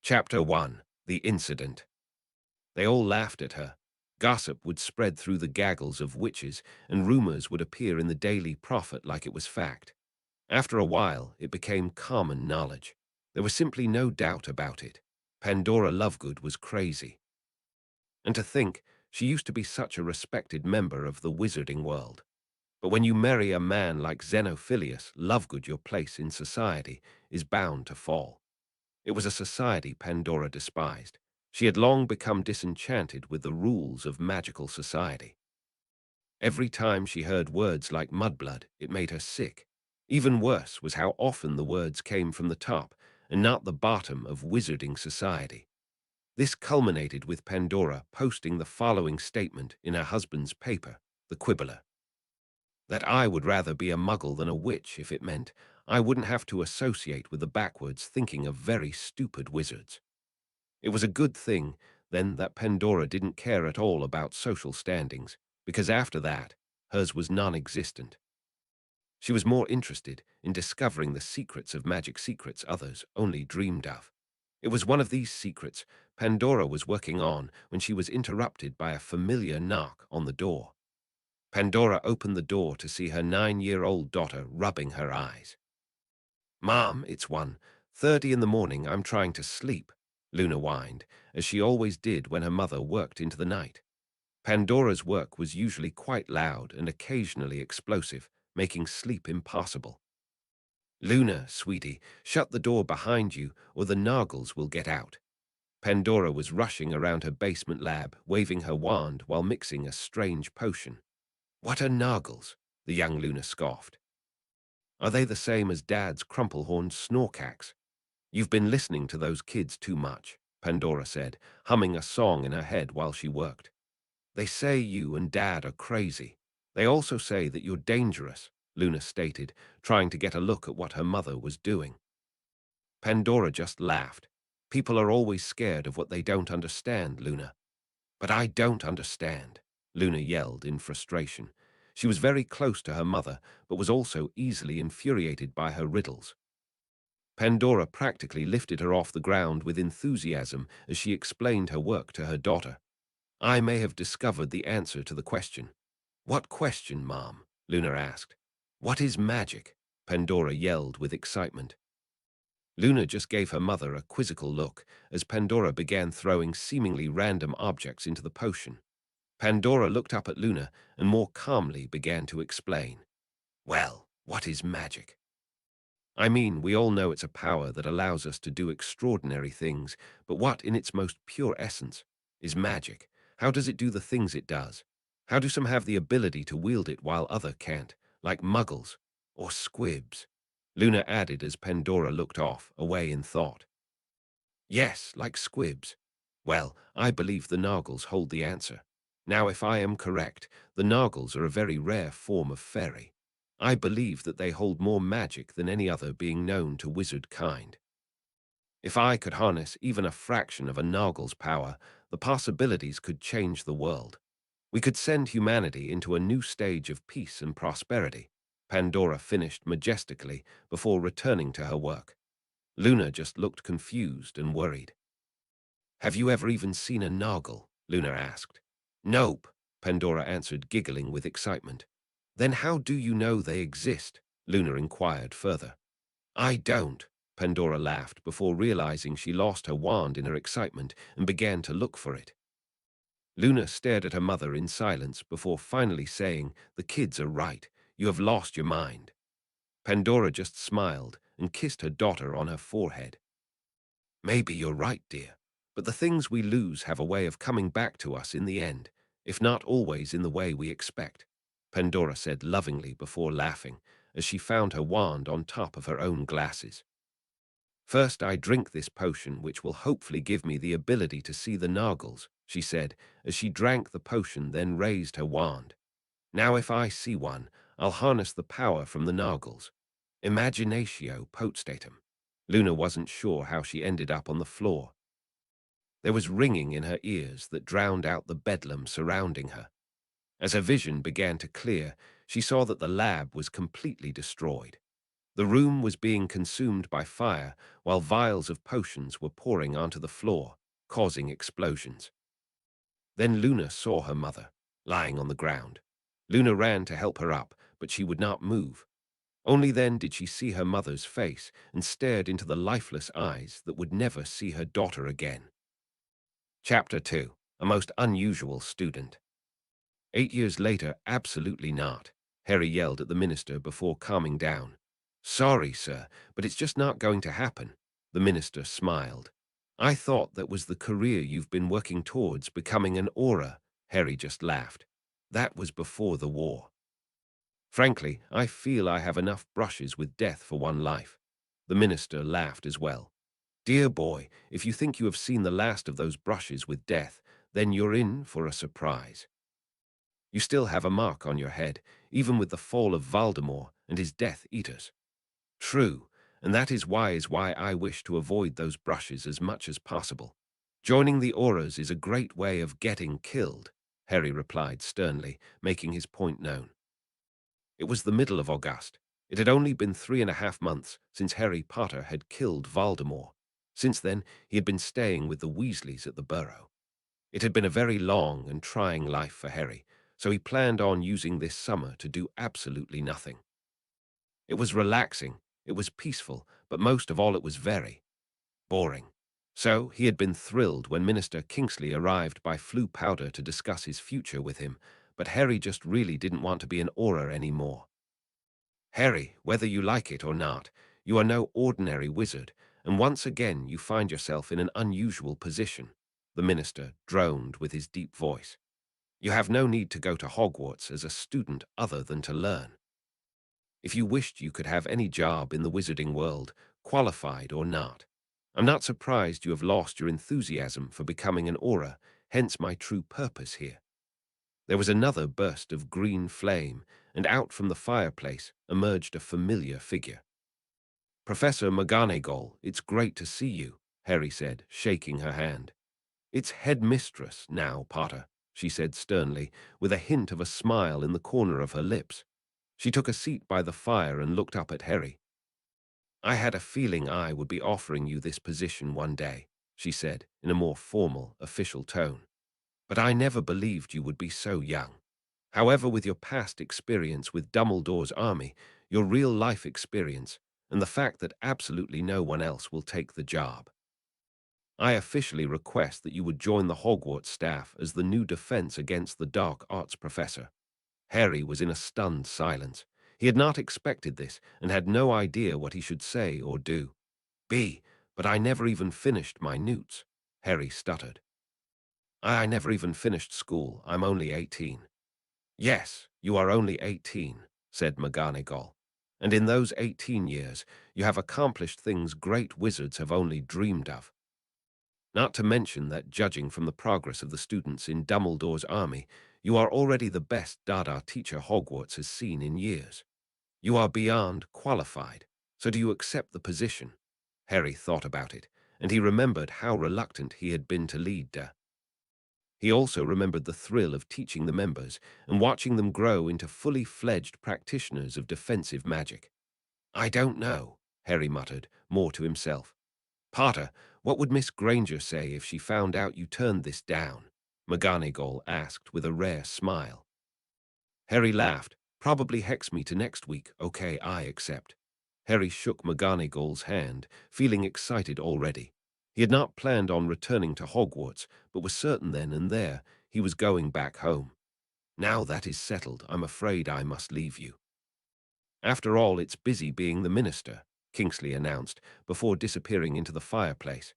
Chapter 1. The Incident. They all laughed at her. Gossip would spread through the gaggles of witches, and rumors would appear in the Daily Prophet like it was fact. After a while, it became common knowledge. There was simply no doubt about it. Pandora Lovegood was crazy. And to think, she used to be such a respected member of the wizarding world. But when you marry a man like Xenophilius, Lovegood, your place in society is bound to fall. It was a society Pandora despised. She had long become disenchanted with the rules of magical society. Every time she heard words like mudblood, it made her sick. Even worse was how often the words came from the top and not the bottom of wizarding society. This culminated with Pandora posting the following statement in her husband's paper, The Quibbler: that I would rather be a muggle than a witch if it meant I wouldn't have to associate with the backwards thinking of very stupid wizards. It was a good thing, then, that Pandora didn't care at all about social standings, because after that, hers was non-existent. She was more interested in discovering the secrets of magic secrets others only dreamed of. It was one of these secrets Pandora was working on when she was interrupted by a familiar knock on the door. Pandora opened the door to see her 9-year-old daughter rubbing her eyes. "Mom, it's 1:30 in the morning. I'm trying to sleep," Luna whined, as she always did when her mother worked into the night. Pandora's work was usually quite loud and occasionally explosive, making sleep impossible. "Luna, sweetie, shut the door behind you or the Nargles will get out." Pandora was rushing around her basement lab, waving her wand while mixing a strange potion. "What are Nargles?" the young Luna scoffed. "Are they the same as Dad's crumple-horned snorkax?" "You've been listening to those kids too much," Pandora said, humming a song in her head while she worked. "They say you and Dad are crazy. They also say that you're dangerous," Luna stated, trying to get a look at what her mother was doing. Pandora just laughed. "People are always scared of what they don't understand, Luna." "But I don't understand," Luna yelled in frustration. She was very close to her mother, but was also easily infuriated by her riddles. Pandora practically lifted her off the ground with enthusiasm as she explained her work to her daughter. "I may have discovered the answer to the question." "What question, Mom?" Luna asked. "What is magic?" Pandora yelled with excitement. Luna just gave her mother a quizzical look as Pandora began throwing seemingly random objects into the potion. Pandora looked up at Luna and more calmly began to explain. "Well, what is magic?" "I mean, we all know it's a power that allows us to do extraordinary things, but what, in its most pure essence, is magic? How does it do the things it does? How do some have the ability to wield it while others can't, like muggles or squibs?" Luna added as Pandora looked off, away in thought. "Yes, like squibs. Well, I believe the Nargles hold the answer. Now, if I am correct, the Nargles are a very rare form of fairy. I believe that they hold more magic than any other being known to wizard kind. If I could harness even a fraction of a Nargle's power, the possibilities could change the world. We could send humanity into a new stage of peace and prosperity." Pandora finished majestically before returning to her work. Luna just looked confused and worried. "Have you ever even seen a Nargle?" Luna asked. "Nope," Pandora answered, giggling with excitement. "Then how do you know they exist?" Luna inquired further. "I don't," Pandora laughed before realizing she lost her wand in her excitement and began to look for it. Luna stared at her mother in silence before finally saying, "The kids are right. You have lost your mind." Pandora just smiled and kissed her daughter on her forehead. "Maybe you're right, dear, but the things we lose have a way of coming back to us in the end, if not always in the way we expect," Pandora said lovingly before laughing, as she found her wand on top of her own glasses. "First, I drink this potion, which will hopefully give me the ability to see the Nargles," she said, as she drank the potion, then raised her wand. "Now if I see one, I'll harness the power from the Nargles. Imaginatio potestatum." Luna wasn't sure how she ended up on the floor. There was ringing in her ears that drowned out the bedlam surrounding her. As her vision began to clear, she saw that the lab was completely destroyed. The room was being consumed by fire while vials of potions were pouring onto the floor, causing explosions. Then Luna saw her mother, lying on the ground. Luna ran to help her up, but she would not move. Only then did she see her mother's face and stared into the lifeless eyes that would never see her daughter again. Chapter 2. A Most Unusual Student. 8 years later, absolutely not. Harry yelled at the minister before calming down. Sorry, sir, but it's just not going to happen. The minister smiled. I thought that was the career you've been working towards, becoming an aura. Harry just laughed. That was before the war. Frankly, I feel I have enough brushes with death for one life. The minister laughed as well. Dear boy, if you think you have seen the last of those brushes with death, then you're in for a surprise. You still have a mark on your head, even with the fall of Voldemort and his Death Eaters. True, and that is why I wish to avoid those brushes as much as possible. Joining the auras is a great way of getting killed, Harry replied sternly, making his point known. It was the middle of August. It had only been 3.5 months since Harry Potter had killed Voldemort. Since then, he had been staying with the Weasleys at the Burrow. It had been a very long and trying life for Harry, so he planned on using this summer to do absolutely nothing. It was relaxing, it was peaceful, but most of all it was very boring. So he had been thrilled when Minister Kingsley arrived by Floo powder to discuss his future with him, but Harry just really didn't want to be an Auror anymore. Harry, whether you like it or not, you are no ordinary wizard, and once again you find yourself in an unusual position, the minister droned with his deep voice. You have no need to go to Hogwarts as a student other than to learn. If you wished you could have any job in the wizarding world, qualified or not. I'm not surprised you have lost your enthusiasm for becoming an Auror, hence my true purpose here. There was another burst of green flame, and out from the fireplace emerged a familiar figure. Professor McGonagall, it's great to see you, Harry said, shaking her hand. It's headmistress now, Potter, she said sternly, with a hint of a smile in the corner of her lips. She took a seat by the fire and looked up at Harry. I had a feeling I would be offering you this position one day, she said, in a more formal, official tone. But I never believed you would be so young. However, with your past experience with Dumbledore's army, your real-life experience, and the fact that absolutely no one else will take the job, I officially request that you would join the Hogwarts staff as the new defense against the dark arts professor. Harry was in a stunned silence. He had not expected this and had no idea what he should say or do. But I never even finished my newts, Harry stuttered. I never even finished school. I'm only 18. Yes, you are only 18, said McGonagall. And in those 18 years, you have accomplished things great wizards have only dreamed of. Not to mention that, judging from the progress of the students in Dumbledore's army, you are already the best Dada teacher Hogwarts has seen in years. You are beyond qualified, so do you accept the position? Harry thought about it, and he remembered how reluctant he had been to lead. He also remembered the thrill of teaching the members and watching them grow into fully fledged practitioners of defensive magic. I don't know, Harry muttered, more to himself. Potter, what would Miss Granger say if she found out you turned this down? McGonagall asked with a rare smile. Harry laughed. Probably hex me to next week. Okay, I accept. Harry shook McGonagall's hand, feeling excited already. He had not planned on returning to Hogwarts, but was certain then and there he was going back home. Now that is settled, I'm afraid I must leave you. After all, it's busy being the minister, Kingsley announced, before disappearing into the fireplace.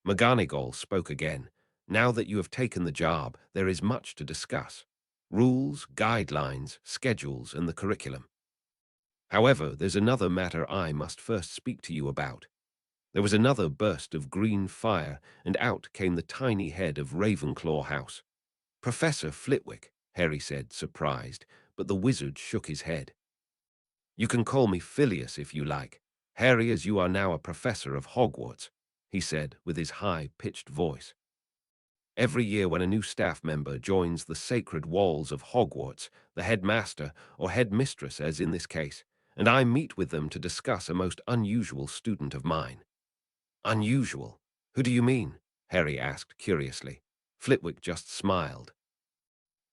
McGonagall spoke again. Now that you have taken the job, there is much to discuss. Rules, guidelines, schedules, and the curriculum. However, there's another matter I must first speak to you about. There was another burst of green fire, and out came the tiny head of Ravenclaw House. Professor Flitwick, Harry said, surprised, but the wizard shook his head. You can call me Phileas if you like, Harry, as you are now a professor of Hogwarts, he said with his high-pitched voice. Every year when a new staff member joins the sacred walls of Hogwarts, the headmaster, or headmistress as in this case, and I meet with them to discuss a most unusual student of mine." "Unusual? Who do you mean?" Harry asked curiously. Flitwick just smiled.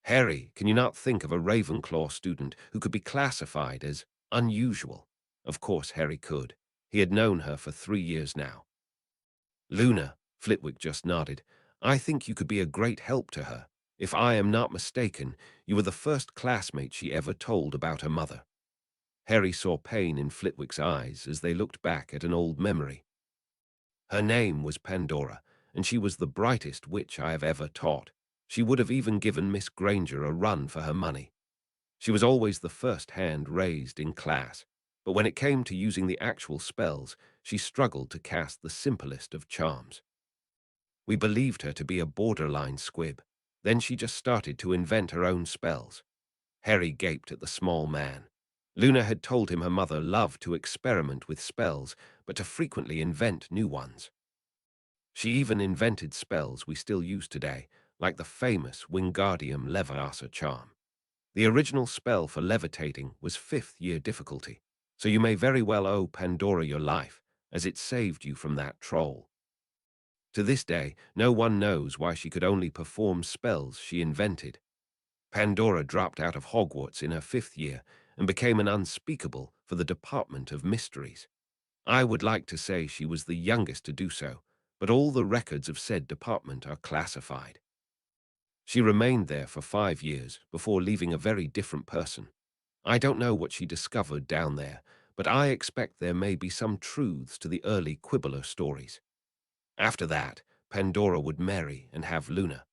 "Harry, can you not think of a Ravenclaw student who could be classified as unusual?" Of course Harry could. He had known her for 3 years now. "Luna," Flitwick just nodded. "I think you could be a great help to her. If I am not mistaken, you were the first classmate she ever told about her mother." Harry saw pain in Flitwick's eyes as they looked back at an old memory. "Her name was Pandora, and she was the brightest witch I have ever taught. She would have even given Miss Granger a run for her money. She was always the first hand raised in class, but when it came to using the actual spells, she struggled to cast the simplest of charms. We believed her to be a borderline squib. Then she just started to invent her own spells." Harry gaped at the small man. Luna had told him her mother loved to experiment with spells, but to frequently invent new ones. She even invented spells we still use today, like the famous Wingardium Leviosa charm. The original spell for levitating was 5th year difficulty, so you may very well owe Pandora your life, as it saved you from that troll. To this day, no one knows why she could only perform spells she invented. Pandora dropped out of Hogwarts in her 5th year and became an unspeakable for the Department of Mysteries. I would like to say she was the youngest to do so, but all the records of said department are classified. She remained there for 5 years before leaving a very different person. I don't know what she discovered down there, but I expect there may be some truths to the early Quibbler stories. After that, Pandora would marry and have Luna.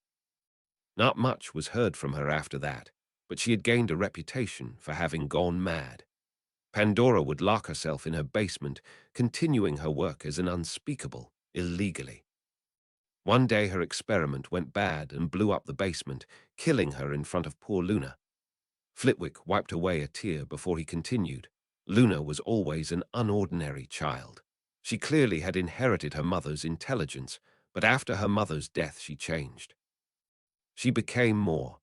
Not much was heard from her after that, but she had gained a reputation for having gone mad. Pandora would lock herself in her basement, continuing her work as an unspeakable, illegally. One day her experiment went bad and blew up the basement, killing her in front of poor Luna. Flitwick wiped away a tear before he continued. Luna was always an unordinary child. She clearly had inherited her mother's intelligence, but after her mother's death she changed. She became more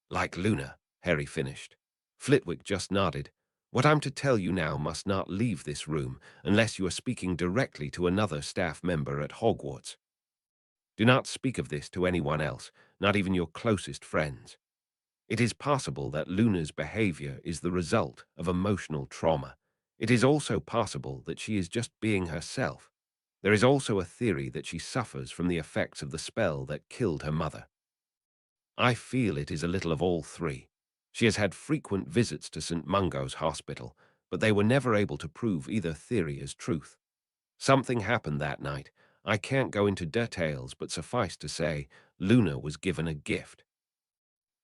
like Luna, Harry finished. Flitwick just nodded. "What I'm to tell you now must not leave this room unless you are speaking directly to another staff member at Hogwarts. Do not speak of this to anyone else, not even your closest friends. It is possible that Luna's behavior is the result of emotional trauma. It is also possible that she is just being herself. There is also a theory that she suffers from the effects of the spell that killed her mother. I feel it is a little of all three. She has had frequent visits to St. Mungo's Hospital, but they were never able to prove either theory as truth. Something happened that night. I can't go into details, but suffice to say, Luna was given a gift.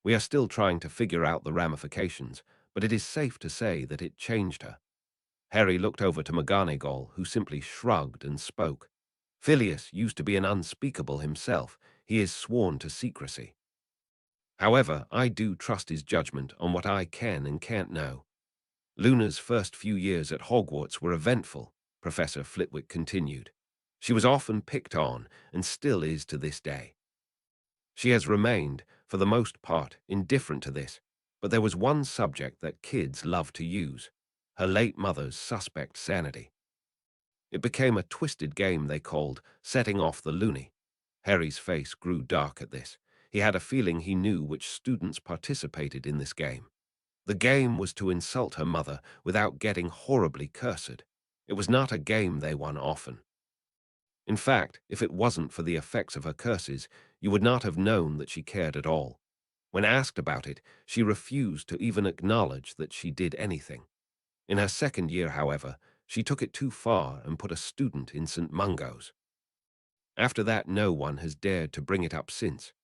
We are still trying to figure out the ramifications, but it is safe to say that it changed her." Harry looked over to McGonagall, who simply shrugged and spoke. "Phileas used to be an unspeakable himself. He is sworn to secrecy. However, I do trust his judgment on what I can and can't know." "Luna's first few years at Hogwarts were eventful," Professor Flitwick continued. "She was often picked on, and still is to this day. She has remained, for the most part, indifferent to this, but there was one subject that kids love to use: her late mother's suspect sanity. It became a twisted game they called setting off the loony." Harry's face grew dark at this. He had a feeling he knew which students participated in this game. The game was to insult her mother without getting horribly cursed. It was not a game they won often. In fact, if it wasn't for the effects of her curses, you would not have known that she cared at all. When asked about it, she refused to even acknowledge that she did anything. In her 2nd year, however, she took it too far and put a student in St. Mungo's. After that, no one has dared to bring it up since.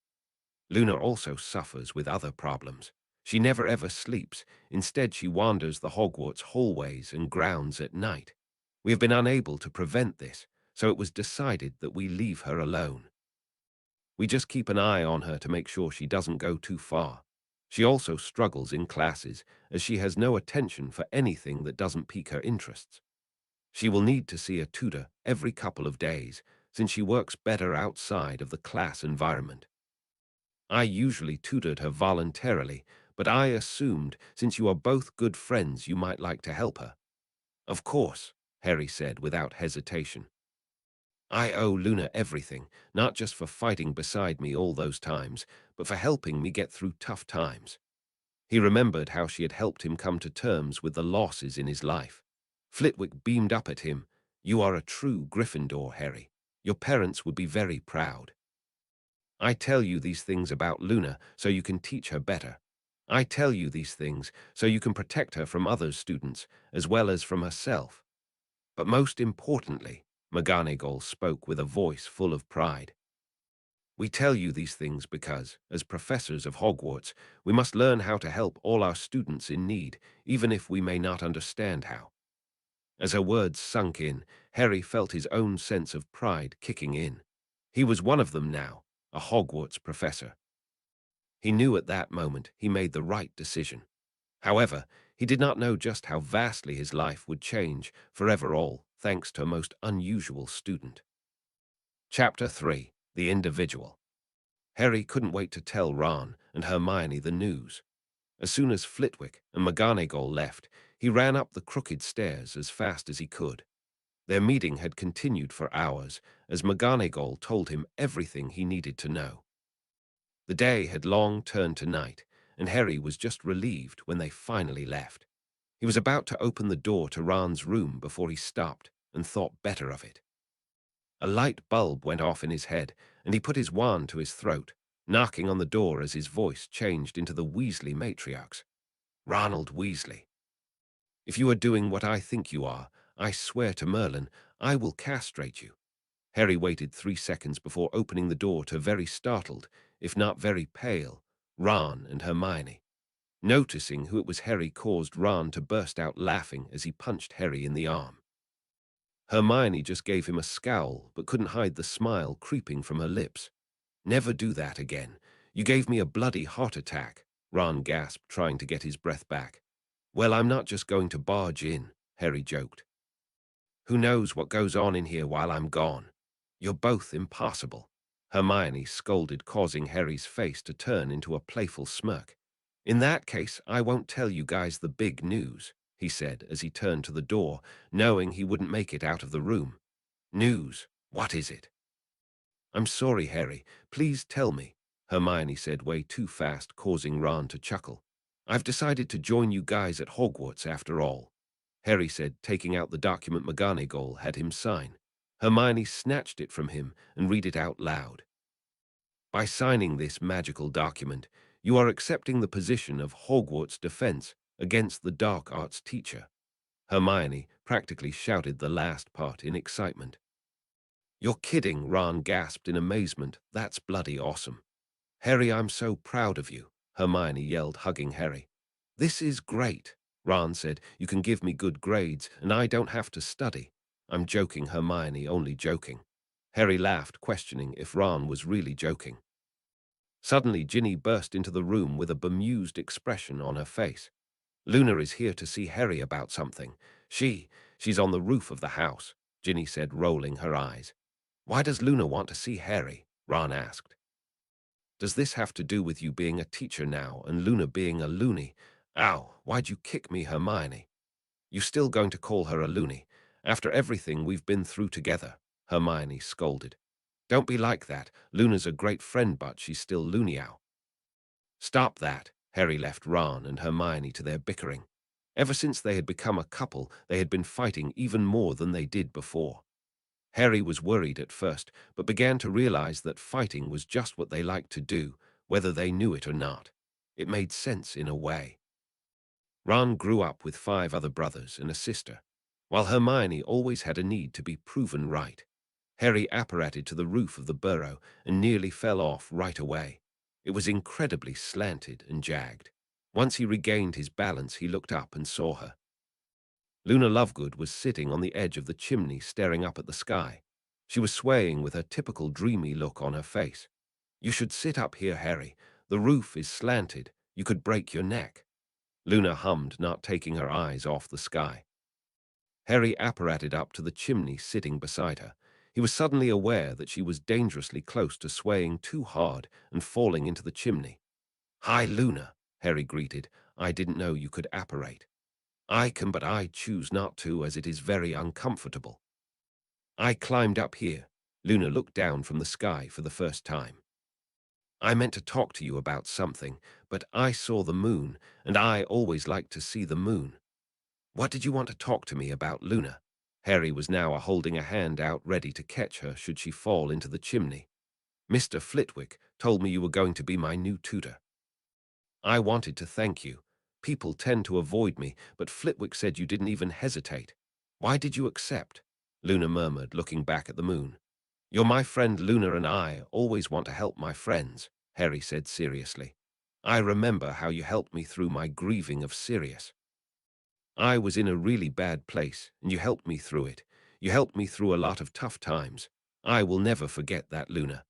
Luna also suffers with other problems. She never ever sleeps. Instead, she wanders the Hogwarts hallways and grounds at night. We have been unable to prevent this, so it was decided that we leave her alone. We just keep an eye on her to make sure she doesn't go too far. She also struggles in classes, as she has no attention for anything that doesn't pique her interests. She will need to see a tutor every couple of days, since she works better outside of the class environment. I usually tutored her voluntarily, but I assumed since you are both good friends you might like to help her. Of course, Harry said without hesitation. I owe Luna everything, not just for fighting beside me all those times, but for helping me get through tough times. He remembered how she had helped him come to terms with the losses in his life. Flitwick beamed up at him. You are a true Gryffindor, Harry. Your parents would be very proud. I tell you these things about Luna so you can teach her better. I tell you these things so you can protect her from other students, as well as from herself. But most importantly, McGonagall spoke with a voice full of pride. We tell you these things because, as professors of Hogwarts, we must learn how to help all our students in need, even if we may not understand how. As her words sunk in, Harry felt his own sense of pride kicking in. He was one of them now, a Hogwarts professor. He knew at that moment he made the right decision. However, he did not know just how vastly his life would change forever all, thanks to a most unusual student. Chapter 3. The Individual. Harry couldn't wait to tell Ron and Hermione the news. As soon as Flitwick and McGonagall left, he ran up the crooked stairs as fast as he could. Their meeting had continued for hours, as McGonagall told him everything he needed to know. The day had long turned to night, and Harry was just relieved when they finally left. He was about to open the door to Ron's room before he stopped and thought better of it. A light bulb went off in his head, and he put his wand to his throat, knocking on the door as his voice changed into the Weasley matriarch's. Ronald Weasley. If you are doing what I think you are, I swear to Merlin, I will castrate you. Harry waited 3 seconds before opening the door to very startled, if not very pale, Ron and Hermione. Noticing who it was Harry caused Ron to burst out laughing as he punched Harry in the arm. Hermione just gave him a scowl but couldn't hide the smile creeping from her lips. Never do that again. You gave me a bloody heart attack, Ron gasped, trying to get his breath back. Well, I'm not just going to barge in, Harry joked. Who knows what goes on in here while I'm gone? You're both impossible, Hermione scolded, causing Harry's face to turn into a playful smirk. In that case, I won't tell you guys the big news, he said as he turned to the door, knowing he wouldn't make it out of the room. News? What is it? I'm sorry, Harry. Please tell me, Hermione said way too fast, causing Ron to chuckle. I've decided to join you guys at Hogwarts after all, Harry said, taking out the document McGonagall had him sign. Hermione snatched it from him and read it out loud. By signing this magical document, you are accepting the position of Hogwarts Defense against the Dark Arts teacher. Hermione practically shouted the last part in excitement. You're kidding, Ron gasped in amazement. That's bloody awesome. Harry, I'm so proud of you, Hermione yelled, hugging Harry. This is great, Ron said. You can give me good grades, and I don't have to study. I'm joking, Hermione, only joking. Harry laughed, questioning if Ron was really joking. Suddenly, Ginny burst into the room with a bemused expression on her face. Luna is here to see Harry about something. She's on the roof of the house, Ginny said, rolling her eyes. Why does Luna want to see Harry? Ron asked. Does this have to do with you being a teacher now and Luna being a loony? Ow, why'd you kick me, Hermione? You still going to call her a loony? After everything we've been through together, Hermione scolded. Don't be like that. Luna's a great friend, but she's still loony-ow. Stop that. Harry left Ron and Hermione to their bickering. Ever since they had become a couple, they had been fighting even more than they did before. Harry was worried at first, but began to realize that fighting was just what they liked to do, whether they knew it or not. It made sense in a way. Ron grew up with 5 other brothers and a sister, while Hermione always had a need to be proven right. Harry apparated to the roof of the burrow and nearly fell off right away. It was incredibly slanted and jagged. Once he regained his balance, he looked up and saw her. Luna Lovegood was sitting on the edge of the chimney staring up at the sky. She was swaying with her typical dreamy look on her face. You should sit up here, Harry. The roof is slanted. You could break your neck. Luna hummed, not taking her eyes off the sky. Harry apparated up to the chimney sitting beside her. He was suddenly aware that she was dangerously close to swaying too hard and falling into the chimney. Hi, Luna, Harry greeted. I didn't know you could apparate. I can, but I choose not to, as it is very uncomfortable. I climbed up here. Luna looked down from the sky for the first time. I meant to talk to you about something, but I saw the moon, and I always like to see the moon. What did you want to talk to me about, Luna? Harry was now holding a hand out ready to catch her should she fall into the chimney. Mr. Flitwick told me you were going to be my new tutor. I wanted to thank you. People tend to avoid me, but Flitwick said you didn't even hesitate. Why did you accept? Luna murmured, looking back at the moon. You're my friend, Luna, and I always want to help my friends, Harry said seriously. I remember how you helped me through my grieving of Sirius. I was in a really bad place, and you helped me through it. You helped me through a lot of tough times. I will never forget that, Luna.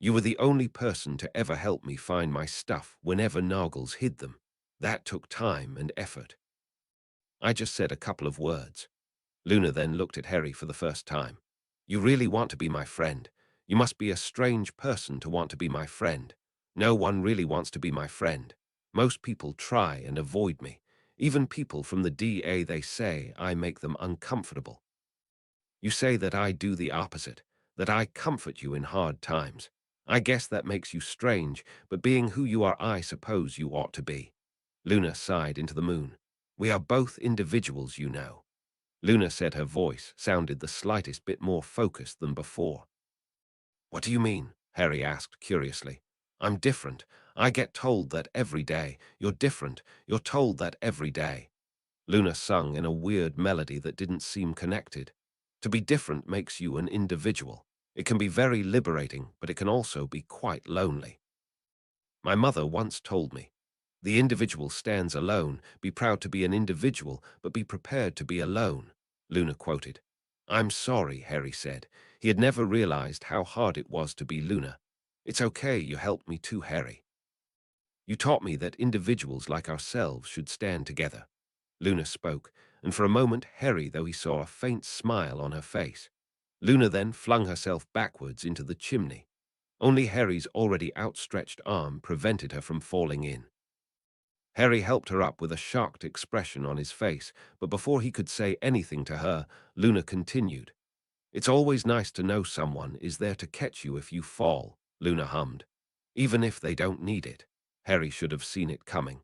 You were the only person to ever help me find my stuff whenever Noggles hid them. That took time and effort. I just said a couple of words. Luna then looked at Harry for the first time. You really want to be my friend. You must be a strange person to want to be my friend. No one really wants to be my friend. Most people try and avoid me. Even people from the DA, they say I make them uncomfortable. You say that I do the opposite, that I comfort you in hard times. I guess that makes you strange, but being who you are, I suppose you ought to be. Luna sighed into the moon. We are both individuals, you know. Luna said, her voice sounded the slightest bit more focused than before. What do you mean? Harry asked curiously. I'm different. I get told that every day. You're different. You're told that every day. Luna sung in a weird melody that didn't seem connected. To be different makes you an individual. It can be very liberating, but it can also be quite lonely. My mother once told me, the individual stands alone. Be proud to be an individual, but be prepared to be alone, Luna quoted. I'm sorry, Harry said. He had never realized how hard it was to be Luna. It's okay, you helped me too, Harry. You taught me that individuals like ourselves should stand together. Luna spoke, and for a moment Harry, though he saw a faint smile on her face. Luna then flung herself backwards into the chimney. Only Harry's already outstretched arm prevented her from falling in. Harry helped her up with a shocked expression on his face, but before he could say anything to her, Luna continued. It's always nice to know someone is there to catch you if you fall, Luna hummed. Even if they don't need it. Harry should have seen it coming.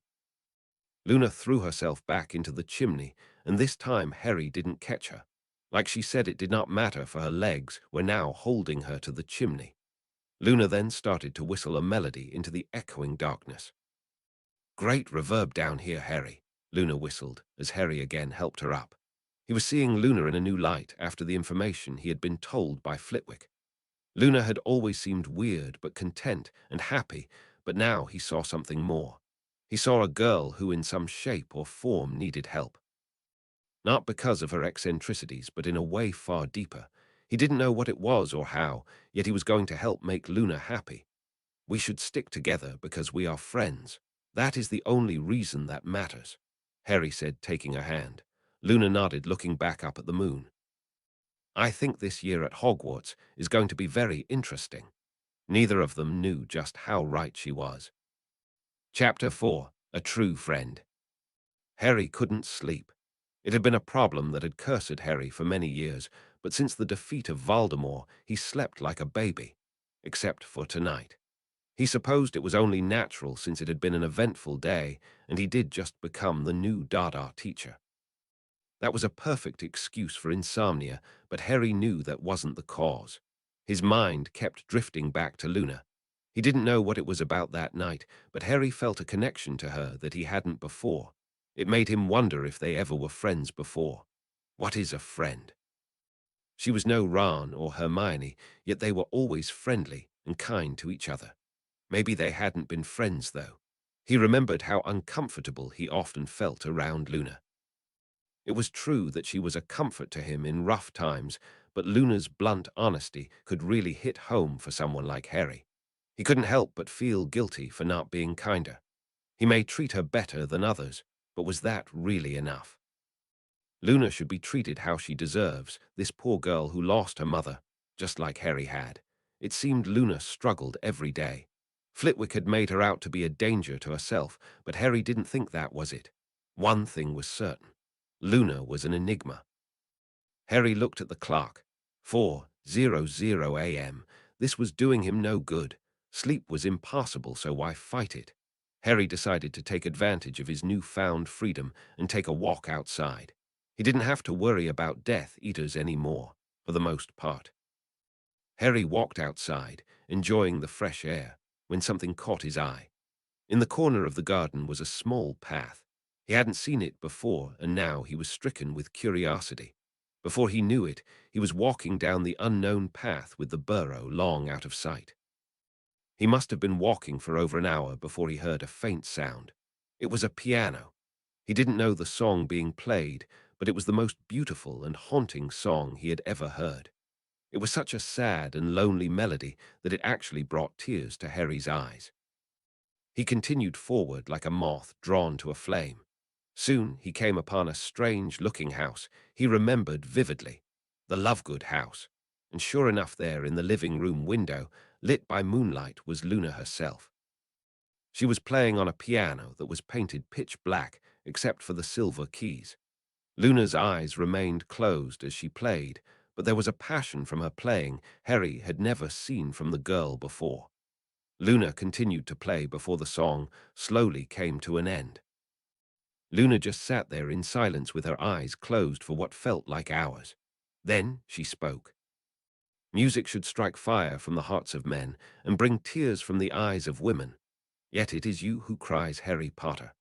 Luna threw herself back into the chimney, and this time Harry didn't catch her. Like she said, it did not matter, for her legs were now holding her to the chimney. Luna then started to whistle a melody into the echoing darkness. Great reverb down here, Harry, Luna whistled as Harry again helped her up. He was seeing Luna in a new light after the information he had been told by Flitwick. Luna had always seemed weird but content and happy, but now he saw something more. He saw a girl who in some shape or form needed help. Not because of her eccentricities, but in a way far deeper. He didn't know what it was or how, yet he was going to help make Luna happy. We should stick together because we are friends. That is the only reason that matters, Harry said, taking her hand. Luna nodded, looking back up at the moon. I think this year at Hogwarts is going to be very interesting. Neither of them knew just how right she was. Chapter 4. A True Friend. Harry couldn't sleep. It had been a problem that had cursed Harry for many years, but since the defeat of Voldemort, he slept like a baby. Except for tonight. He supposed it was only natural since it had been an eventful day, and he did just become the new Dada teacher. That was a perfect excuse for insomnia, but Harry knew that wasn't the cause. His mind kept drifting back to Luna. He didn't know what it was about that night, but Harry felt a connection to her that he hadn't before. It made him wonder if they ever were friends before. What is a friend? She was no Ron or Hermione, yet they were always friendly and kind to each other. Maybe they hadn't been friends, though. He remembered how uncomfortable he often felt around Luna. It was true that she was a comfort to him in rough times, but Luna's blunt honesty could really hit home for someone like Harry. He couldn't help but feel guilty for not being kinder. He may treat her better than others, but was that really enough? Luna should be treated how she deserves, this poor girl who lost her mother, just like Harry had. It seemed Luna struggled every day. Flitwick had made her out to be a danger to herself, but Harry didn't think that was it. One thing was certain. Luna was an enigma. Harry looked at the clock. 4:00 a.m. This was doing him no good. Sleep was impossible, so why fight it? Harry decided to take advantage of his newfound freedom and take a walk outside. He didn't have to worry about Death Eaters anymore, for the most part. Harry walked outside, enjoying the fresh air, when something caught his eye. In the corner of the garden was a small path. He hadn't seen it before, and now he was stricken with curiosity. Before he knew it, he was walking down the unknown path with the burrow long out of sight. He must have been walking for over an hour before he heard a faint sound. It was a piano. He didn't know the song being played, but it was the most beautiful and haunting song he had ever heard. It was such a sad and lonely melody that it actually brought tears to Harry's eyes. He continued forward like a moth drawn to a flame. Soon he came upon a strange-looking house he remembered vividly, the Lovegood house, and sure enough there in the living room window, lit by moonlight, was Luna herself. She was playing on a piano that was painted pitch black except for the silver keys. Luna's eyes remained closed as she played, but there was a passion from her playing Harry had never seen from the girl before. Luna continued to play before the song slowly came to an end. Luna just sat there in silence with her eyes closed for what felt like hours. Then she spoke. Music should strike fire from the hearts of men and bring tears from the eyes of women. Yet it is you who cries Harry Potter.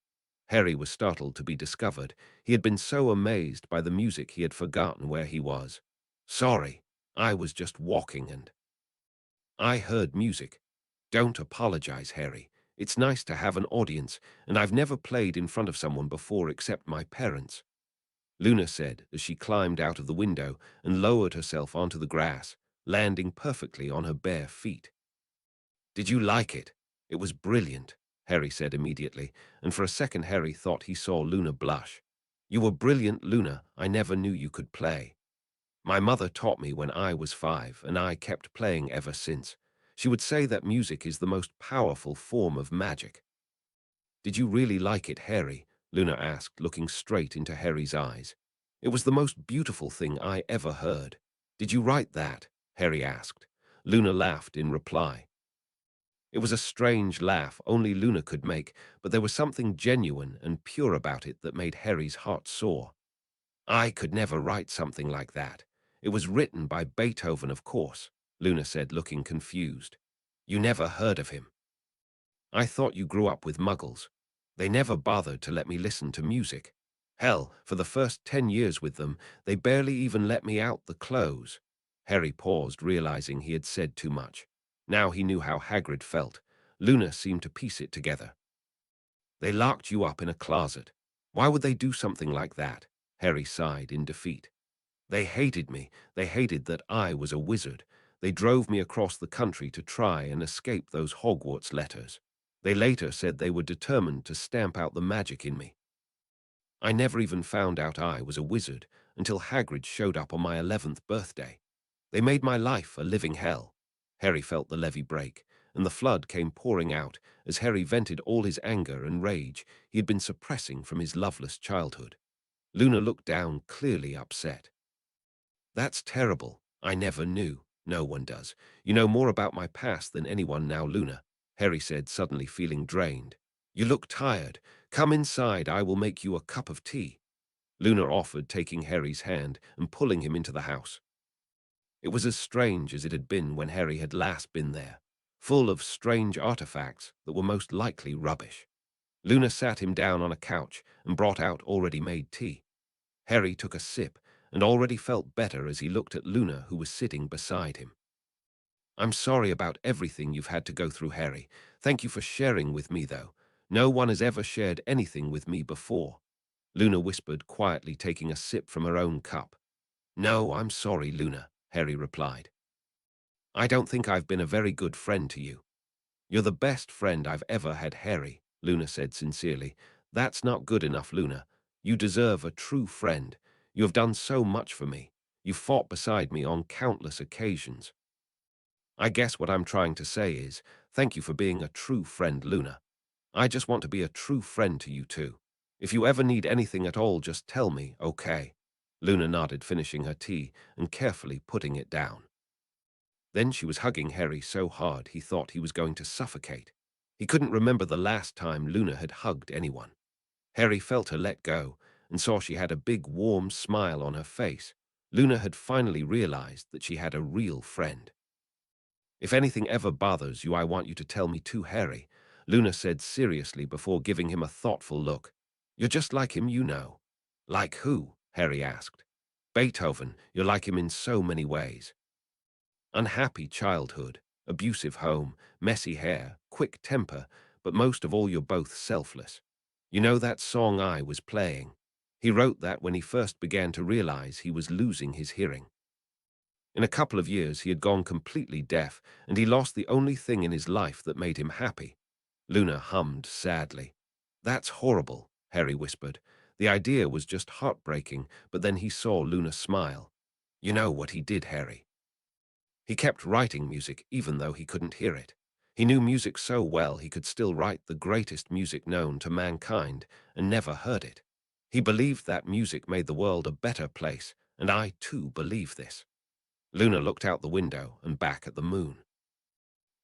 Harry was startled to be discovered. He had been so amazed by the music he had forgotten where he was. Sorry, I was just walking and I heard music. Don't apologize, Harry. It's nice to have an audience, and I've never played in front of someone before except my parents, Luna said as she climbed out of the window and lowered herself onto the grass, landing perfectly on her bare feet. Did you like it? It was brilliant, Harry said immediately, and for a second Harry thought he saw Luna blush. You were brilliant, Luna. I never knew you could play. My mother taught me when I was 5, and I kept playing ever since. She would say that music is the most powerful form of magic. Did you really like it, Harry? Luna asked, looking straight into Harry's eyes. It was the most beautiful thing I ever heard. Did you write that? Harry asked. Luna laughed in reply. It was a strange laugh only Luna could make, but there was something genuine and pure about it that made Harry's heart soar. I could never write something like that. It was written by Beethoven, of course, Luna said, looking confused. You never heard of him? I thought you grew up with muggles. They never bothered to let me listen to music. Hell, for the first 10 years with them, they barely even let me out the clothes. Harry paused, realizing he had said too much. Now he knew how Hagrid felt. Luna seemed to piece it together. They locked you up in a closet. Why would they do something like that? Harry sighed in defeat. They hated me. They hated that I was a wizard. They drove me across the country to try and escape those Hogwarts letters. They later said they were determined to stamp out the magic in me. I never even found out I was a wizard until Hagrid showed up on my 11th birthday. They made my life a living hell. Harry felt the levee break, and the flood came pouring out as Harry vented all his anger and rage he had been suppressing from his loveless childhood. Luna looked down, clearly upset. That's terrible. I never knew. No one does. You know more about my past than anyone now, Luna, Harry said, suddenly feeling drained. You look tired. Come inside. I will make you a cup of tea. Luna offered, taking Harry's hand and pulling him into the house. It was as strange as it had been when Harry had last been there, full of strange artifacts that were most likely rubbish. Luna sat him down on a couch and brought out already made tea. Harry took a sip and already felt better as he looked at Luna, who was sitting beside him. I'm sorry about everything you've had to go through, Harry. Thank you for sharing with me, though. No one has ever shared anything with me before, Luna whispered quietly, taking a sip from her own cup. No, I'm sorry, Luna, Harry replied. I don't think I've been a very good friend to you. You're the best friend I've ever had, Harry, Luna said sincerely. That's not good enough, Luna. You deserve a true friend. You have done so much for me. You fought beside me on countless occasions. I guess what I'm trying to say is, thank you for being a true friend, Luna. I just want to be a true friend to you too. If you ever need anything at all, just tell me, okay? Luna nodded, finishing her tea and carefully putting it down. Then she was hugging Harry so hard he thought he was going to suffocate. He couldn't remember the last time Luna had hugged anyone. Harry felt her let go and saw she had a big, warm smile on her face. Luna had finally realized that she had a real friend. If anything ever bothers you, I want you to tell me too, Harry, Luna said seriously before giving him a thoughtful look. You're just like him, you know. Like who? Harry asked. Beethoven. You're like him in so many ways. Unhappy childhood, abusive home, messy hair, quick temper, but most of all you're both selfless. You know that song I was playing? He wrote that when he first began to realize he was losing his hearing. In a couple of years he had gone completely deaf, and he lost the only thing in his life that made him happy. Luna hummed sadly. That's horrible, Harry whispered. The idea was just heartbreaking, but then he saw Luna smile. You know what he did, Harry? He kept writing music even though he couldn't hear it. He knew music so well he could still write the greatest music known to mankind and never heard it. He believed that music made the world a better place, and I too believe this. Luna looked out the window and back at the moon.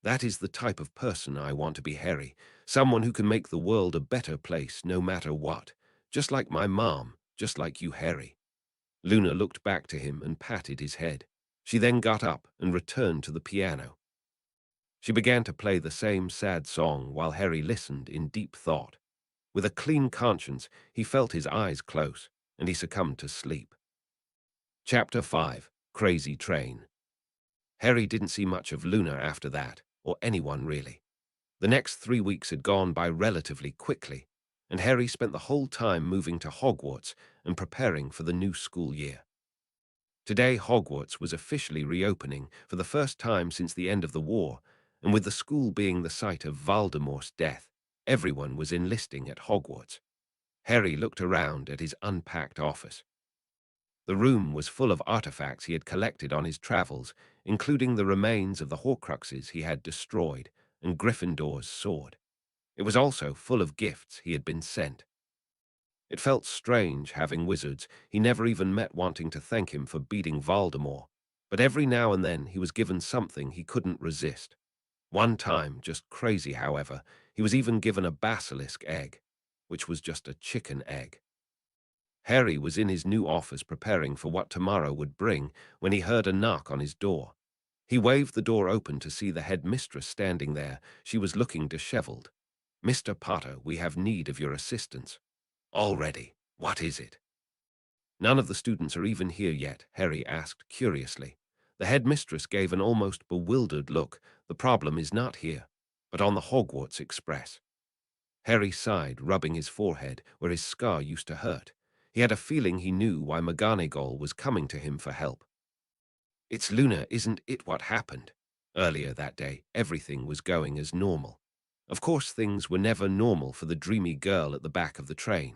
That is the type of person I want to be, Harry. Someone who can make the world a better place no matter what. Just like my mom, just like you, Harry. Luna looked back to him and patted his head. She then got up and returned to the piano. She began to play the same sad song while Harry listened in deep thought. With a clean conscience, he felt his eyes close, and he succumbed to sleep. Chapter 5. Crazy Train. Harry didn't see much of Luna after that, or anyone really. The next 3 weeks had gone by relatively quickly, and Harry spent the whole time moving to Hogwarts and preparing for the new school year. Today, Hogwarts was officially reopening for the first time since the end of the war, and with the school being the site of Voldemort's death, everyone was enlisting at Hogwarts. Harry looked around at his unpacked office. The room was full of artifacts he had collected on his travels, including the remains of the Horcruxes he had destroyed and Gryffindor's sword. It was also full of gifts he had been sent. It felt strange having wizards he never even met wanting to thank him for beating Voldemort, but every now and then he was given something he couldn't resist. One time, just crazy however, he was even given a basilisk egg, which was just a chicken egg. Harry was in his new office preparing for what tomorrow would bring when he heard a knock on his door. He waved the door open to see the headmistress standing there. She was looking disheveled. Mr. Potter, we have need of your assistance. Already? What is it? None of the students are even here yet, Harry asked curiously. The headmistress gave an almost bewildered look. The problem is not here, but on the Hogwarts Express. Harry sighed, rubbing his forehead where his scar used to hurt. He had a feeling he knew why McGonagall was coming to him for help. It's Luna, isn't it? What happened? Earlier that day, everything was going as normal. Of course, things were never normal for the dreamy girl at the back of the train.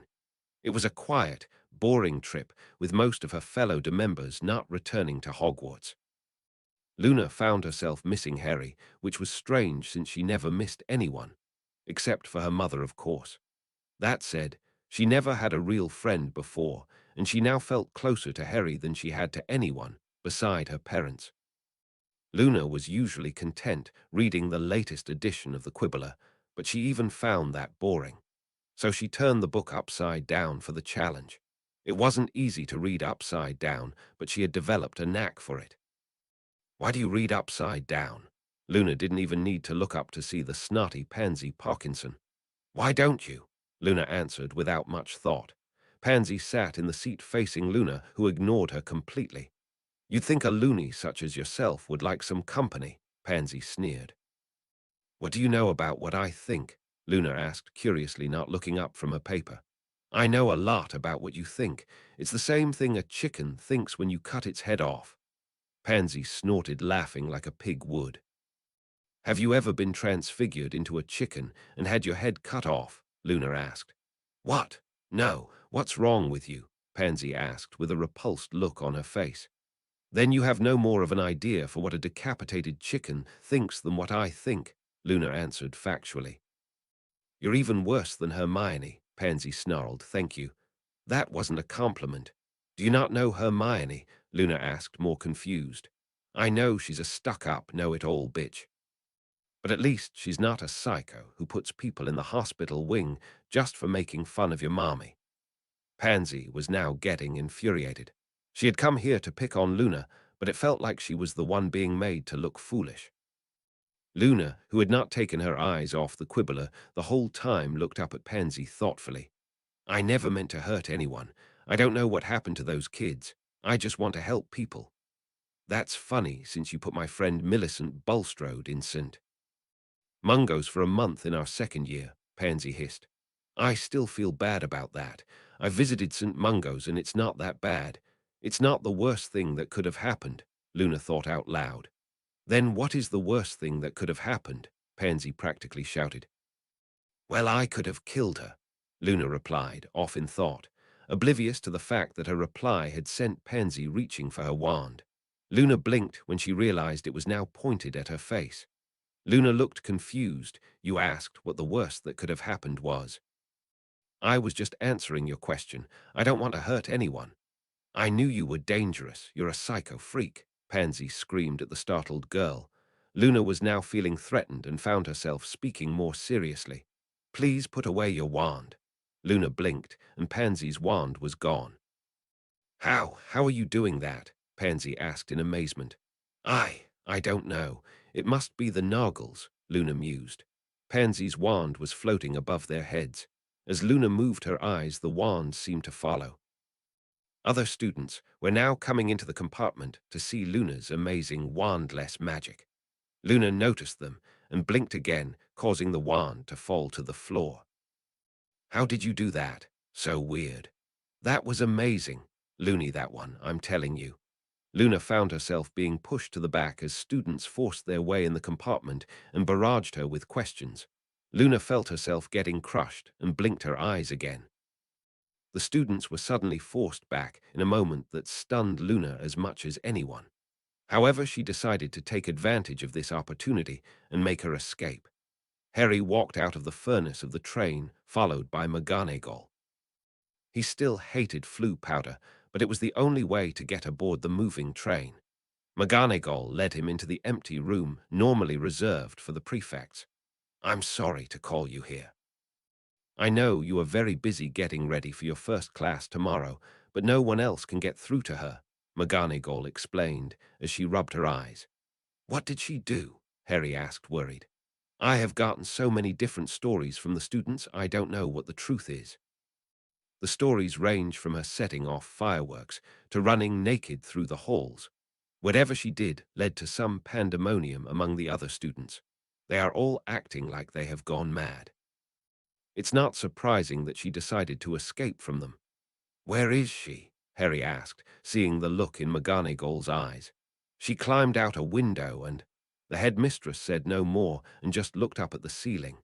It was a quiet, boring trip, with most of her fellow members not returning to Hogwarts. Luna found herself missing Harry, which was strange since she never missed anyone, except for her mother, of course. That said, she never had a real friend before, and she now felt closer to Harry than she had to anyone beside her parents. Luna was usually content reading the latest edition of the Quibbler, but she even found that boring. So she turned the book upside down for the challenge. It wasn't easy to read upside down, but she had developed a knack for it. Why do you read upside down? Luna didn't even need to look up to see the snotty Pansy Parkinson. Why don't you? Luna answered without much thought. Pansy sat in the seat facing Luna, who ignored her completely. You'd think a loony such as yourself would like some company, Pansy sneered. What do you know about what I think? Luna asked curiously, not looking up from her paper. I know a lot about what you think. It's the same thing a chicken thinks when you cut its head off. Pansy snorted, laughing like a pig would. Have you ever been transfigured into a chicken and had your head cut off? Luna asked. What? No, what's wrong with you? Pansy asked with a repulsed look on her face. Then you have no more of an idea for what a decapitated chicken thinks than what I think, Luna answered factually. You're even worse than Hermione, Pansy snarled. Thank you. That wasn't a compliment. Do you not know Hermione? Luna asked, more confused. I know she's a stuck-up, know-it-all bitch. But at least she's not a psycho who puts people in the hospital wing just for making fun of your mommy. Pansy was now getting infuriated. She had come here to pick on Luna, but it felt like she was the one being made to look foolish. Luna, who had not taken her eyes off the quibbler the whole time, looked up at Pansy thoughtfully. I never meant to hurt anyone. I don't know what happened to those kids. I just want to help people. That's funny, since you put my friend Millicent Bulstrode in St. Mungo's for a month in our second year, Pansy hissed. I still feel bad about that. I visited St. Mungo's and it's not that bad. It's not the worst thing that could have happened, Luna thought out loud. Then what is the worst thing that could have happened? Pansy practically shouted. Well, I could have killed her, Luna replied, off in thought, oblivious to the fact that her reply had sent Pansy reaching for her wand. Luna blinked when she realized it was now pointed at her face. Luna looked confused. You asked what the worst that could have happened was. I was just answering your question. I don't want to hurt anyone. I knew you were dangerous. You're a psycho freak, Pansy screamed at the startled girl. Luna was now feeling threatened and found herself speaking more seriously. Please put away your wand. Luna blinked, and Pansy's wand was gone. How? How are you doing that? Pansy asked in amazement. I don't know. It must be the Noggles, Luna mused. Pansy's wand was floating above their heads. As Luna moved her eyes, the wand seemed to follow. Other students were now coming into the compartment to see Luna's amazing wandless magic. Luna noticed them and blinked again, causing the wand to fall to the floor. How did you do that? So weird. That was amazing. Loony, that one, I'm telling you. Luna found herself being pushed to the back as students forced their way in the compartment and barraged her with questions. Luna felt herself getting crushed and blinked her eyes again. The students were suddenly forced back in a moment that stunned Luna as much as anyone. However, she decided to take advantage of this opportunity and make her escape. Harry walked out of the furnace of the train, followed by McGonagall. He still hated flu powder, but it was the only way to get aboard the moving train. McGonagall led him into the empty room normally reserved for the prefects. I'm sorry to call you here. I know you are very busy getting ready for your first class tomorrow, but no one else can get through to her, McGonagall explained as she rubbed her eyes. What did she do? Harry asked, worried. I have gotten so many different stories from the students, I don't know what the truth is. The stories range from her setting off fireworks to running naked through the halls. Whatever she did led to some pandemonium among the other students. They are all acting like they have gone mad. It's not surprising that she decided to escape from them. Where is she? Harry asked, seeing the look in McGonagall's eyes. She climbed out a window and... The headmistress said no more and just looked up at the ceiling.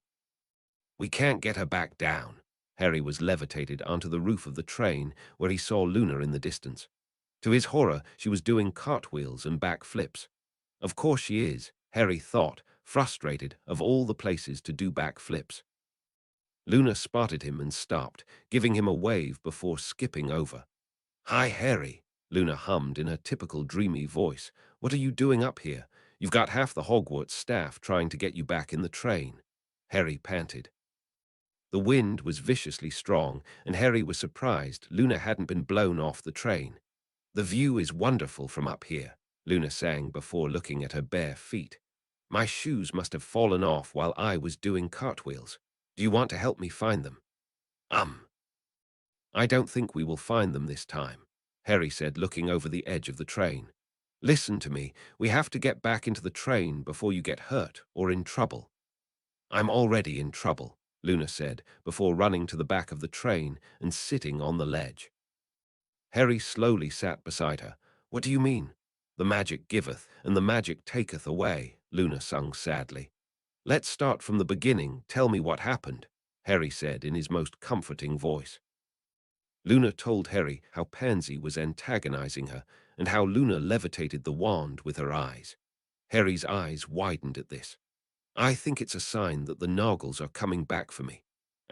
We can't get her back down. Harry was levitated onto the roof of the train where he saw Luna in the distance. To his horror, she was doing cartwheels and back flips. Of course she is, Harry thought, frustrated of all the places to do back flips. Luna spotted him and stopped, giving him a wave before skipping over. Hi, Harry, Luna hummed in her typical dreamy voice. What are you doing up here? You've got half the Hogwarts staff trying to get you back in the train. Harry panted. The wind was viciously strong, and Harry was surprised Luna hadn't been blown off the train. The view is wonderful from up here, Luna sang before looking at her bare feet. My shoes must have fallen off while I was doing cartwheels. Do you want to help me find them? I don't think we will find them this time, Harry said, looking over the edge of the train. Listen to me, we have to get back into the train before you get hurt or in trouble. I'm already in trouble, Luna said, before running to the back of the train and sitting on the ledge. Harry slowly sat beside her. What do you mean? The magic giveth, and the magic taketh away, Luna sung sadly. Let's start from the beginning. Tell me what happened, Harry said in his most comforting voice. Luna told Harry how Pansy was antagonizing her and how Luna levitated the wand with her eyes. Harry's eyes widened at this. I think it's a sign that the Noggles are coming back for me.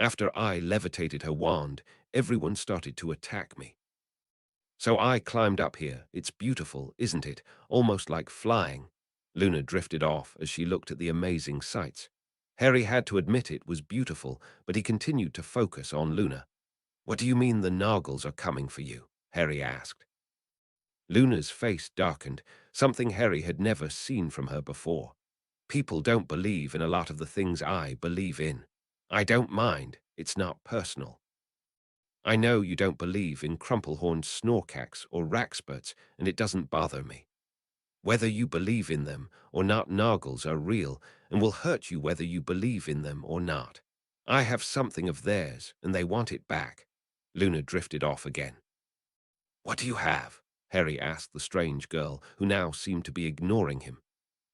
After I levitated her wand, everyone started to attack me. So I climbed up here. It's beautiful, isn't it? Almost like flying. Luna drifted off as she looked at the amazing sights. Harry had to admit it was beautiful, but he continued to focus on Luna. What do you mean the Nargles are coming for you? Harry asked. Luna's face darkened, something Harry had never seen from her before. People don't believe in a lot of the things I believe in. I don't mind. It's not personal. I know you don't believe in crumple-horned snorkax or raxperts, and it doesn't bother me. Whether you believe in them or not, Nargles are real and will hurt you whether you believe in them or not. I have something of theirs, and they want it back. Luna drifted off again. What do you have? Harry asked the strange girl, who now seemed to be ignoring him.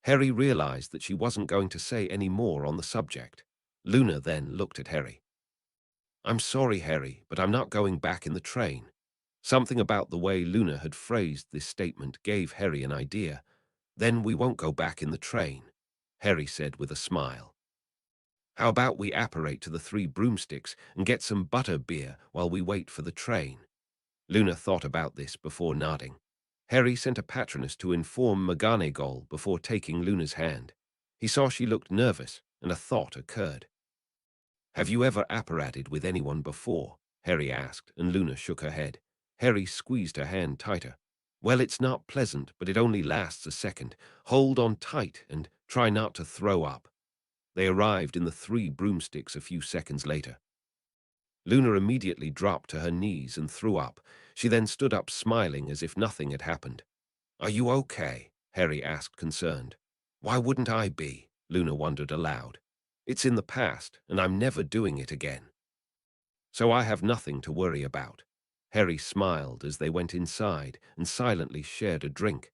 Harry realized that she wasn't going to say any more on the subject. Luna then looked at Harry. I'm sorry, Harry, but I'm not going back in the train. Something about the way Luna had phrased this statement gave Harry an idea. Then we won't go back in the train, Harry said with a smile. How about we apparate to the Three Broomsticks and get some butter beer while we wait for the train? Luna thought about this before nodding. Harry sent a patroness to inform McGonagall before taking Luna's hand. He saw she looked nervous, and a thought occurred. Have you ever apparated with anyone before? Harry asked, and Luna shook her head. Harry squeezed her hand tighter. Well, it's not pleasant, but it only lasts a second. Hold on tight and try not to throw up. They arrived in the Three Broomsticks a few seconds later. Luna immediately dropped to her knees and threw up. She then stood up smiling as if nothing had happened. Are you okay? Harry asked, concerned. Why wouldn't I be? Luna wondered aloud. It's in the past, and I'm never doing it again. So I have nothing to worry about. Harry smiled as they went inside and silently shared a drink.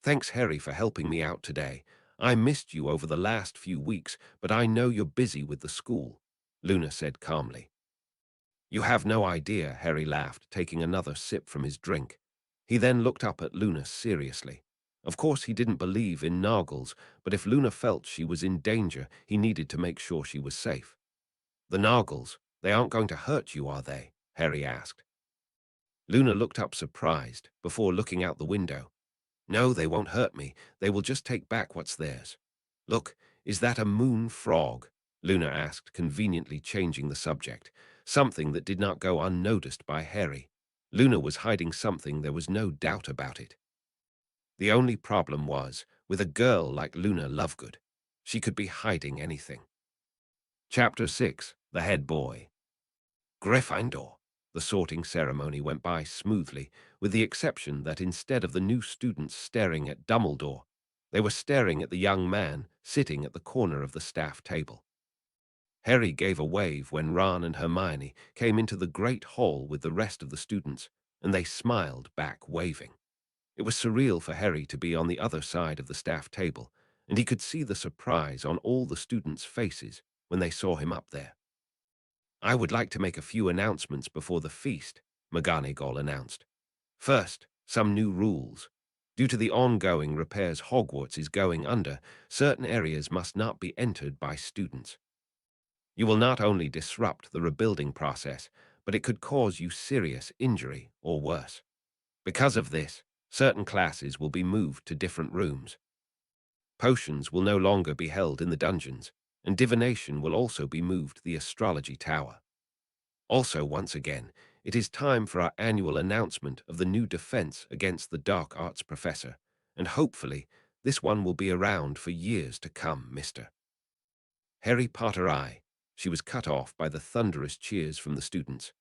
Thanks, Harry, for helping me out today. I missed you over the last few weeks, but I know you're busy with the school, Luna said calmly. You have no idea, Harry laughed, taking another sip from his drink. He then looked up at Luna seriously. Of course he didn't believe in Nargles, but if Luna felt she was in danger, he needed to make sure she was safe. The Nargles, they aren't going to hurt you, are they? Harry asked. Luna looked up surprised, before looking out the window. No, they won't hurt me. They will just take back what's theirs. Look, is that a moon frog? Luna asked, conveniently changing the subject, something that did not go unnoticed by Harry. Luna was hiding something, there was no doubt about it. The only problem was, with a girl like Luna Lovegood, she could be hiding anything. Chapter 6. The Head Boy. Gryffindor. The sorting ceremony went by smoothly, with the exception that instead of the new students staring at Dumbledore, they were staring at the young man sitting at the corner of the staff table. Harry gave a wave when Ron and Hermione came into the great hall with the rest of the students, and they smiled back, waving. It was surreal for Harry to be on the other side of the staff table, and he could see the surprise on all the students' faces when they saw him up there. I would like to make a few announcements before the feast, McGonagall announced. First, some new rules. Due to the ongoing repairs Hogwarts is going under, certain areas must not be entered by students. You will not only disrupt the rebuilding process, but it could cause you serious injury or worse. Because of this, certain classes will be moved to different rooms. Potions will no longer be held in the dungeons, and divination will also be moved to the astrology tower. Also, once again, it is time for our annual announcement of the new defense against the dark arts professor, and hopefully this one will be around for years to come, Mr. Harry Potter. She was cut off by the thunderous cheers from the students.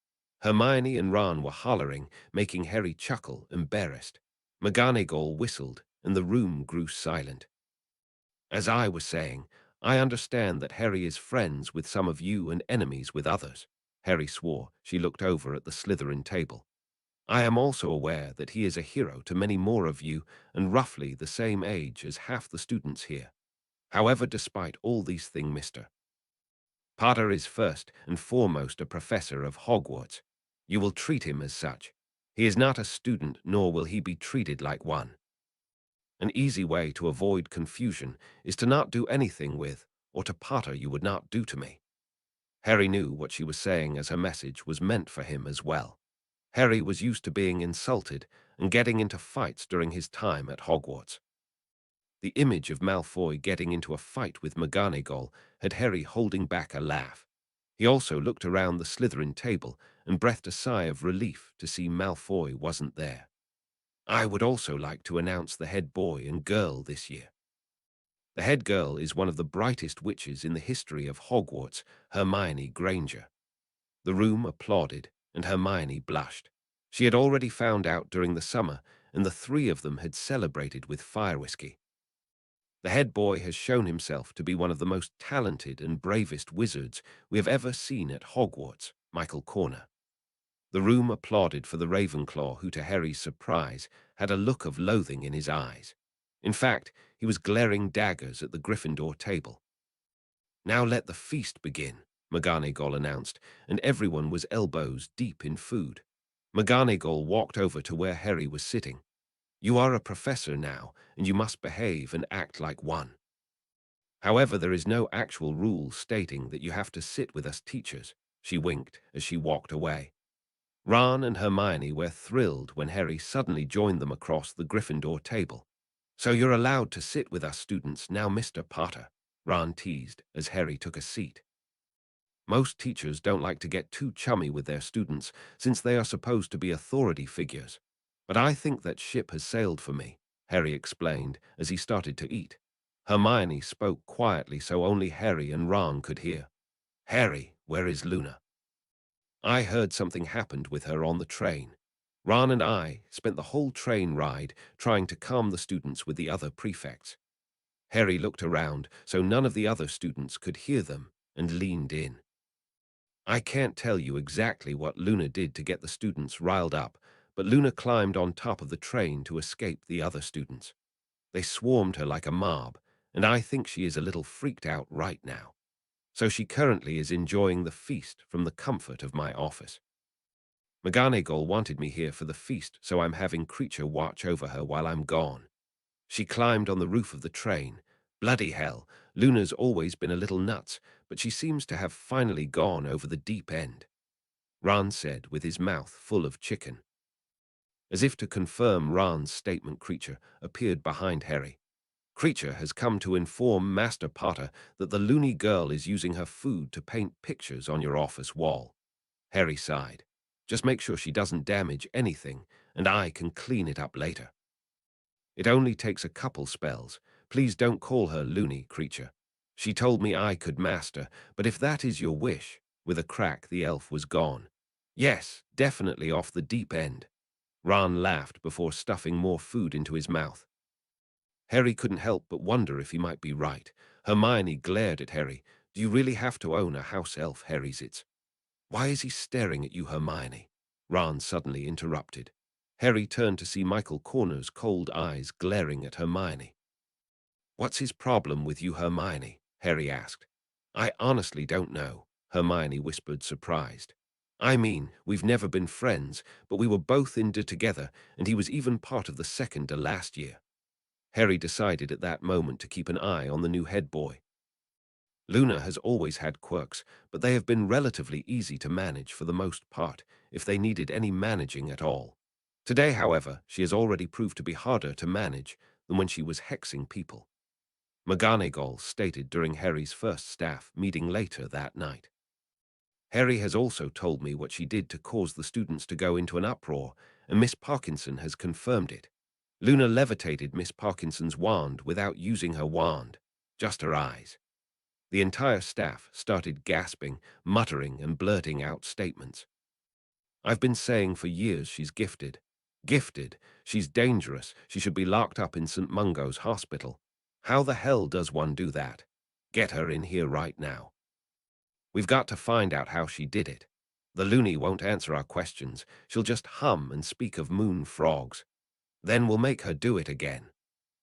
Hermione and Ron were hollering, making Harry chuckle, embarrassed. McGonagall whistled, and the room grew silent. As I was saying, I understand that Harry is friends with some of you and enemies with others. Harry swore. She looked over at the Slytherin table. I am also aware that he is a hero to many more of you and roughly the same age as half the students here. However, despite all these things, Mr. Potter is first and foremost a professor of Hogwarts. You will treat him as such. He is not a student, nor will he be treated like one. An easy way to avoid confusion is to not do anything with, or to Potter you would not do to me. Harry knew what she was saying as her message was meant for him as well. Harry was used to being insulted and getting into fights during his time at Hogwarts. The image of Malfoy getting into a fight with McGonagall had Harry holding back a laugh. He also looked around the Slytherin table and breathed a sigh of relief to see Malfoy wasn't there. I would also like to announce the head boy and girl this year. The head girl is one of the brightest witches in the history of Hogwarts, Hermione Granger. The room applauded, and Hermione blushed. She had already found out during the summer, and the three of them had celebrated with fire whiskey. The head boy has shown himself to be one of the most talented and bravest wizards we have ever seen at Hogwarts, Michael Corner. The room applauded for the Ravenclaw who, to Harry's surprise, had a look of loathing in his eyes. In fact, he was glaring daggers at the Gryffindor table. Now let the feast begin, McGonagall announced, and everyone was elbows deep in food. McGonagall walked over to where Harry was sitting. You are a professor now, and you must behave and act like one. However, there is no actual rule stating that you have to sit with us teachers, she winked as she walked away. Ron and Hermione were thrilled when Harry suddenly joined them across the Gryffindor table. So you're allowed to sit with us students now, Mr. Potter, Ron teased as Harry took a seat. Most teachers don't like to get too chummy with their students since they are supposed to be authority figures. But I think that ship has sailed for me, Harry explained as he started to eat. Hermione spoke quietly so only Harry and Ron could hear. Harry, where is Luna? I heard something happened with her on the train. Ron and I spent the whole train ride trying to calm the students with the other prefects. Harry looked around so none of the other students could hear them and leaned in. I can't tell you exactly what Luna did to get the students riled up, but Luna climbed on top of the train to escape the other students. They swarmed her like a mob, and I think she is a little freaked out right now. So she currently is enjoying the feast from the comfort of my office. McGonagall wanted me here for the feast, so I'm having Creature watch over her while I'm gone. She climbed on the roof of the train. Bloody hell, Luna's always been a little nuts, but she seems to have finally gone over the deep end, Ron said with his mouth full of chicken. As if to confirm Ron's statement, Creature appeared behind Harry. Creature has come to inform Master Potter that the loony girl is using her food to paint pictures on your office wall. Harry sighed. Just make sure she doesn't damage anything, and I can clean it up later. It only takes a couple spells. Please don't call her loony, Creature. She told me I could master, but if that is your wish. With a crack, the elf was gone. Yes, definitely off the deep end. Ron laughed before stuffing more food into his mouth. Harry couldn't help but wonder if he might be right. Hermione glared at Harry. Do you really have to own a house elf, Harry's? Why is he staring at you, Hermione? Ron suddenly interrupted. Harry turned to see Michael Corner's cold eyes glaring at Hermione. What's his problem with you, Hermione? Harry asked. I honestly don't know, Hermione whispered, surprised. I mean, we've never been friends, but we were both in D together, and he was even part of the second D last year. Harry decided at that moment to keep an eye on the new head boy. Luna has always had quirks, but they have been relatively easy to manage for the most part, if they needed any managing at all. Today, however, she has already proved to be harder to manage than when she was hexing people. McGonagall stated during Harry's first staff meeting later that night. Harry has also told me what she did to cause the students to go into an uproar, and Miss Parkinson has confirmed it. Luna levitated Miss Parkinson's wand without using her wand, just her eyes. The entire staff started gasping, muttering, and blurting out statements. I've been saying for years she's gifted. Gifted. She's dangerous. She should be locked up in St. Mungo's hospital. How the hell does one do that? Get her in here right now. We've got to find out how she did it. The loony won't answer our questions. She'll just hum and speak of moon frogs. Then we'll make her do it again.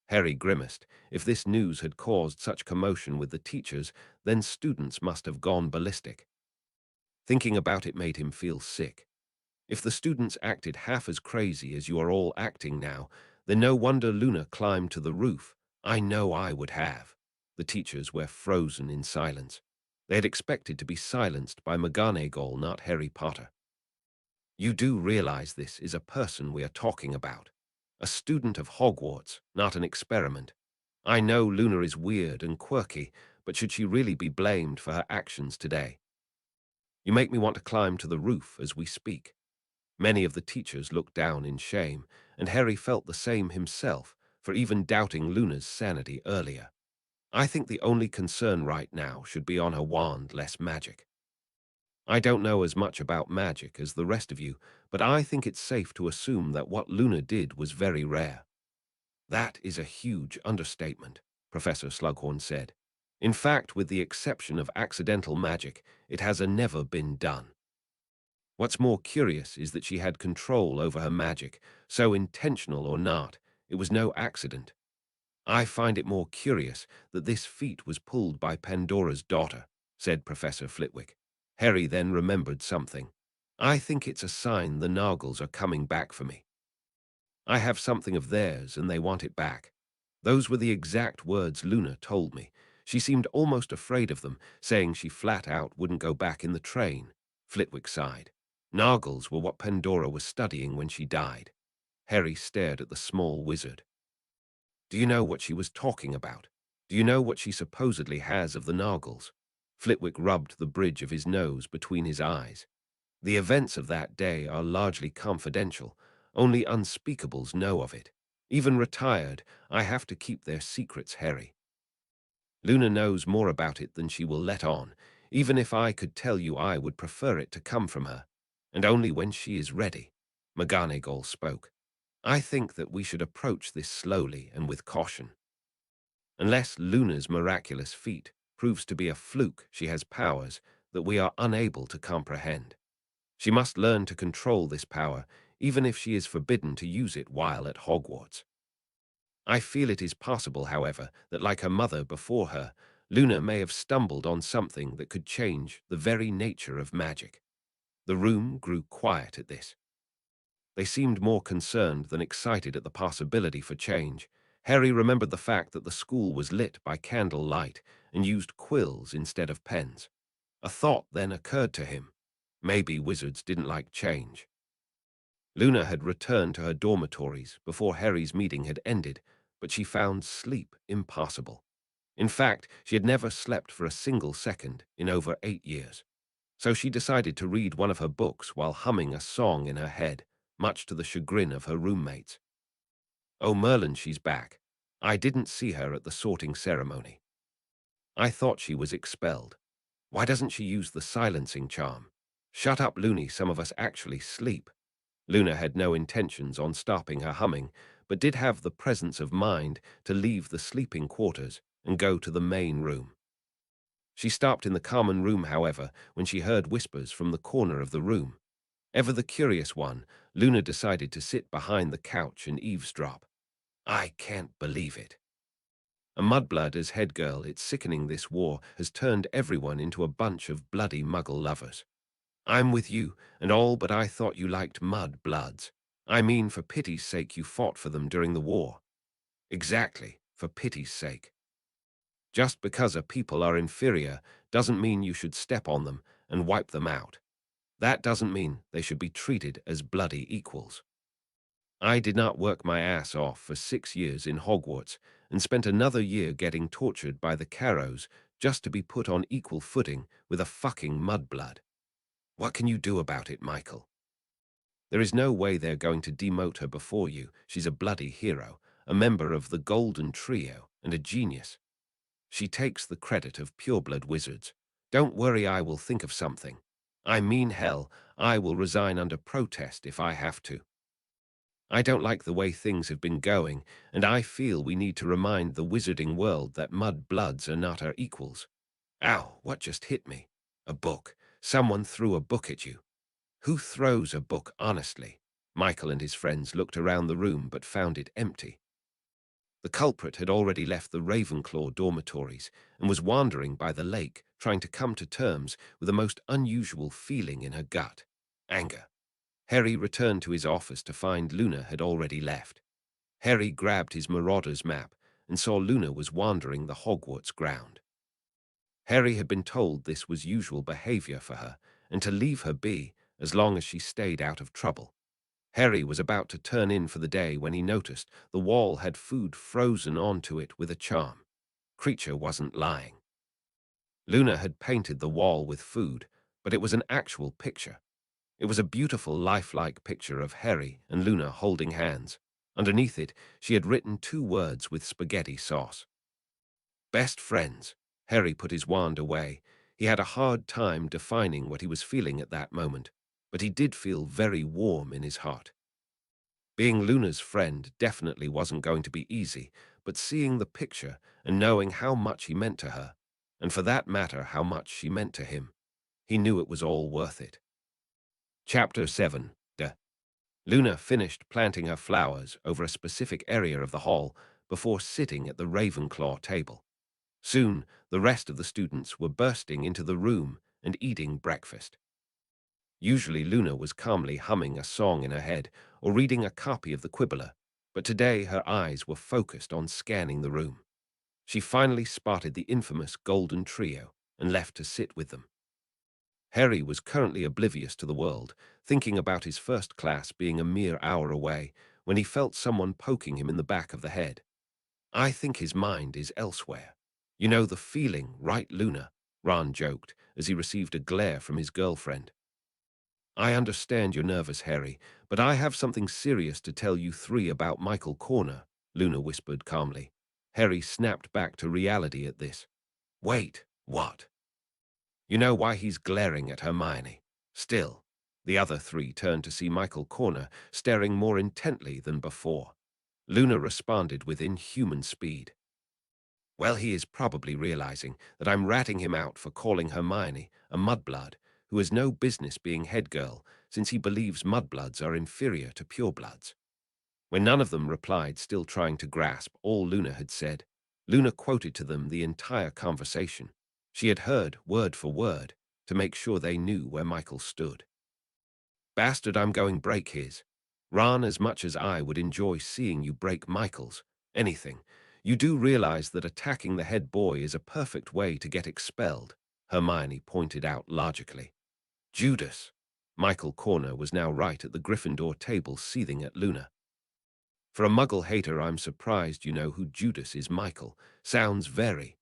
Harry grimaced. If this news had caused such commotion with the teachers, then students must have gone ballistic. Thinking about it made him feel sick. If the students acted half as crazy as you are all acting now, then no wonder Luna climbed to the roof. I know I would have. The teachers were frozen in silence. They had expected to be silenced by McGonagall, not Harry Potter. You do realize this is a person we are talking about. A student of Hogwarts, not an experiment. I know Luna is weird and quirky, but should she really be blamed for her actions today? You make me want to climb to the roof as we speak. Many of the teachers looked down in shame, and Harry felt the same himself for even doubting Luna's sanity earlier. I think the only concern right now should be on her wand, less magic. I don't know as much about magic as the rest of you, but I think it's safe to assume that what Luna did was very rare. That is a huge understatement, Professor Slughorn said. In fact, with the exception of accidental magic, it has never been done. What's more curious is that she had control over her magic, so intentional or not, it was no accident. I find it more curious that this feat was pulled by Pandora's daughter, said Professor Flitwick. Harry then remembered something. I think it's a sign the Nargles are coming back for me. I have something of theirs and they want it back. Those were the exact words Luna told me. She seemed almost afraid of them, saying she flat out wouldn't go back in the train. Flitwick sighed. Nargles were what Pandora was studying when she died. Harry stared at the small wizard. Do you know what she was talking about? Do you know what she supposedly has of the Nargles? Flitwick rubbed the bridge of his nose between his eyes. The events of that day are largely confidential. Only unspeakables know of it. Even retired, I have to keep their secrets, Harry. Luna knows more about it than she will let on. Even if I could tell you, I would prefer it to come from her. And only when she is ready. McGonagall spoke. I think that we should approach this slowly and with caution. Unless Luna's miraculous feat proves to be a fluke, she has powers that we are unable to comprehend. She must learn to control this power, even if she is forbidden to use it while at Hogwarts. I feel it is possible, however, that like her mother before her, Luna may have stumbled on something that could change the very nature of magic. The room grew quiet at this. They seemed more concerned than excited at the possibility for change. Harry remembered the fact that the school was lit by candle light and used quills instead of pens. A thought then occurred to him. Maybe wizards didn't like change. Luna had returned to her dormitories before Harry's meeting had ended, but she found sleep impossible. In fact, she had never slept for a single second in over 8 years. So she decided to read one of her books while humming a song in her head, much to the chagrin of her roommates. Oh, Merlin, she's back. I didn't see her at the sorting ceremony. I thought she was expelled. Why doesn't she use the silencing charm? Shut up, Loony, some of us actually sleep. Luna had no intentions on stopping her humming, but did have the presence of mind to leave the sleeping quarters and go to the main room. She stopped in the common room, however, when she heard whispers from the corner of the room. Ever the curious one, Luna decided to sit behind the couch and eavesdrop. I can't believe it. A mudblood as head girl, it's sickening. This war has turned everyone into a bunch of bloody muggle lovers. I'm with you and all, but I thought you liked mud-bloods. I mean, for pity's sake, you fought for them during the war. Exactly, for pity's sake. Just because a people are inferior doesn't mean you should step on them and wipe them out. That doesn't mean they should be treated as bloody equals. I did not work my ass off for 6 years in Hogwarts and spent another year getting tortured by the Carrows just to be put on equal footing with a fucking mudblood. What can you do about it, Michael? There is no way they're going to demote her before you. She's a bloody hero, a member of the Golden Trio, and a genius. She takes the credit of pureblood wizards. Don't worry, I will think of something. I mean, hell, I will resign under protest if I have to. I don't like the way things have been going, and I feel we need to remind the wizarding world that mud bloods are not our equals. Ow, what just hit me? A book. Someone threw a book at you. Who throws a book, honestly? Michael and his friends looked around the room but found it empty. The culprit had already left the Ravenclaw dormitories and was wandering by the lake, trying to come to terms with a most unusual feeling in her gut. Anger. Harry returned to his office to find Luna had already left. Harry grabbed his Marauder's map and saw Luna was wandering the Hogwarts ground. Harry had been told this was usual behavior for her, and to leave her be as long as she stayed out of trouble. Harry was about to turn in for the day when he noticed the wall had food frozen onto it with a charm. Creature wasn't lying. Luna had painted the wall with food, but it was an actual picture. It was a beautiful, lifelike picture of Harry and Luna holding hands. Underneath it, she had written 2 words with spaghetti sauce. Best friends. Harry put his wand away. He had a hard time defining what he was feeling at that moment, but he did feel very warm in his heart. Being Luna's friend definitely wasn't going to be easy, but seeing the picture and knowing how much he meant to her, and for that matter how much she meant to him, he knew it was all worth it. Chapter 7. Luna finished planting her flowers over a specific area of the hall before sitting at the Ravenclaw table. Soon, the rest of the students were bursting into the room and eating breakfast. Usually Luna was calmly humming a song in her head or reading a copy of the Quibbler, but today her eyes were focused on scanning the room. She finally spotted the infamous Golden Trio and left to sit with them. Harry was currently oblivious to the world, thinking about his first class being a mere hour away, when he felt someone poking him in the back of the head. I think his mind is elsewhere. You know the feeling, right, Luna? Ron joked as he received a glare from his girlfriend. I understand you're nervous, Harry, but I have something serious to tell you 3 about Michael Corner, Luna whispered calmly. Harry snapped back to reality at this. Wait, what? You know why he's glaring at Hermione. Still, the other 3 turned to see Michael Corner staring more intently than before. Luna responded with inhuman speed. Well, he is probably realizing that I'm ratting him out for calling Hermione a mudblood who has no business being head girl since he believes mudbloods are inferior to purebloods. When none of them replied, still trying to grasp all Luna had said, Luna quoted to them the entire conversation. She had heard word for word to make sure they knew where Michael stood. Bastard, I'm going break his. Ron, as much as I would enjoy seeing you break Michael's, anything, you do realize that attacking the head boy is a perfect way to get expelled, Hermione pointed out logically. Judas. Michael Corner was now right at the Gryffindor table seething at Luna. For a muggle hater, I'm surprised you know who Judas is, Michael. Sounds very.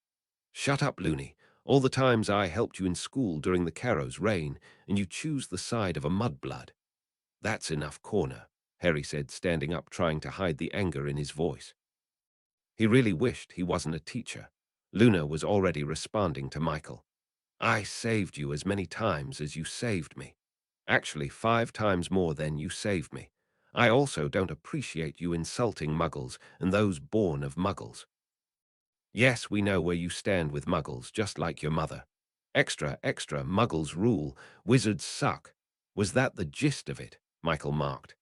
Shut up, Loony. All the times I helped you in school during the Carrow's reign, and you choose the side of a mudblood. That's enough, Corner, Harry said, standing up, trying to hide the anger in his voice. He really wished he wasn't a teacher. Luna was already responding to Michael. I saved you as many times as you saved me. Actually, 5 times more than you saved me. I also don't appreciate you insulting muggles and those born of muggles. Yes, we know where you stand with muggles, just like your mother. Extra, extra, muggles rule, wizards suck. Was that the gist of it? Michael marked.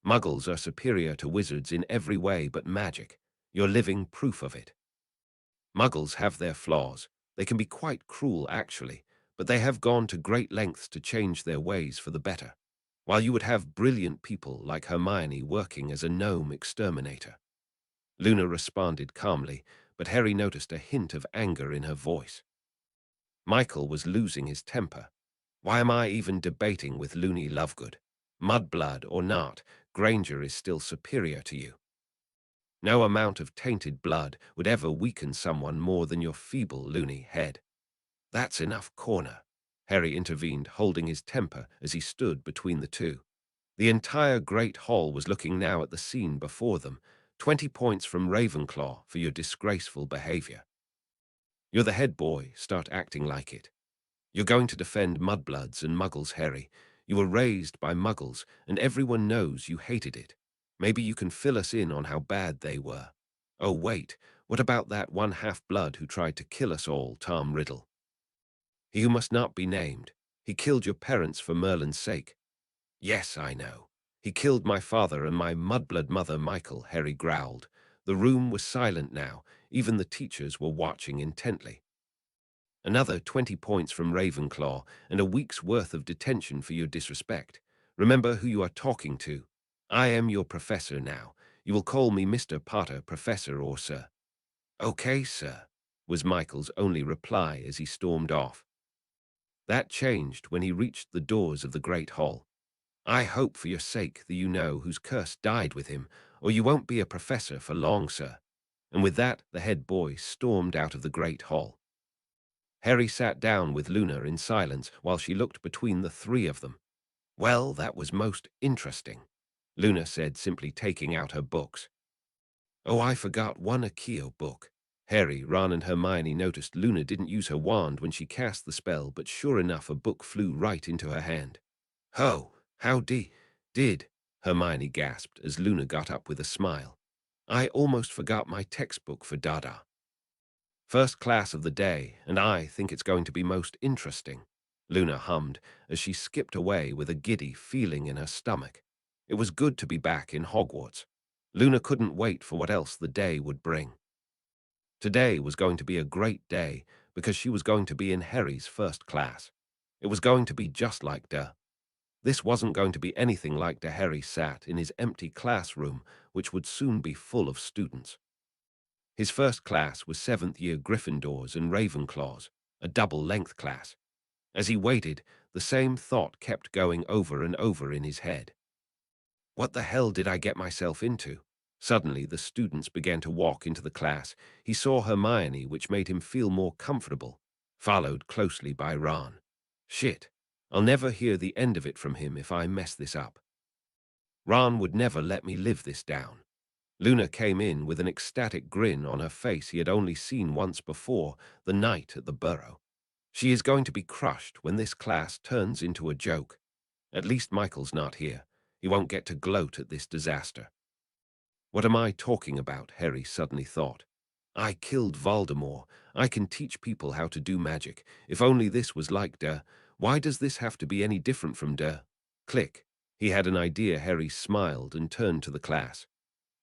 Muggles are superior to wizards in every way but magic. You're living proof of it. Muggles have their flaws. They can be quite cruel, actually, but they have gone to great lengths to change their ways for the better, while you would have brilliant people like Hermione working as a gnome exterminator. Luna responded calmly, but Harry noticed a hint of anger in her voice. Michael was losing his temper. Why am I even debating with loony Lovegood? Mudblood or not, Granger is still superior to you. No amount of tainted blood would ever weaken someone more than your feeble loony head. That's enough, Corner, Harry intervened, holding his temper as he stood between the 2. The entire Great Hall was looking now at the scene before them. 20 points from Ravenclaw for your disgraceful behavior. You're the head boy, start acting like it. You're going to defend mudbloods and muggles, Harry. You were raised by muggles, and everyone knows you hated it. Maybe you can fill us in on how bad they were. Oh, wait, what about that one half-blood who tried to kill us all, Tom Riddle? He who must not be named. He killed your parents for Merlin's sake. Yes, I know. He killed my father and my mudblood mother, Michael, Harry growled. The room was silent now. Even the teachers were watching intently. Another 20 points from Ravenclaw and a week's worth of detention for your disrespect. Remember who you are talking to. I am your professor now. You will call me Mr. Potter, Professor or Sir. Okay, sir. was Michael's only reply as he stormed off. That changed when he reached the doors of the great hall. I hope for your sake that you know whose curse died with him, or you won't be a professor for long, sir. And with that, the head boy stormed out of the great hall. Harry sat down with Luna in silence while she looked between the three of them. Well, that was most interesting, Luna said, simply taking out her books. Oh, I forgot one Akio book. Harry, Ron, and Hermione noticed Luna didn't use her wand when she cast the spell, but sure enough, a book flew right into her hand. Oh, how did, Hermione gasped as Luna got up with a smile. I almost forgot my textbook for Dada. First class of the day, and I think it's going to be most interesting, Luna hummed as she skipped away with a giddy feeling in her stomach. It was good to be back in Hogwarts. Luna couldn't wait for what else the day would bring. Today was going to be a great day because she was going to be in Harry's first class. It was going to be just like This wasn't going to be anything like Harry sat in his empty classroom, which would soon be full of students. His first class was 7th-year Gryffindors and Ravenclaws, a double-length class. As he waited, the same thought kept going over and over in his head. What the hell did I get myself into? Suddenly, the students began to walk into the class. He saw Hermione, which made him feel more comfortable, followed closely by Ron. Shit, I'll never hear the end of it from him if I mess this up. Ron would never let me live this down. Luna came in with an ecstatic grin on her face he had only seen once before, the night at the Burrow. She is going to be crushed when this class turns into a joke. At least Michael's not here. He won't get to gloat at this disaster. What am I talking about? Harry suddenly thought. I killed Voldemort. I can teach people how to do magic. If only this was like why does this have to be any different from Click. He had an idea. Harry smiled and turned to the class.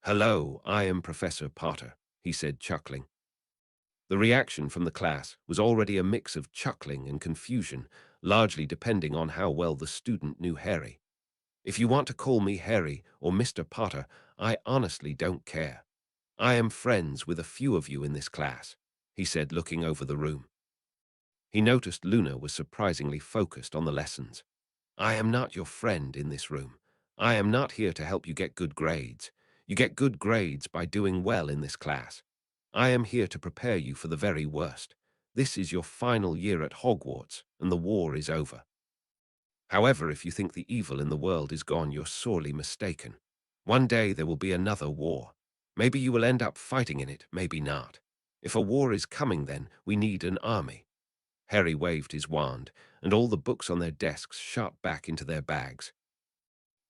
Hello, I am Professor Potter, he said, chuckling. The reaction from the class was already a mix of chuckling and confusion, largely depending on how well the student knew Harry. If you want to call me Harry or Mr. Potter, I honestly don't care. I am friends with a few of you in this class, he said, looking over the room. He noticed Luna was surprisingly focused on the lessons. I am not your friend in this room. I am not here to help you get good grades. You get good grades by doing well in this class. I am here to prepare you for the very worst. This is your final year at Hogwarts, and the war is over. However, if you think the evil in the world is gone, you're sorely mistaken. One day there will be another war. Maybe you will end up fighting in it, maybe not. If a war is coming, then we need an army. Harry waved his wand, and all the books on their desks shot back into their bags.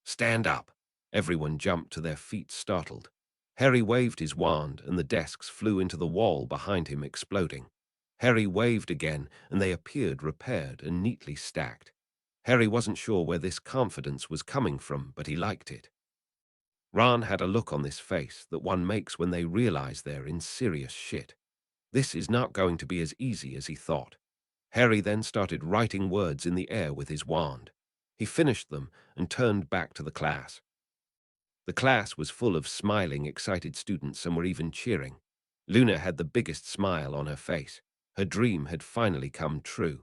Stand up! Everyone jumped to their feet, startled. Harry waved his wand, and the desks flew into the wall behind him, exploding. Harry waved again, and they appeared repaired and neatly stacked. Harry wasn't sure where this confidence was coming from, but he liked it. Ron had a look on this face that one makes when they realize they're in serious shit. This is not going to be as easy as he thought. Harry then started writing words in the air with his wand. He finished them and turned back to the class. The class was full of smiling, excited students, and were even cheering. Luna had the biggest smile on her face. Her dream had finally come true.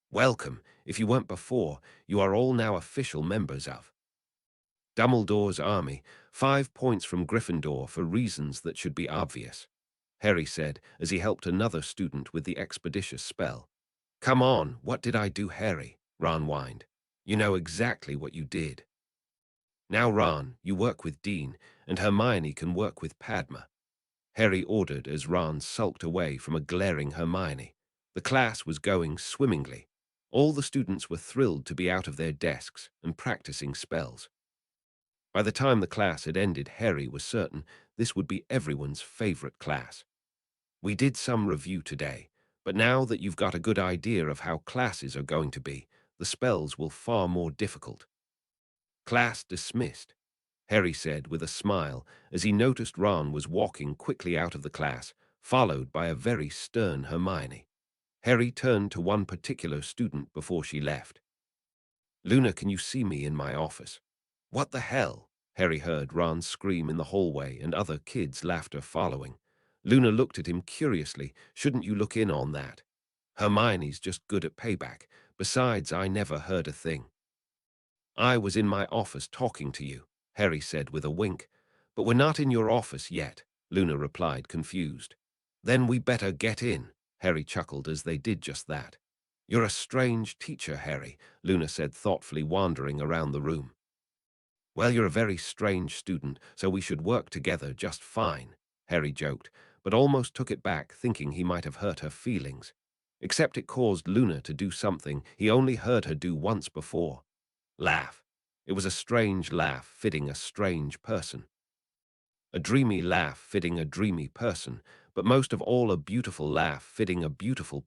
Welcome. If you weren't before, you are all now official members of Dumbledore's army. 5 points from Gryffindor for reasons that should be obvious, Harry said as he helped another student with the expeditious spell. Come on, what did I do, Harry? Ron whined. You know exactly what you did. Now, Ron, you work with Dean, and Hermione can work with Padma, Harry ordered as Ron sulked away from a glaring Hermione. The class was going swimmingly. All the students were thrilled to be out of their desks and practicing spells. By the time the class had ended, Harry was certain this would be everyone's favorite class. We did some review today, but now that you've got a good idea of how classes are going to be, the spells will far more difficult. Class dismissed, Harry said with a smile as he noticed Ron was walking quickly out of the class, followed by a very stern Hermione. Harry turned to one particular student before she left. Luna, can you see me in my office? What the hell? Harry heard Ron scream in the hallway and other kids' laughter following. Luna looked at him curiously. Shouldn't you look in on that? Hermione's just good at payback. Besides, I never heard a thing. I was in my office talking to you, Harry said with a wink. But we're not in your office yet, Luna replied, confused. Then we better get in, Harry chuckled as they did just that. You're a strange teacher, Harry, Luna said thoughtfully, wandering around the room. Well, you're a very strange student, so we should work together just fine, Harry joked, but almost took it back, thinking he might have hurt her feelings. Except it caused Luna to do something he only heard her do once before. Laugh. It was a strange laugh fitting a strange person. A dreamy laugh fitting a dreamy person, but most of all a beautiful laugh fitting a beautiful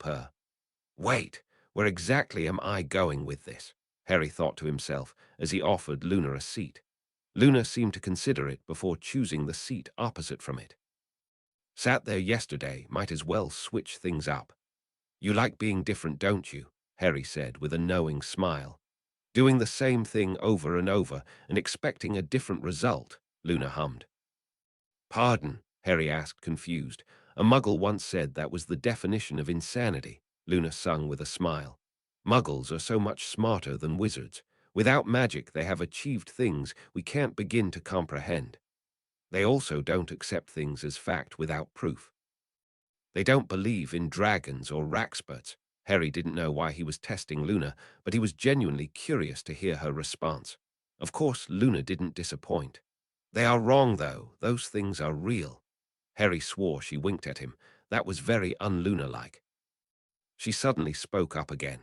Wait, where exactly am I going with this? Harry thought to himself as he offered Luna a seat. Luna seemed to consider it before choosing the seat opposite from it. Sat there yesterday, might as well switch things up. You like being different, don't you? Harry said with a knowing smile. Doing the same thing over and over and expecting a different result, Luna hummed. Pardon, Harry asked, confused. A muggle once said that was the definition of insanity, Luna sung with a smile. Muggles are so much smarter than wizards. Without magic, they have achieved things we can't begin to comprehend. They also don't accept things as fact without proof. They don't believe in dragons or raxperts. Harry didn't know why he was testing Luna, but he was genuinely curious to hear her response. Of course, Luna didn't disappoint. They are wrong, though. Those things are real. Harry swore she winked at him. That was very un-Luna-like. She suddenly spoke up again.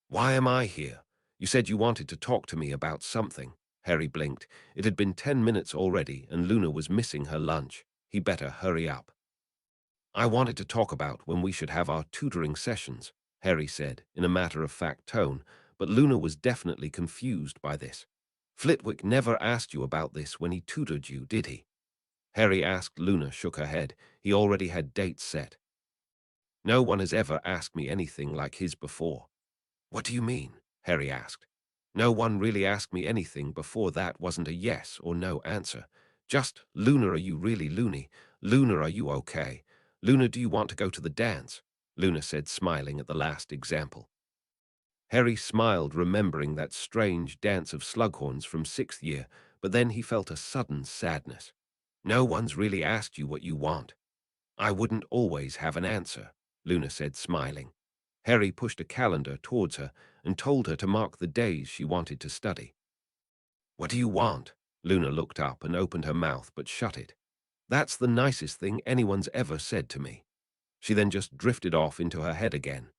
Why am I here? You said you wanted to talk to me about something. Harry blinked. It had been 10 minutes already, and Luna was missing her lunch. He better hurry up. I wanted to talk about when we should have our tutoring sessions, Harry said, in a matter-of-fact tone, but Luna was definitely confused by this. Flitwick never asked you about this when he tutored you, did he? Harry asked. Luna shook her head. He already had dates set. No one has ever asked me anything like his before. What do you mean? Harry asked. No one really asked me anything before. That wasn't a yes or no answer. Just, Luna, are you really loony? Luna, are you okay? Luna, do you want to go to the dance? Luna said, smiling at the last example. Harry smiled, remembering that strange dance of Slughorn's from 6th year, but then he felt a sudden sadness. No one's really asked you what you want. I wouldn't always have an answer, Luna said, smiling. Harry pushed a calendar towards her and told her to mark the days she wanted to study. What do you want? Luna looked up and opened her mouth but shut it. That's the nicest thing anyone's ever said to me. She then just drifted off into her head again.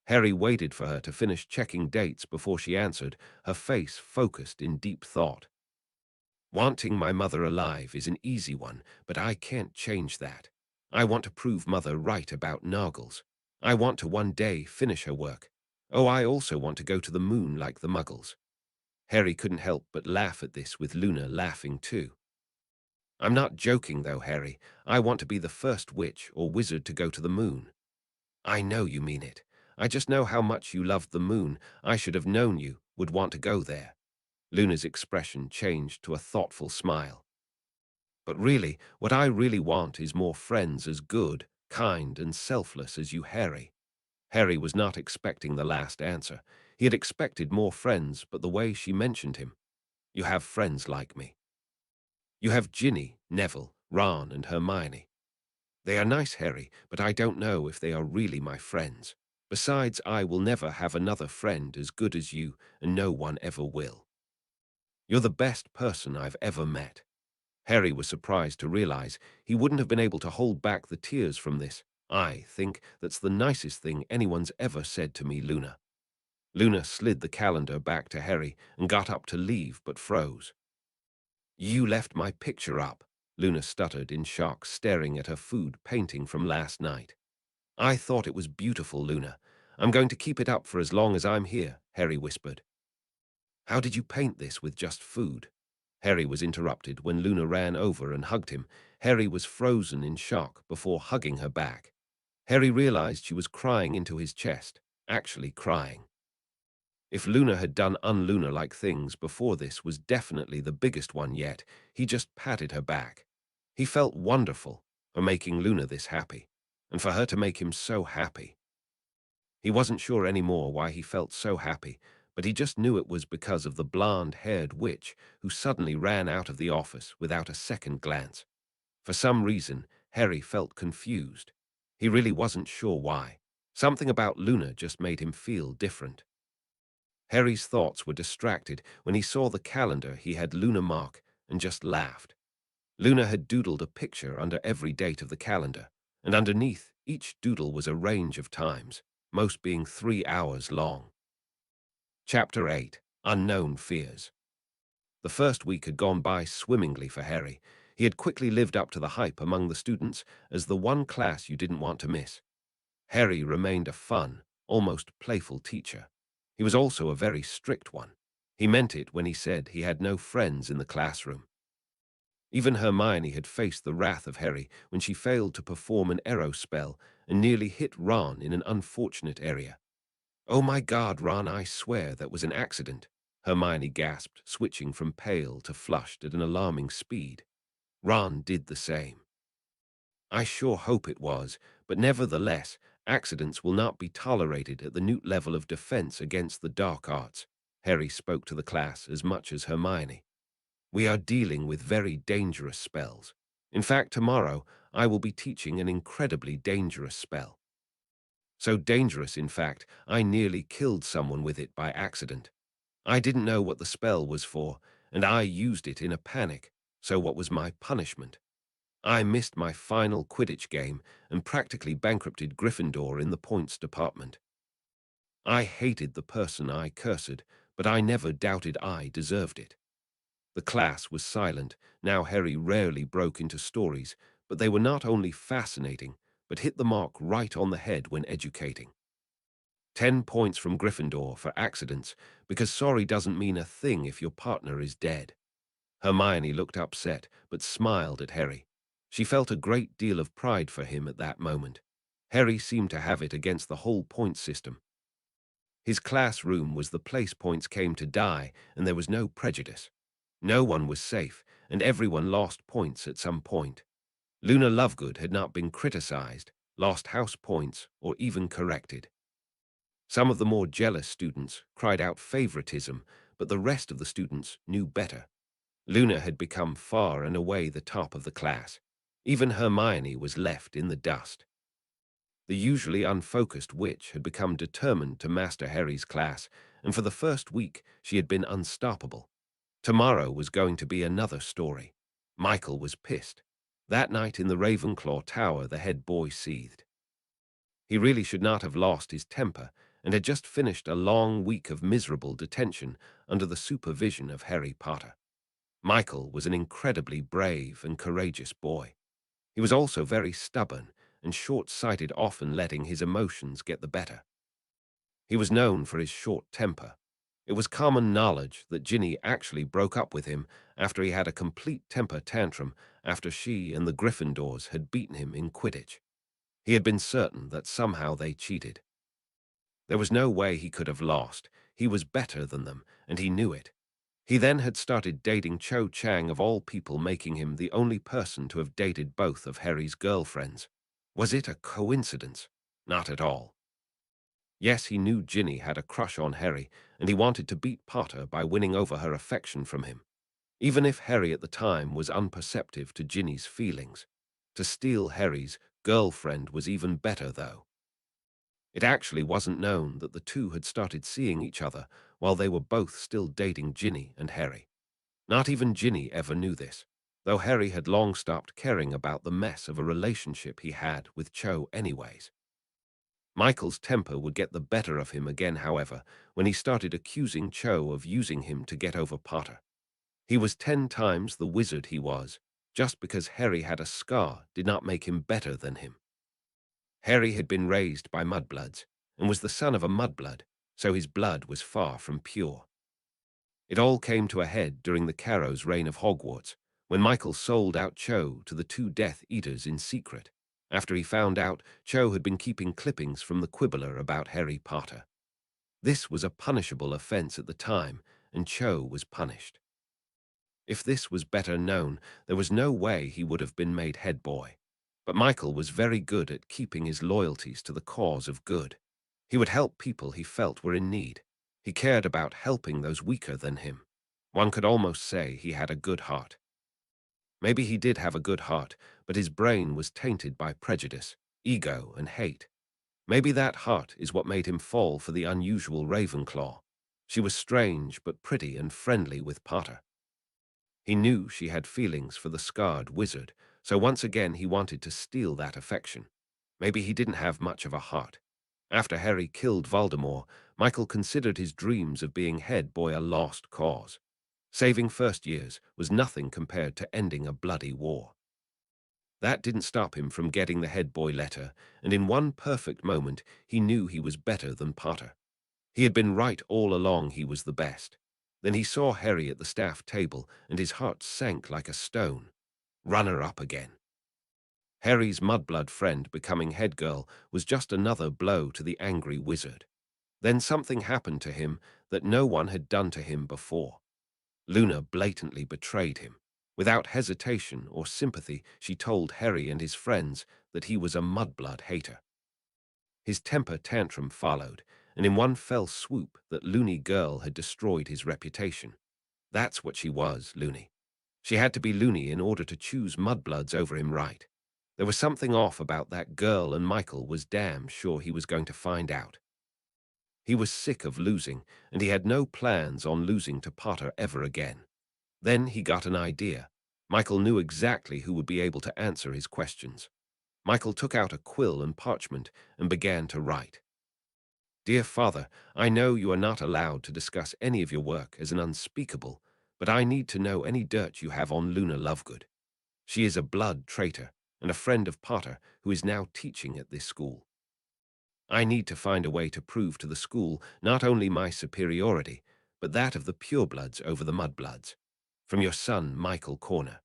Harry waited for her to finish checking dates before she answered, her face focused in deep thought. Wanting my mother alive is an easy one, but I can't change that. I want to prove Mother right about Nargles. I want to one day finish her work. Oh, I also want to go to the moon like the Muggles. Harry couldn't help but laugh at this, with Luna laughing too. I'm not joking though, Harry. I want to be the first witch or wizard to go to the moon. I know you mean it. I just know how much you love the moon. I should have known you would want to go there. Luna's expression changed to a thoughtful smile. But really, what I really want is more friends as good, kind, and selfless as you, Harry. Harry was not expecting the last answer. He had expected more friends, but the way she mentioned him. You have friends like me. You have Ginny, Neville, Ron, and Hermione. They are nice, Harry, but I don't know if they are really my friends. Besides, I will never have another friend as good as you, and no one ever will. You're the best person I've ever met. Harry was surprised to realize he wouldn't have been able to hold back the tears from this. I think that's the nicest thing anyone's ever said to me, Luna. Luna slid the calendar back to Harry and got up to leave, but froze. You left my picture up, Luna stuttered in shock, staring at her food painting from last night. I thought it was beautiful, Luna. I'm going to keep it up for as long as I'm here, Harry whispered. How did you paint this with just food? Harry was interrupted when Luna ran over and hugged him. Harry was frozen in shock before hugging her back. Harry realized she was crying into his chest, actually crying. If Luna had done un-Luna-like things before, this was definitely the biggest one yet. He just patted her back. He felt wonderful. for making Luna this happy, and for her to make him so happy. He wasn't sure anymore why he felt so happy, but he just knew it was because of the blonde-haired witch who suddenly ran out of the office without a second glance. For some reason, Harry felt confused. He really wasn't sure why. Something about Luna just made him feel different. Harry's thoughts were distracted when he saw the calendar he had Luna mark and just laughed. Luna had doodled a picture under every date of the calendar, and underneath each doodle was a range of times, most being 3 hours long. Chapter 8. Unknown Fears. The first week had gone by swimmingly for Harry. He had quickly lived up to the hype among the students as the one class you didn't want to miss. Harry remained a fun, almost playful teacher. He was also a very strict one. He meant it when he said he had no friends in the classroom. Even Hermione had faced the wrath of Harry when she failed to perform an arrow spell and nearly hit Ron in an unfortunate area. "Oh my God, Ron, I swear that was an accident," Hermione gasped, switching from pale to flushed at an alarming speed. Ron did the same. "I sure hope it was, but nevertheless, accidents will not be tolerated at the Newt level of defense against the dark arts." Harry spoke to the class as much as Hermione. "We are dealing with very dangerous spells. In fact, tomorrow I will be teaching an incredibly dangerous spell. So dangerous, in fact, I nearly killed someone with it by accident. I didn't know what the spell was for, and I used it in a panic. So what was my punishment? I missed my final Quidditch game and practically bankrupted Gryffindor in the points department. I hated the person I cursed, but I never doubted I deserved it." The class was silent. Now Harry rarely broke into stories, but they were not only fascinating, but hit the mark right on the head when educating. 10 points from Gryffindor for accidents, because sorry doesn't mean a thing if your partner is dead. Hermione looked upset, but smiled at Harry. She felt a great deal of pride for him at that moment. Harry seemed to have it against the whole point system. His classroom was the place points came to die, and there was no prejudice. No one was safe, and everyone lost points at some point. Luna Lovegood had not been criticized, lost house points, or even corrected. Some of the more jealous students cried out favoritism, but the rest of the students knew better. Luna had become far and away the top of the class. Even Hermione was left in the dust. The usually unfocused witch had become determined to master Harry's class, and for the first week she had been unstoppable. Tomorrow was going to be another story. Michael was pissed. That night in the Ravenclaw Tower, the head boy seethed. He really should not have lost his temper, and had just finished a long week of miserable detention under the supervision of Harry Potter. Michael was an incredibly brave and courageous boy. He was also very stubborn and short-sighted, often letting his emotions get the better. He was known for his short temper. It was common knowledge that Ginny actually broke up with him after he had a complete temper tantrum after she and the Gryffindors had beaten him in Quidditch. He had been certain that somehow they cheated. There was no way he could have lost. He was better than them, and he knew it. He then had started dating Cho Chang, of all people, making him the only person to have dated both of Harry's girlfriends. Was it a coincidence? Not at all. Yes, he knew Ginny had a crush on Harry, and he wanted to beat Potter by winning over her affection from him. Even if Harry at the time was unperceptive to Ginny's feelings. To steal Harry's girlfriend was even better, though. It actually wasn't known that the two had started seeing each other while they were both still dating Ginny and Harry. Not even Ginny ever knew this, though Harry had long stopped caring about the mess of a relationship he had with Cho anyways. Michael's temper would get the better of him again, however, when he started accusing Cho of using him to get over Potter. He was 10 times the wizard he was. Just because Harry had a scar did not make him better than him. Harry had been raised by mudbloods, and was the son of a mudblood, so his blood was far from pure. It all came to a head during the Carrow's reign of Hogwarts, when Michael sold out Cho to the two Death Eaters in secret, after he found out Cho had been keeping clippings from the Quibbler about Harry Potter. This was a punishable offense at the time, and Cho was punished. If this was better known, there was no way he would have been made head boy. But Michael was very good at keeping his loyalties to the cause of good. He would help people he felt were in need. He cared about helping those weaker than him. One could almost say he had a good heart. Maybe he did have a good heart, but his brain was tainted by prejudice, ego, and hate. Maybe that heart is what made him fall for the unusual Ravenclaw. She was strange but pretty and friendly with Potter. He knew she had feelings for the scarred wizard, so once again he wanted to steal that affection. Maybe he didn't have much of a heart. After Harry killed Voldemort, Michael considered his dreams of being head boy a lost cause. Saving first years was nothing compared to ending a bloody war. That didn't stop him from getting the head boy letter, and in one perfect moment he knew he was better than Potter. He had been right all along, he was the best. Then he saw Harry at the staff table, and his heart sank like a stone. Runner-up again. Harry's mudblood friend becoming head girl was just another blow to the angry wizard. Then something happened to him that no one had done to him before. Luna blatantly betrayed him. Without hesitation or sympathy, she told Harry and his friends that he was a mudblood hater. His temper tantrum followed, and in one fell swoop that loony girl had destroyed his reputation. That's what she was, loony. She had to be loony in order to choose mudbloods over him, right? There was something off about that girl, and Michael was damn sure he was going to find out. He was sick of losing, and he had no plans on losing to Potter ever again. Then he got an idea. Michael knew exactly who would be able to answer his questions. Michael took out a quill and parchment and began to write. Dear Father, I know you are not allowed to discuss any of your work as an unspeakable, but I need to know any dirt you have on Luna Lovegood. She is a blood traitor and a friend of Potter who is now teaching at this school. I need to find a way to prove to the school not only my superiority, but that of the purebloods over the mudbloods. From your son, Michael Corner.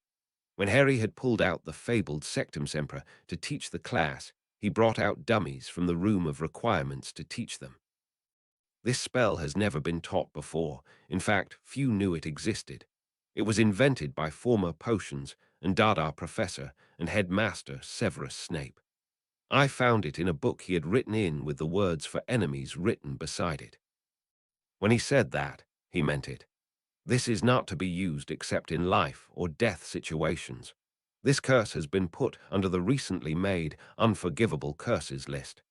When Harry had pulled out the fabled Sectum Sempra to teach the class, he brought out dummies from the room of requirements to teach them. This spell has never been taught before. In fact, few knew it existed. It was invented by former potions and Dada professor and headmaster Severus Snape. I found it in a book he had written in with the words for enemies written beside it. When he said that, he meant it. This is not to be used except in life or death situations. This curse has been put under the recently made unforgivable curses list.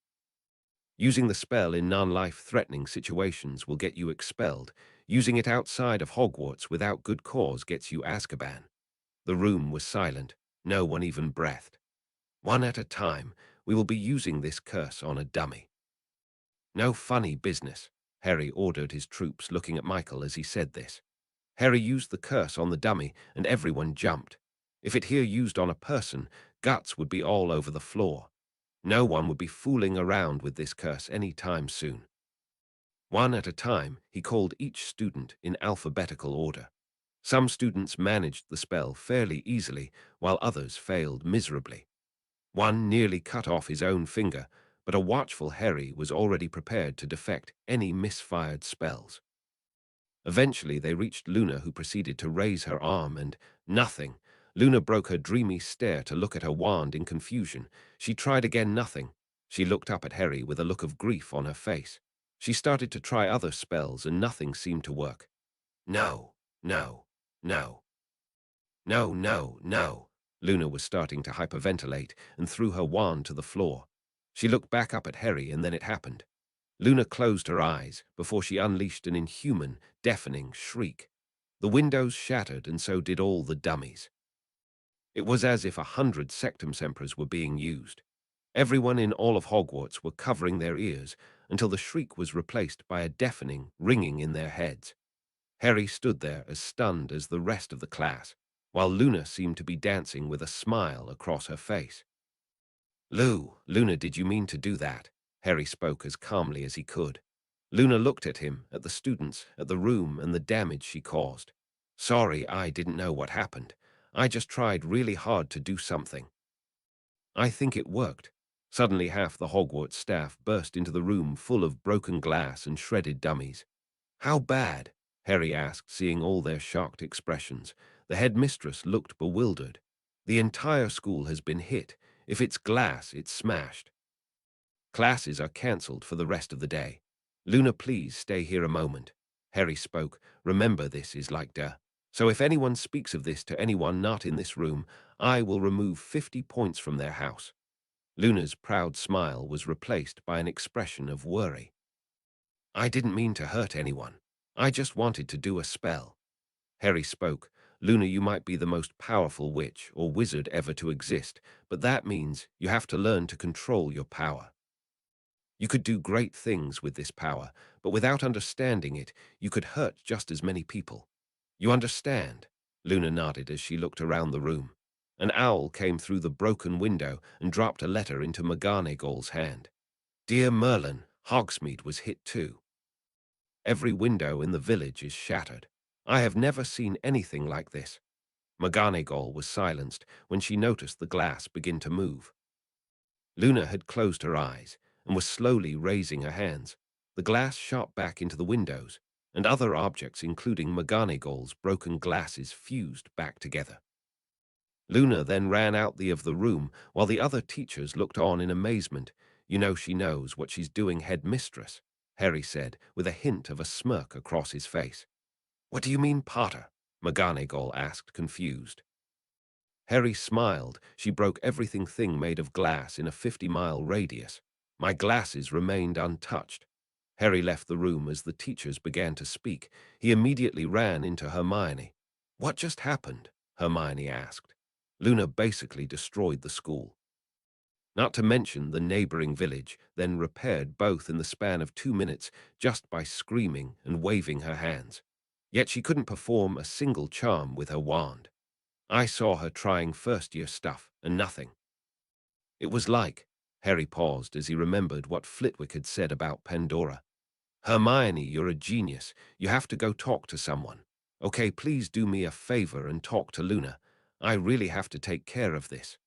Using the spell in non-life-threatening situations will get you expelled. Using it outside of Hogwarts without good cause gets you Azkaban. The room was silent. No one even breathed. One at a time, we will be using this curse on a dummy. No funny business, Harry ordered his troops, looking at Michael as he said this. Harry used the curse on the dummy, and everyone jumped. If it here used on a person, guts would be all over the floor. No one would be fooling around with this curse any time soon. One at a time, he called each student in alphabetical order. Some students managed the spell fairly easily, while others failed miserably. One nearly cut off his own finger, but a watchful Harry was already prepared to defect any misfired spells. Eventually they reached Luna, who proceeded to raise her arm, and nothing. Luna broke her dreamy stare to look at her wand in confusion. She tried again, nothing. She looked up at Harry with a look of grief on her face. She started to try other spells, and nothing seemed to work. No, no, no. No, no, no. Luna was starting to hyperventilate and threw her wand to the floor. She looked back up at Harry, and then it happened. Luna closed her eyes before she unleashed an inhuman, deafening shriek. The windows shattered, and so did all the dummies. It was as if 100 Sectum Sempras were being used. Everyone in all of Hogwarts were covering their ears until the shriek was replaced by a deafening ringing in their heads. Harry stood there as stunned as the rest of the class, while Luna seemed to be dancing with a smile across her face. Luna, did you mean to do that? Harry spoke as calmly as he could. Luna looked at him, at the students, at the room, and the damage she caused. Sorry, I didn't know what happened. I just tried really hard to do something. I think it worked. Suddenly half the Hogwarts staff burst into the room full of broken glass and shredded dummies. How bad? Harry asked, seeing all their shocked expressions. The headmistress looked bewildered. The entire school has been hit. If it's glass, it's smashed. Classes are cancelled for the rest of the day. Luna, please stay here a moment. Harry spoke. Remember, this is like duh. So if anyone speaks of this to anyone not in this room, I will remove 50 points from their house. Luna's proud smile was replaced by an expression of worry. I didn't mean to hurt anyone. I just wanted to do a spell. Harry spoke. Luna, you might be the most powerful witch or wizard ever to exist, but that means you have to learn to control your power. You could do great things with this power, but without understanding it, you could hurt just as many people. You understand? Luna nodded as she looked around the room. An owl came through the broken window and dropped a letter into McGonagall's hand. Dear Merlin, Hogsmeade was hit too. Every window in the village is shattered. I have never seen anything like this. McGonagall was silenced when she noticed the glass begin to move. Luna had closed her eyes and was slowly raising her hands. The glass shot back into the windows, and other objects, including McGonagall's broken glasses, fused back together. Luna then ran out of the room while the other teachers looked on in amazement. You know she knows what she's doing, headmistress, Harry said, with a hint of a smirk across his face. What do you mean, Potter? McGonagall asked, confused. Harry smiled. She broke everything thing made of glass in a 50-mile radius. My glasses remained untouched. Harry left the room as the teachers began to speak. He immediately ran into Hermione. What just happened? Hermione asked. Luna basically destroyed the school. Not to mention the neighboring village, then repaired both in the span of 2 minutes just by screaming and waving her hands. Yet she couldn't perform a single charm with her wand. I saw her trying first-year stuff, and nothing. It was like, Harry paused as he remembered what Flitwick had said about Pandora. Hermione, you're a genius. You have to go talk to someone. Okay, please do me a favor and talk to Luna. I really have to take care of this.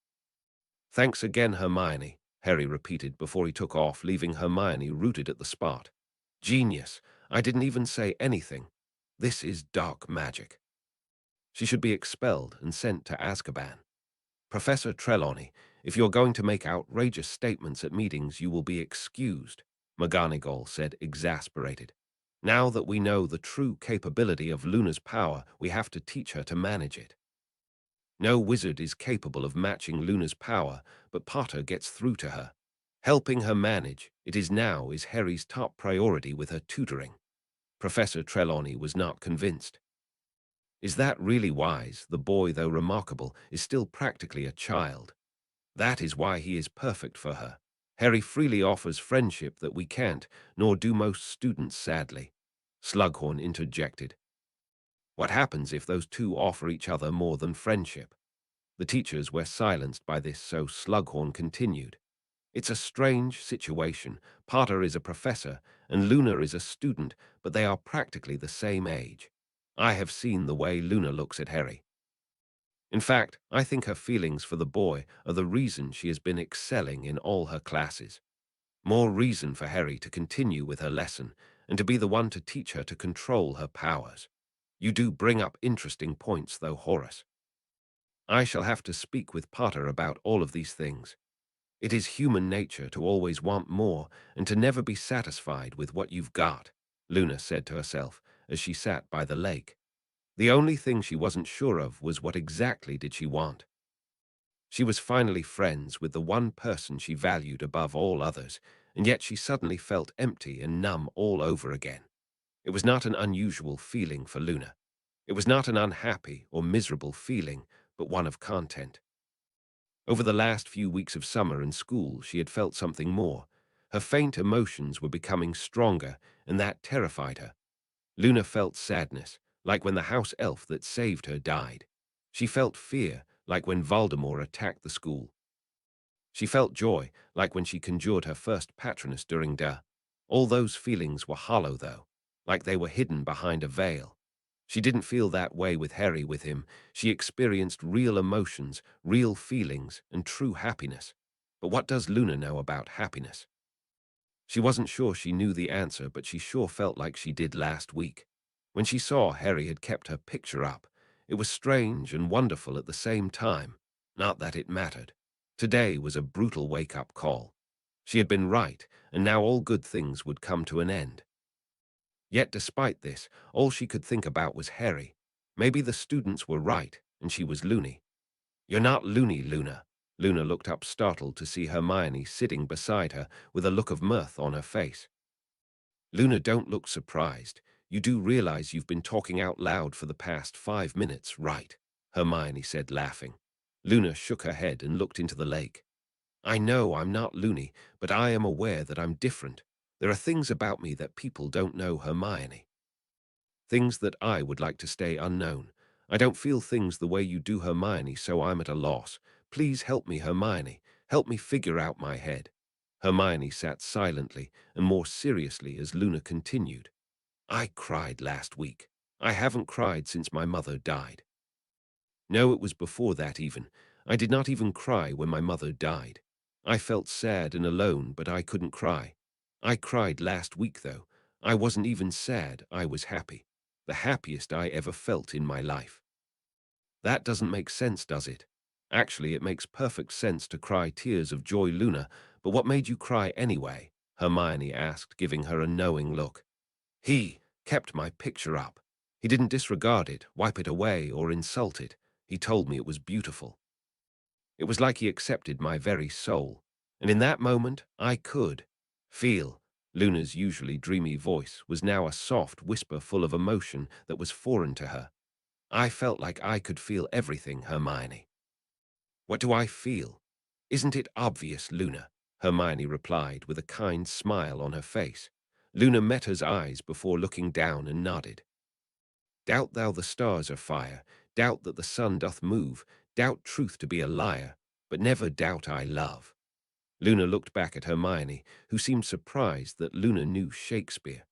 Thanks again, Hermione, Harry repeated before he took off, leaving Hermione rooted at the spot. Genius. I didn't even say anything. This is dark magic. She should be expelled and sent to Azkaban. Professor Trelawney, if you're going to make outrageous statements at meetings, you will be excused, McGonagall said, exasperated. Now that we know the true capability of Luna's power, we have to teach her to manage it. No wizard is capable of matching Luna's power, but Potter gets through to her. Helping her manage it is Harry's top priority with her tutoring. Professor Trelawney was not convinced. Is that really wise? The boy, though remarkable, is still practically a child. That is why he is perfect for her. Harry freely offers friendship that we can't, nor do most students, sadly. Slughorn interjected. What happens if those two offer each other more than friendship? The teachers were silenced by this, so Slughorn continued. It's a strange situation. Potter is a professor, and Luna is a student, but they are practically the same age. I have seen the way Luna looks at Harry. In fact, I think her feelings for the boy are the reason she has been excelling in all her classes. More reason for Harry to continue with her lesson and to be the one to teach her to control her powers. You do bring up interesting points, though, Horace. I shall have to speak with Potter about all of these things. It is human nature to always want more and to never be satisfied with what you've got, Luna said to herself as she sat by the lake. The only thing she wasn't sure of was what exactly did she want. She was finally friends with the one person she valued above all others, and yet she suddenly felt empty and numb all over again. It was not an unusual feeling for Luna. It was not an unhappy or miserable feeling, but one of content. Over the last few weeks of summer and school, she had felt something more. Her faint emotions were becoming stronger, and that terrified her. Luna felt sadness, like when the house elf that saved her died. She felt fear, like when Voldemort attacked the school. She felt joy, like when she conjured her first patronus during Duh. All those feelings were hollow, though, like they were hidden behind a veil. She didn't feel that way with Harry with him. She experienced real emotions, real feelings, and true happiness. But what does Luna know about happiness? She wasn't sure she knew the answer, but she sure felt like she did last week. When she saw Harry had kept her picture up, it was strange and wonderful at the same time. Not that it mattered. Today was a brutal wake-up call. She had been right, and now all good things would come to an end. Yet despite this, all she could think about was Harry. Maybe the students were right, and she was loony. "You're not loony, Luna." Luna looked up startled to see Hermione sitting beside her with a look of mirth on her face. "Luna, don't look surprised. You do realize you've been talking out loud for the past 5 minutes, right?" Hermione said, laughing. Luna shook her head and looked into the lake. "I know I'm not loony, but I am aware that I'm different. There are things about me that people don't know, Hermione. Things that I would like to stay unknown. I don't feel things the way you do, Hermione, so I'm at a loss. Please help me, Hermione. Help me figure out my head." Hermione sat silently and more seriously as Luna continued. "I cried last week. I haven't cried since my mother died. No, it was before that even. I did not even cry when my mother died. I felt sad and alone, but I couldn't cry. I cried last week, though. I wasn't even sad, I was happy. The happiest I ever felt in my life." "That doesn't make sense, does it?" "Actually, it makes perfect sense to cry tears of joy, Luna, but what made you cry anyway?" Hermione asked, giving her a knowing look. "He kept my picture up. He didn't disregard it, wipe it away, or insult it. He told me it was beautiful. It was like he accepted my very soul. And in that moment, I could feel." Luna's usually dreamy voice was now a soft whisper full of emotion that was foreign to her. "I felt like I could feel everything, Hermione." "What do I feel? Isn't it obvious, Luna?" Hermione replied with a kind smile on her face. Luna met his eyes before looking down and nodded. "Doubt thou the stars are fire, doubt that the sun doth move, doubt truth to be a liar, but never doubt I love." Luna looked back at Hermione, who seemed surprised that Luna knew Shakespeare.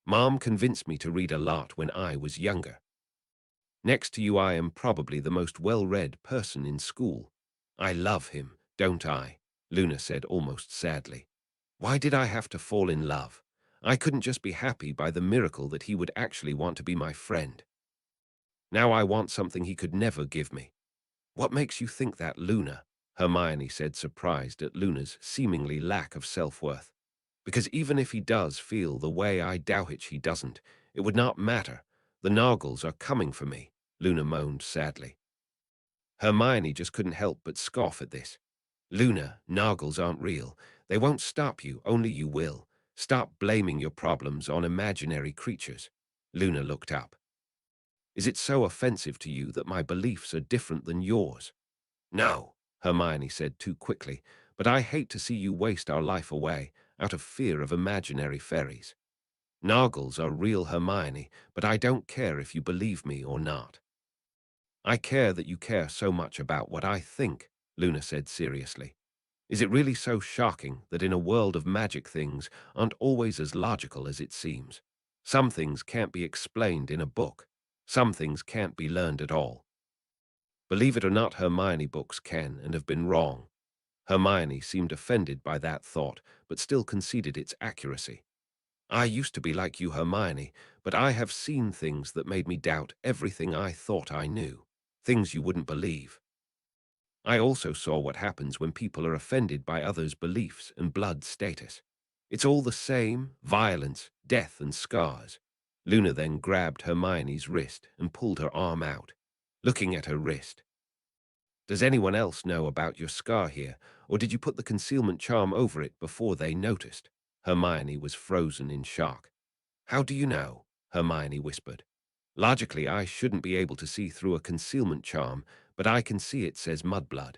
"Mom convinced me to read a lot when I was younger. Next to you, I am probably the most well-read person in school. I love him, don't I?" Luna said almost sadly. "Why did I have to fall in love? I couldn't just be happy by the miracle that he would actually want to be my friend. Now I want something he could never give me." "What makes you think that, Luna?" Hermione said, surprised at Luna's seemingly lack of self-worth. "Because even if he does feel the way I doubt he doesn't, it would not matter. The Noggles are coming for me," Luna moaned sadly. Hermione just couldn't help but scoff at this. "Luna, Noggles aren't real. They won't stop you, only you will. Stop blaming your problems on imaginary creatures." Luna looked up. "Is it so offensive to you that my beliefs are different than yours?" "No," Hermione said too quickly, "but I hate to see you waste our life away out of fear of imaginary fairies. Noggles are real, Hermione, but I don't care if you believe me or not." "I care that you care so much about what I think," Luna said seriously. "Is it really so shocking that in a world of magic things aren't always as logical as it seems? Some things can't be explained in a book. Some things can't be learned at all. Believe it or not, Hermione books can and have been wrong." Hermione seemed offended by that thought, but still conceded its accuracy. "I used to be like you, Hermione, but I have seen things that made me doubt everything I thought I knew. Things you wouldn't believe. I also saw what happens when people are offended by others' beliefs and blood status. It's all the same, violence, death, and scars." Luna then grabbed Hermione's wrist and pulled her arm out, looking at her wrist. "Does anyone else know about your scar here, or did you put the concealment charm over it before they noticed?" Hermione was frozen in shock. "How do you know?" Hermione whispered. "Logically, I shouldn't be able to see through a concealment charm, but I can see it says Mudblood.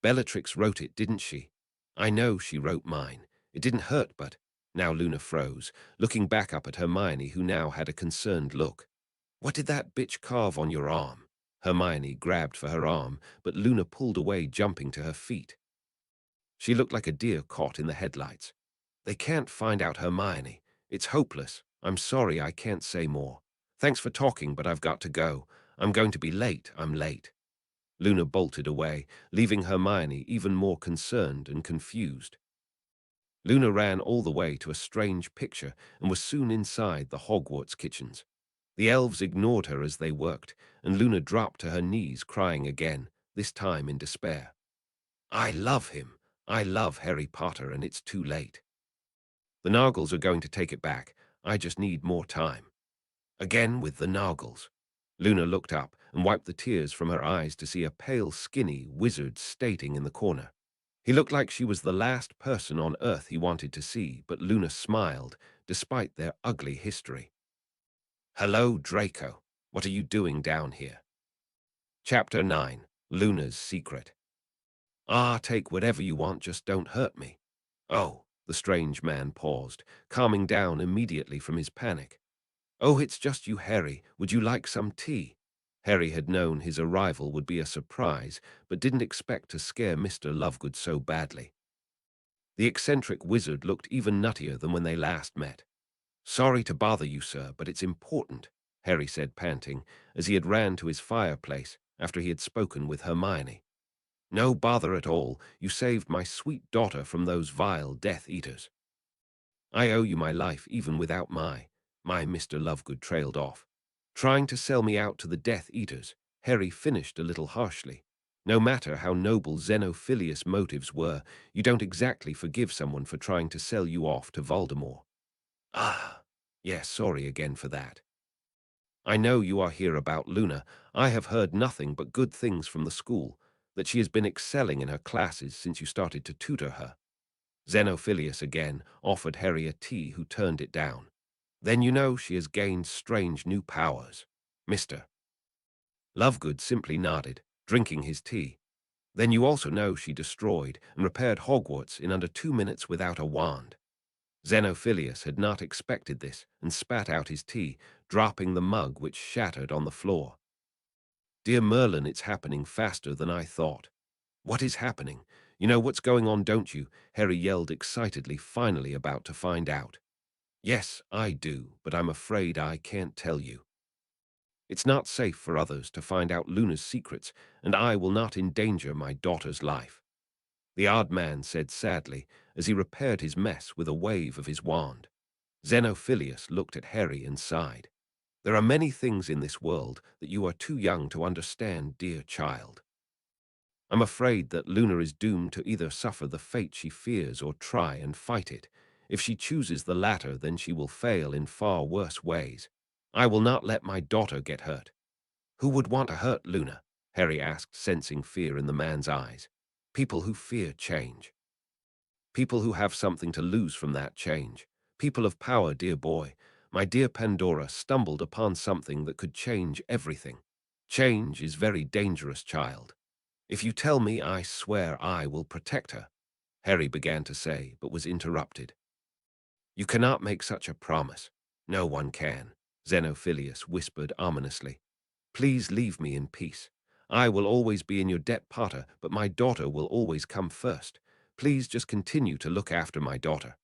Bellatrix wrote it, didn't she? I know she wrote mine. It didn't hurt, but—" Now Luna froze, looking back up at Hermione, who now had a concerned look. "What did that bitch carve on your arm?" Hermione grabbed for her arm, but Luna pulled away, jumping to her feet. She looked like a deer caught in the headlights. "They can't find out, Hermione. It's hopeless. I'm sorry I can't say more. Thanks for talking, but I've got to go. I'm going to be late. I'm late." Luna bolted away, leaving Hermione even more concerned and confused. Luna ran all the way to a strange picture and was soon inside the Hogwarts kitchens. The elves ignored her as they worked, and Luna dropped to her knees, crying again, this time in despair. I love him. I love Harry Potter, and it's too late. The Nargles are going to take it back. I just need more time. Again with the Nargles. Luna looked up and wiped the tears from her eyes to see a pale, skinny wizard stating in the corner. He looked like she was the last person on Earth he wanted to see, but Luna smiled, despite their ugly history. Hello, Draco. What are you doing down here? Chapter 9. Luna's Secret. Ah, take whatever you want, just don't hurt me. Oh, the strange man paused, calming down immediately from his panic. Oh, it's just you, Harry. Would you like some tea? Harry had known his arrival would be a surprise, but didn't expect to scare Mr. Lovegood so badly. The eccentric wizard looked even nuttier than when they last met. Sorry to bother you, sir, but it's important, Harry said, panting, as he had ran to his fireplace after he had spoken with Hermione. No bother at all. You saved my sweet daughter from those vile Death Eaters. I owe you my life even without my Mr. Lovegood trailed off. Trying to sell me out to the Death Eaters, Harry finished a little harshly. No matter how noble Xenophilius' motives were, you don't exactly forgive someone for trying to sell you off to Voldemort. Ah, yes, sorry again for that. I know you are here about Luna. I have heard nothing but good things from the school, that she has been excelling in her classes since you started to tutor her. Xenophilius again offered Harry a tea, who turned it down. Then you know she has gained strange new powers. Mr. Lovegood simply nodded, drinking his tea. Then you also know she destroyed and repaired Hogwarts in under 2 minutes without a wand. Xenophilius had not expected this and spat out his tea, dropping the mug, which shattered on the floor. Dear Merlin, it's happening faster than I thought. What is happening? You know what's going on, don't you? Harry yelled excitedly, finally about to find out. Yes, I do, but I'm afraid I can't tell you. It's not safe for others to find out Luna's secrets, and I will not endanger my daughter's life, the odd man said sadly as he repaired his mess with a wave of his wand. Xenophilius looked at Harry and sighed. There are many things in this world that you are too young to understand, dear child. I'm afraid that Luna is doomed to either suffer the fate she fears or try and fight it. If she chooses the latter, then she will fail in far worse ways. I will not let my daughter get hurt. Who would want to hurt Luna? Harry asked, sensing fear in the man's eyes. People who fear change. People who have something to lose from that change. People of power, dear boy. My dear Pandora stumbled upon something that could change everything. Change is very dangerous, child. If you tell me, I swear I will protect her, Harry began to say, but was interrupted. You cannot make such a promise. No one can, Xenophilius whispered ominously. Please leave me in peace. I will always be in your debt, Potter, but my daughter will always come first. Please just continue to look after my daughter.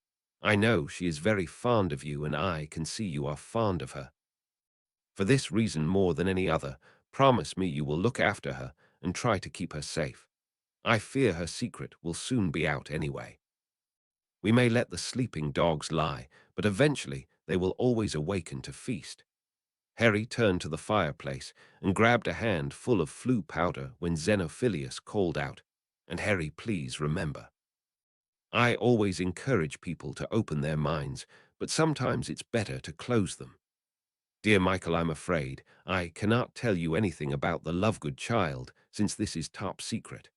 I know she is very fond of you, and I can see you are fond of her. For this reason more than any other, promise me you will look after her and try to keep her safe. I fear her secret will soon be out anyway. We may let the sleeping dogs lie, but eventually they will always awaken to feast. Harry turned to the fireplace and grabbed a hand full of flue powder when Xenophilius called out, "And Harry, please remember. I always encourage people to open their minds, but sometimes it's better to close them. Dear Michael, I'm afraid I cannot tell you anything about the Lovegood child, since this is top secret.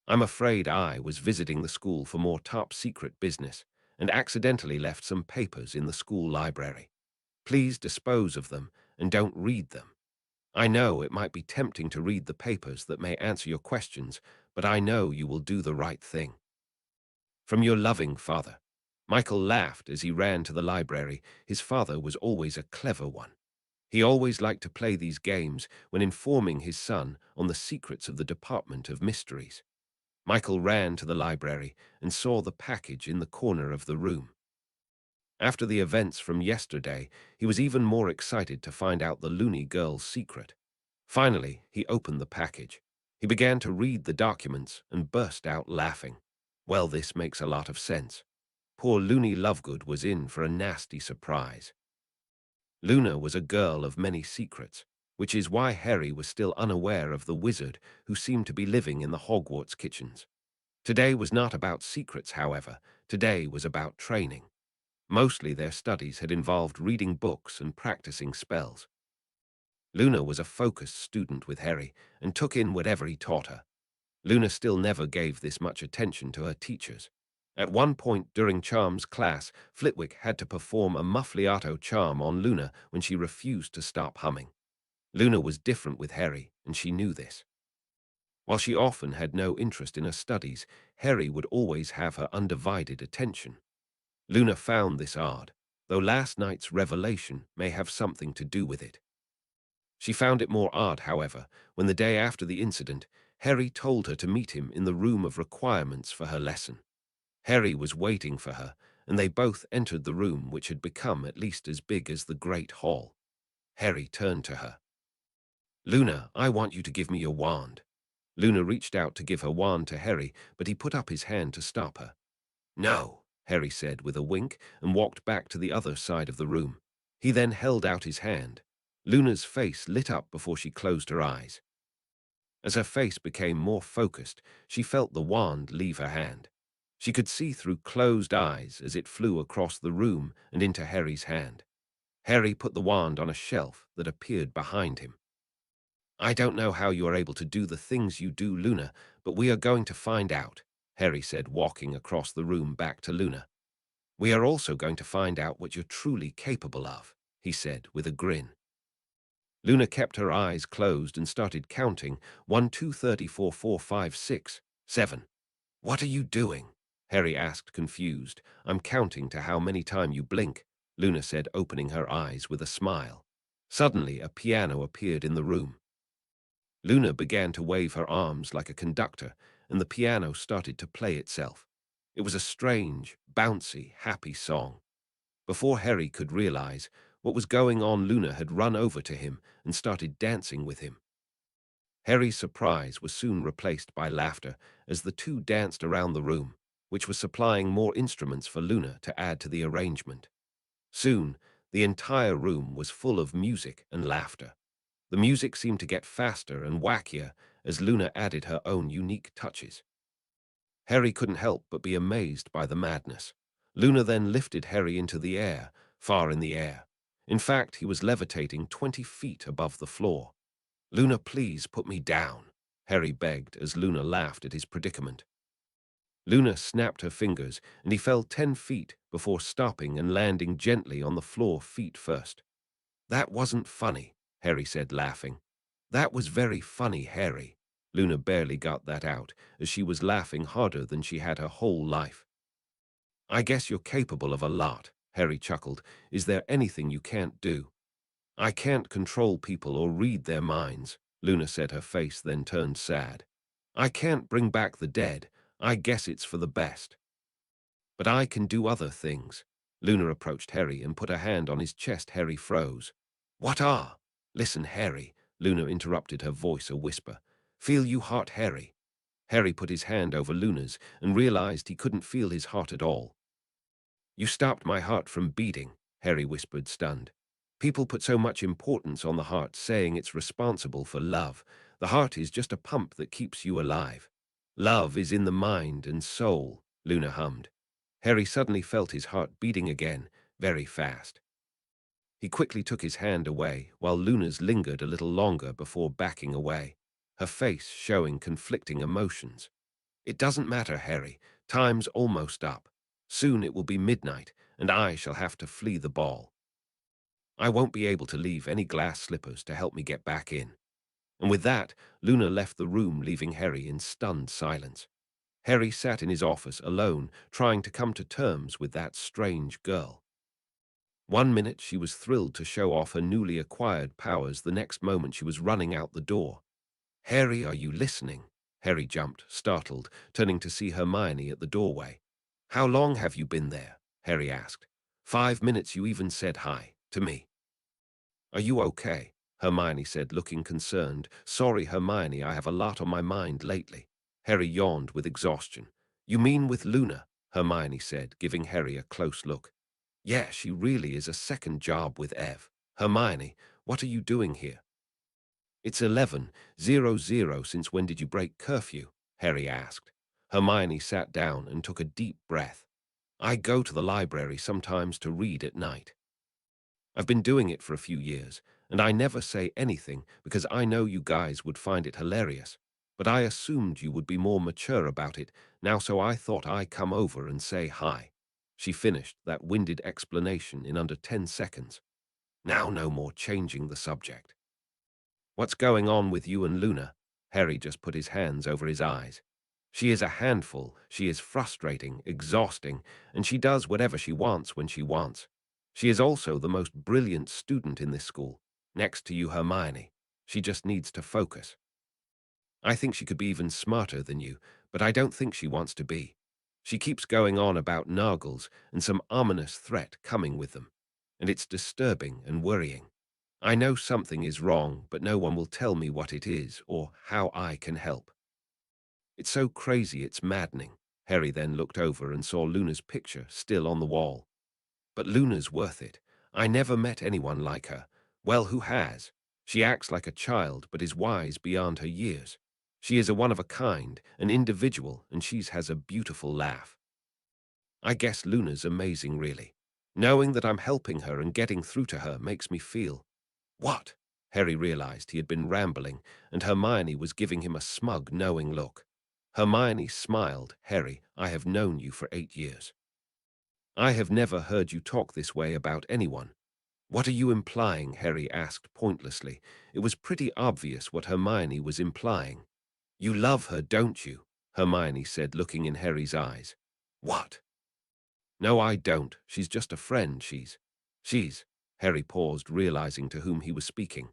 I'm afraid I was visiting the school for more top-secret business and accidentally left some papers in the school library. Please dispose of them and don't read them. I know it might be tempting to read the papers that may answer your questions, but I know you will do the right thing. From your loving father." Michael laughed as he ran to the library. His father was always a clever one. He always liked to play these games when informing his son on the secrets of the Department of Mysteries. Michael ran to the library and saw the package in the corner of the room. After the events from yesterday, he was even more excited to find out the loony girl's secret. Finally, he opened the package. He began to read the documents and burst out laughing. Well, this makes a lot of sense. Poor loony Lovegood was in for a nasty surprise. Luna was a girl of many secrets. which is why Harry was still unaware of the wizard who seemed to be living in the Hogwarts kitchens. Today was not about secrets, however. Today was about training. Mostly their studies had involved reading books and practicing spells. Luna was a focused student with Harry and took in whatever he taught her. Luna still never gave this much attention to her teachers. At one point during Charm's class, Flitwick had to perform a muffliato charm on Luna when she refused to stop humming. Luna was different with Harry, and she knew this. While she often had no interest in her studies, Harry would always have her undivided attention. Luna found this odd, though last night's revelation may have something to do with it. She found it more odd, however, when the day after the incident, Harry told her to meet him in the room of requirements for her lesson. Harry was waiting for her, and they both entered the room, which had become at least as big as the Great Hall. Harry turned to her. "Luna, I want you to give me your wand." Luna reached out to give her wand to Harry, but he put up his hand to stop her. "No," Harry said with a wink and walked back to the other side of the room. He then held out his hand. Luna's face lit up before she closed her eyes. As her face became more focused, she felt the wand leave her hand. She could see through closed eyes as it flew across the room and into Harry's hand. Harry put the wand on a shelf that appeared behind him. "I don't know how you are able to do the things you do, Luna, but we are going to find out," Harry said, walking across the room back to Luna. "We are also going to find out what you're truly capable of," he said with a grin. Luna kept her eyes closed and started counting 1, 2, 3, 4, 4, 5, 6, 7. "What are you doing?" Harry asked, confused. "I'm counting to how many times you blink," Luna said, opening her eyes with a smile. Suddenly, a piano appeared in the room. Luna began to wave her arms like a conductor, and the piano started to play itself. It was a strange, bouncy, happy song. Before Harry could realize what was going on, Luna had run over to him and started dancing with him. Harry's surprise was soon replaced by laughter as the two danced around the room, which was supplying more instruments for Luna to add to the arrangement. Soon, the entire room was full of music and laughter. The music seemed to get faster and wackier as Luna added her own unique touches. Harry couldn't help but be amazed by the madness. Luna then lifted Harry into the air, far in the air. In fact, he was levitating 20 feet above the floor. "Luna, please put me down," Harry begged as Luna laughed at his predicament. Luna snapped her fingers, and he fell 10 feet before stopping and landing gently on the floor feet first. "That wasn't funny," Harry said, laughing. "That was very funny, Harry." Luna barely got that out, as she was laughing harder than she had her whole life. "I guess you're capable of a lot," Harry chuckled. "Is there anything you can't do?" "I can't control people or read their minds," Luna said, her face then turned sad. "I can't bring back the dead. I guess it's for the best. But I can do other things." Luna approached Harry and put a hand on his chest. Harry froze. "What are?" "Listen, Harry," Luna interrupted, her voice a whisper. "Feel you heart, Harry." Harry put his hand over Luna's and realized he couldn't feel his heart at all. "You stopped my heart from beating," Harry whispered, stunned. "People put so much importance on the heart, saying it's responsible for love. The heart is just a pump that keeps you alive. Love is in the mind and soul," Luna hummed. Harry suddenly felt his heart beating again, very fast. He quickly took his hand away, while Luna's lingered a little longer before backing away, her face showing conflicting emotions. "It doesn't matter, Harry. Time's almost up. Soon it will be midnight, and I shall have to flee the ball. I won't be able to leave any glass slippers to help me get back in." And with that, Luna left the room, leaving Harry in stunned silence. Harry sat in his office alone, trying to come to terms with that strange girl. One minute she was thrilled to show off her newly acquired powers, the next moment she was running out the door. "Harry, are you listening?" Harry jumped, startled, turning to see Hermione at the doorway. "How long have you been there?" Harry asked. 5 minutes. You even said hi to me." "Are you okay?" Hermione said, looking concerned. "Sorry, Hermione, I have a lot on my mind lately." Harry yawned with exhaustion. "You mean with Luna?" Hermione said, giving Harry a close look. "Yeah, she really is a second job with Ev." "Hermione, what are you doing here?" It's 11:00 since when did you break curfew? Harry asked. Hermione sat down and took a deep breath. I go to the library sometimes to read at night. I've been doing it for a few years, and I never say anything because I know you guys would find it hilarious. But I assumed you would be more mature about it now, so I thought I'd come over and say hi. She finished that winded explanation in under 10 seconds. Now no more changing the subject. What's going on with you and Luna? Harry just put his hands over his eyes. She is a handful, she is frustrating, exhausting, and she does whatever she wants when she wants. She is also the most brilliant student in this school, next to you, Hermione. She just needs to focus. I think she could be even smarter than you, but I don't think she wants to be. She keeps going on about Nargles and some ominous threat coming with them, and it's disturbing and worrying. I know something is wrong, but no one will tell me what it is or how I can help. It's so crazy, it's maddening. Harry then looked over and saw Luna's picture still on the wall. But Luna's worth it. I never met anyone like her. Well, who has? She acts like a child, but is wise beyond her years. She is a one-of-a-kind, an individual, and she has a beautiful laugh. I guess Luna's amazing, really. Knowing that I'm helping her and getting through to her makes me feel... What? Harry realized he had been rambling, and Hermione was giving him a smug, knowing look. Hermione smiled. Harry, I have known you for 8 years. I have never heard you talk this way about anyone. What are you implying? Harry asked pointlessly. It was pretty obvious what Hermione was implying. You love her, don't you? Hermione said, looking in Harry's eyes. What? No, I don't. She's just a friend. She's... Harry paused, realizing to whom he was speaking.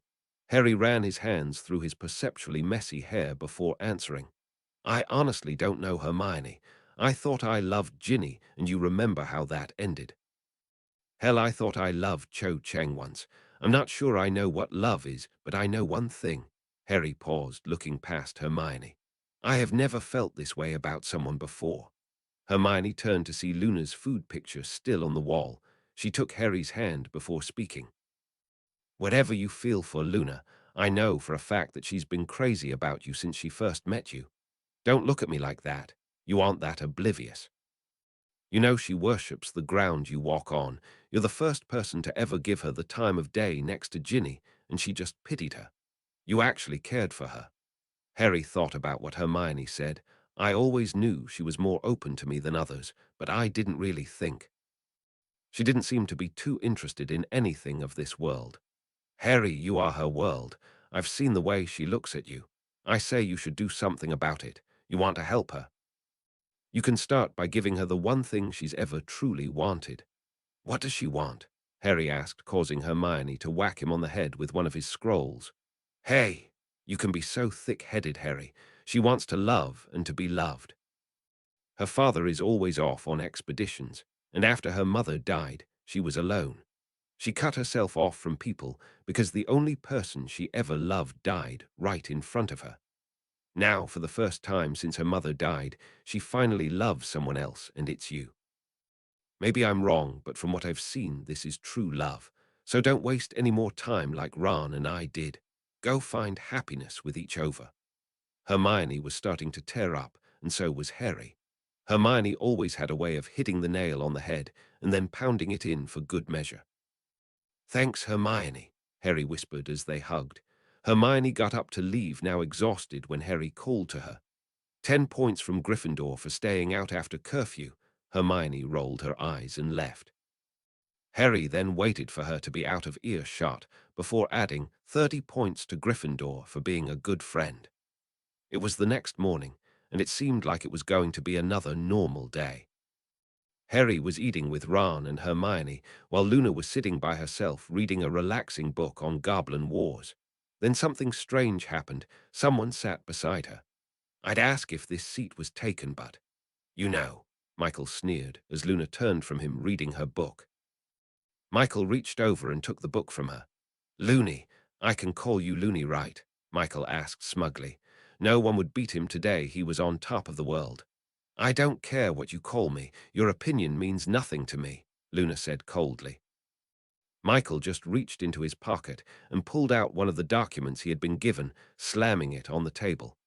Harry ran his hands through his perceptually messy hair before answering. I honestly don't know, Hermione. I thought I loved Ginny, and you remember how that ended. Hell, I thought I loved Cho Chang once. I'm not sure I know what love is, but I know one thing. Harry paused, looking past Hermione. I have never felt this way about someone before. Hermione turned to see Luna's food picture still on the wall. She took Harry's hand before speaking. Whatever you feel for Luna, I know for a fact that she's been crazy about you since she first met you. Don't look at me like that. You aren't that oblivious. You know she worships the ground you walk on. You're the first person to ever give her the time of day next to Ginny, and she just pitied her. You actually cared for her. Harry thought about what Hermione said. I always knew she was more open to me than others, but I didn't really think. She didn't seem to be too interested in anything of this world. Harry, you are her world. I've seen the way she looks at you. I say you should do something about it. You want to help her. You can start by giving her the one thing she's ever truly wanted. What does she want? Harry asked, causing Hermione to whack him on the head with one of his scrolls. Hey, you can be so thick-headed, Harry. She wants to love and to be loved. Her father is always off on expeditions, and after her mother died, she was alone. She cut herself off from people because the only person she ever loved died right in front of her. Now, for the first time since her mother died, she finally loves someone else, and it's you. Maybe I'm wrong, but from what I've seen, this is true love. So don't waste any more time like Ron and I did. Go find happiness with each other. Hermione was starting to tear up, and so was Harry. Hermione always had a way of hitting the nail on the head and then pounding it in for good measure. Thanks, Hermione, Harry whispered as they hugged. Hermione got up to leave, now exhausted, when Harry called to her. 10 points from Gryffindor for staying out after curfew. Hermione rolled her eyes and left. Harry then waited for her to be out of earshot before adding 30 points to Gryffindor for being a good friend. It was the next morning, and it seemed like it was going to be another normal day. Harry was eating with Ron and Hermione, while Luna was sitting by herself reading a relaxing book on Goblin Wars. Then something strange happened. Someone sat beside her. I'd ask if this seat was taken, but... You know, Michael sneered as Luna turned from him reading her book. Michael reached over and took the book from her. Loony, I can call you Loony, right? Michael asked smugly. No one would beat him today. He was on top of the world. I don't care what you call me. Your opinion means nothing to me, Luna said coldly. Michael just reached into his pocket and pulled out one of the documents he had been given, slamming it on the table.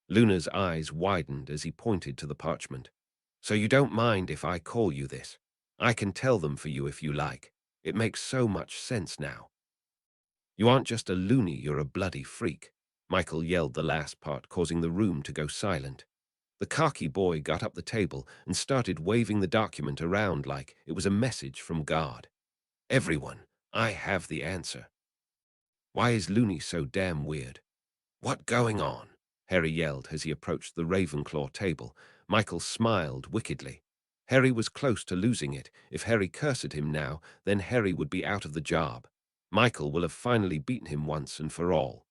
Luna's eyes widened as he pointed to the parchment. "So you don't mind if I call you this? I can tell them for you if you like. It makes so much sense now." "You aren't just a loony, you're a bloody freak." Michael yelled the last part, causing the room to go silent. The cocky boy got up the table and started waving the document around like it was a message from God. "Everyone, I have the answer. Why is Looney so damn weird? What going on?" Harry yelled as he approached the Ravenclaw table. Michael smiled wickedly. Harry was close to losing it. If Harry cursed him now, then Harry would be out of the job. Michael will have finally beaten him once and for all.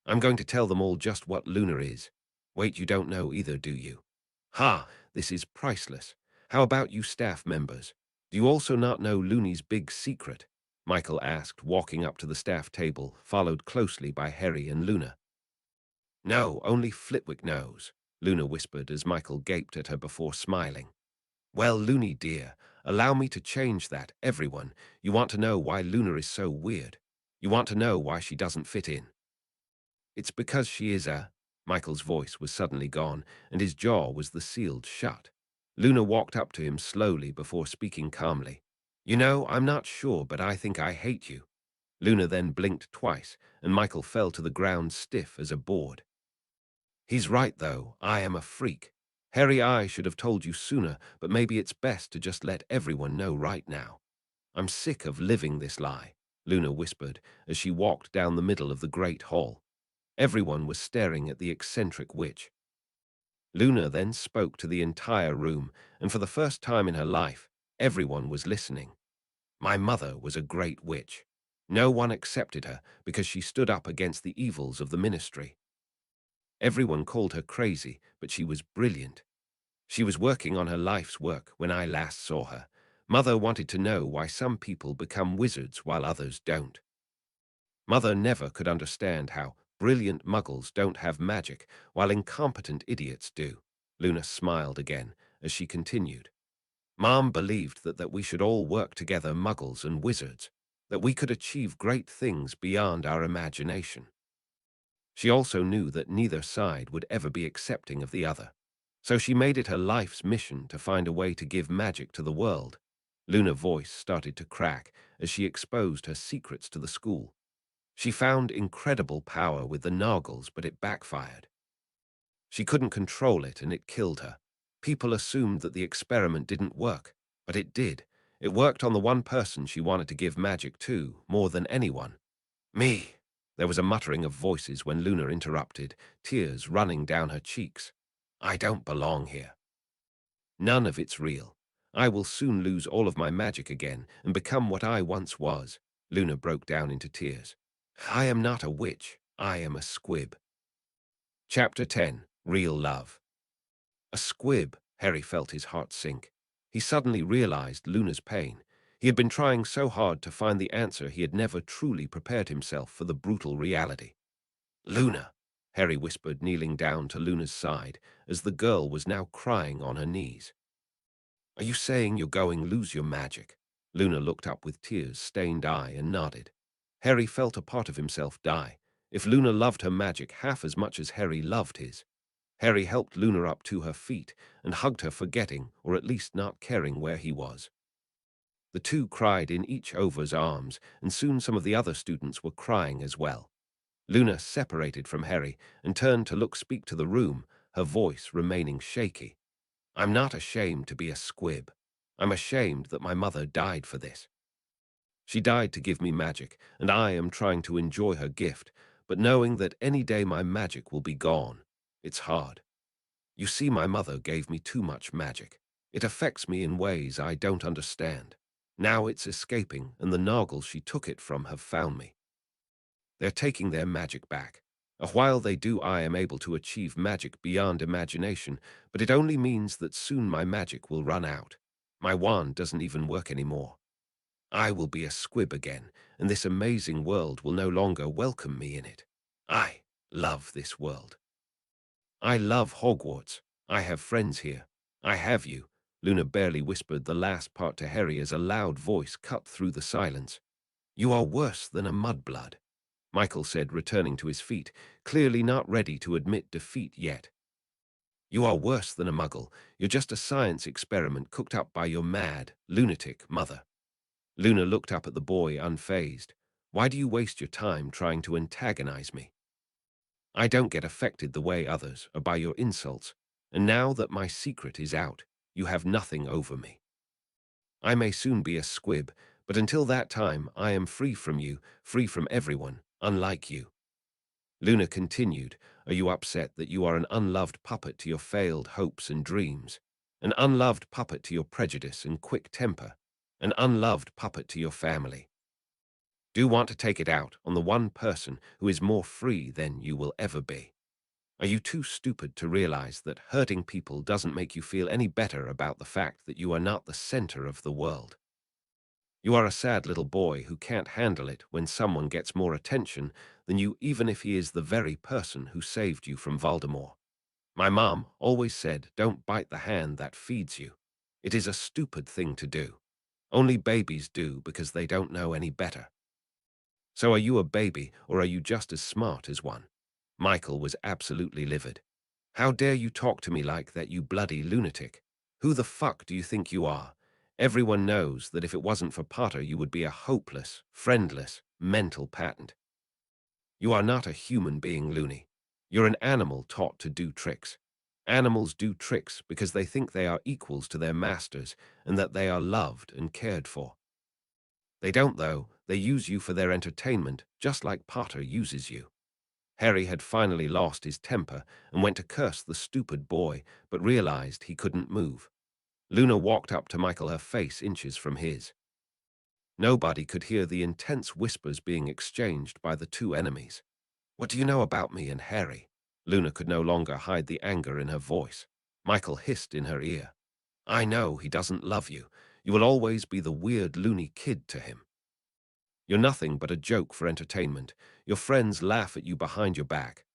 "I'm going to tell them all just what Luna is. Wait, you don't know either, do you?" "Ha! This is priceless. How about you staff members? Do you also not know Looney's big secret?" Michael asked, walking up to the staff table, followed closely by Harry and Luna. "No, only Flitwick knows," Luna whispered as Michael gaped at her before smiling. "Well, Looney dear, allow me to change that. Everyone, you want to know why Luna is so weird. You want to know why she doesn't fit in. It's because she is a—" Michael's voice was suddenly gone, and his jaw was sealed shut. Luna walked up to him slowly before speaking calmly. "You know, I'm not sure, but I think I hate you." Luna then blinked twice, and Michael fell to the ground stiff as a board. "He's right, though. I am a freak. Harry, I should have told you sooner, but maybe it's best to just let everyone know right now. I'm sick of living this lie," Luna whispered as she walked down the middle of the great hall. Everyone was staring at the eccentric witch. Luna then spoke to the entire room, and for the first time in her life, everyone was listening. "My mother was a great witch. No one accepted her because she stood up against the evils of the ministry. Everyone called her crazy, but she was brilliant. She was working on her life's work when I last saw her. Mother wanted to know why some people become wizards while others don't. Mother never could understand how brilliant muggles don't have magic while incompetent idiots do." Luna smiled again as she continued. "Mom believed that we should all work together, muggles and wizards, that we could achieve great things beyond our imagination. She also knew that neither side would ever be accepting of the other. So she made it her life's mission to find a way to give magic to the world." Luna's voice started to crack as she exposed her secrets to the school. "She found incredible power with the Noggles, but it backfired. She couldn't control it and it killed her. People assumed that the experiment didn't work, but it did. It worked on the one person she wanted to give magic to more than anyone. Me." There was a muttering of voices when Luna interrupted, tears running down her cheeks. "I don't belong here. None of it's real. I will soon lose all of my magic again and become what I once was." Luna broke down into tears. "I am not a witch. I am a squib." Chapter 10. Real Love. A squib. Harry felt his heart sink. He suddenly realized Luna's pain. He had been trying so hard to find the answer he had never truly prepared himself for the brutal reality. "Luna," Harry whispered, kneeling down to Luna's side as the girl was now crying on her knees. "Are you saying you're going to lose your magic?" Luna looked up with tears-stained eye and nodded. Harry felt a part of himself die. If Luna loved her magic half as much as Harry loved his. Harry helped Luna up to her feet and hugged her, forgetting, or at least not caring, where he was. The two cried in each other's arms, and soon some of the other students were crying as well. Luna separated from Harry and turned to speak to the room, her voice remaining shaky. "I'm not ashamed to be a squib. I'm ashamed that my mother died for this. She died to give me magic, and I am trying to enjoy her gift, but knowing that any day my magic will be gone. It's hard. You see, my mother gave me too much magic. It affects me in ways I don't understand. Now it's escaping, and the Noggles she took it from have found me. They're taking their magic back. While they do, I am able to achieve magic beyond imagination, but it only means that soon my magic will run out. My wand doesn't even work anymore. I will be a squib again, and this amazing world will no longer welcome me in it. I love this world. I love Hogwarts. I have friends here. I have you." Luna barely whispered the last part to Harry as a loud voice cut through the silence. You are worse than a mudblood, Michael said, returning to his feet, clearly not ready to admit defeat yet. You are worse than a muggle. You're just a science experiment cooked up by your mad, lunatic mother. Luna looked up at the boy unfazed. Why do you waste your time trying to antagonize me? I don't get affected the way others are by your insults, and now that my secret is out, you have nothing over me. I may soon be a squib, but until that time I am free from you, free from everyone, unlike you. Luna continued, are you upset that you are an unloved puppet to your failed hopes and dreams? An unloved puppet to your prejudice and quick temper? An unloved puppet to your family? Do want to take it out on the one person who is more free than you will ever be? Are you too stupid to realize that hurting people doesn't make you feel any better about the fact that you are not the center of the world? You are a sad little boy who can't handle it when someone gets more attention than you, even if he is the very person who saved you from Voldemort. My mom always said, don't bite the hand that feeds you. It is a stupid thing to do. Only babies do because they don't know any better. So are you a baby, or are you just as smart as one? Michael was absolutely livid. How dare you talk to me like that, you bloody lunatic? Who the fuck do you think you are? Everyone knows that if it wasn't for Potter, you would be a hopeless, friendless, mental patent. You are not a human being, loony. You're an animal taught to do tricks. Animals do tricks because they think they are equals to their masters and that they are loved and cared for. They don't, though. They use you for their entertainment, just like Potter uses you. Harry had finally lost his temper and went to curse the stupid boy, but realized he couldn't move. Luna walked up to Michael, her face inches from his. Nobody could hear the intense whispers being exchanged by the two enemies. What do you know about me and Harry? Luna could no longer hide the anger in her voice. Michael hissed in her ear. I know he doesn't love you. You will always be the weird, loony kid to him. You're nothing but a joke for entertainment. Your friends laugh at you behind your back.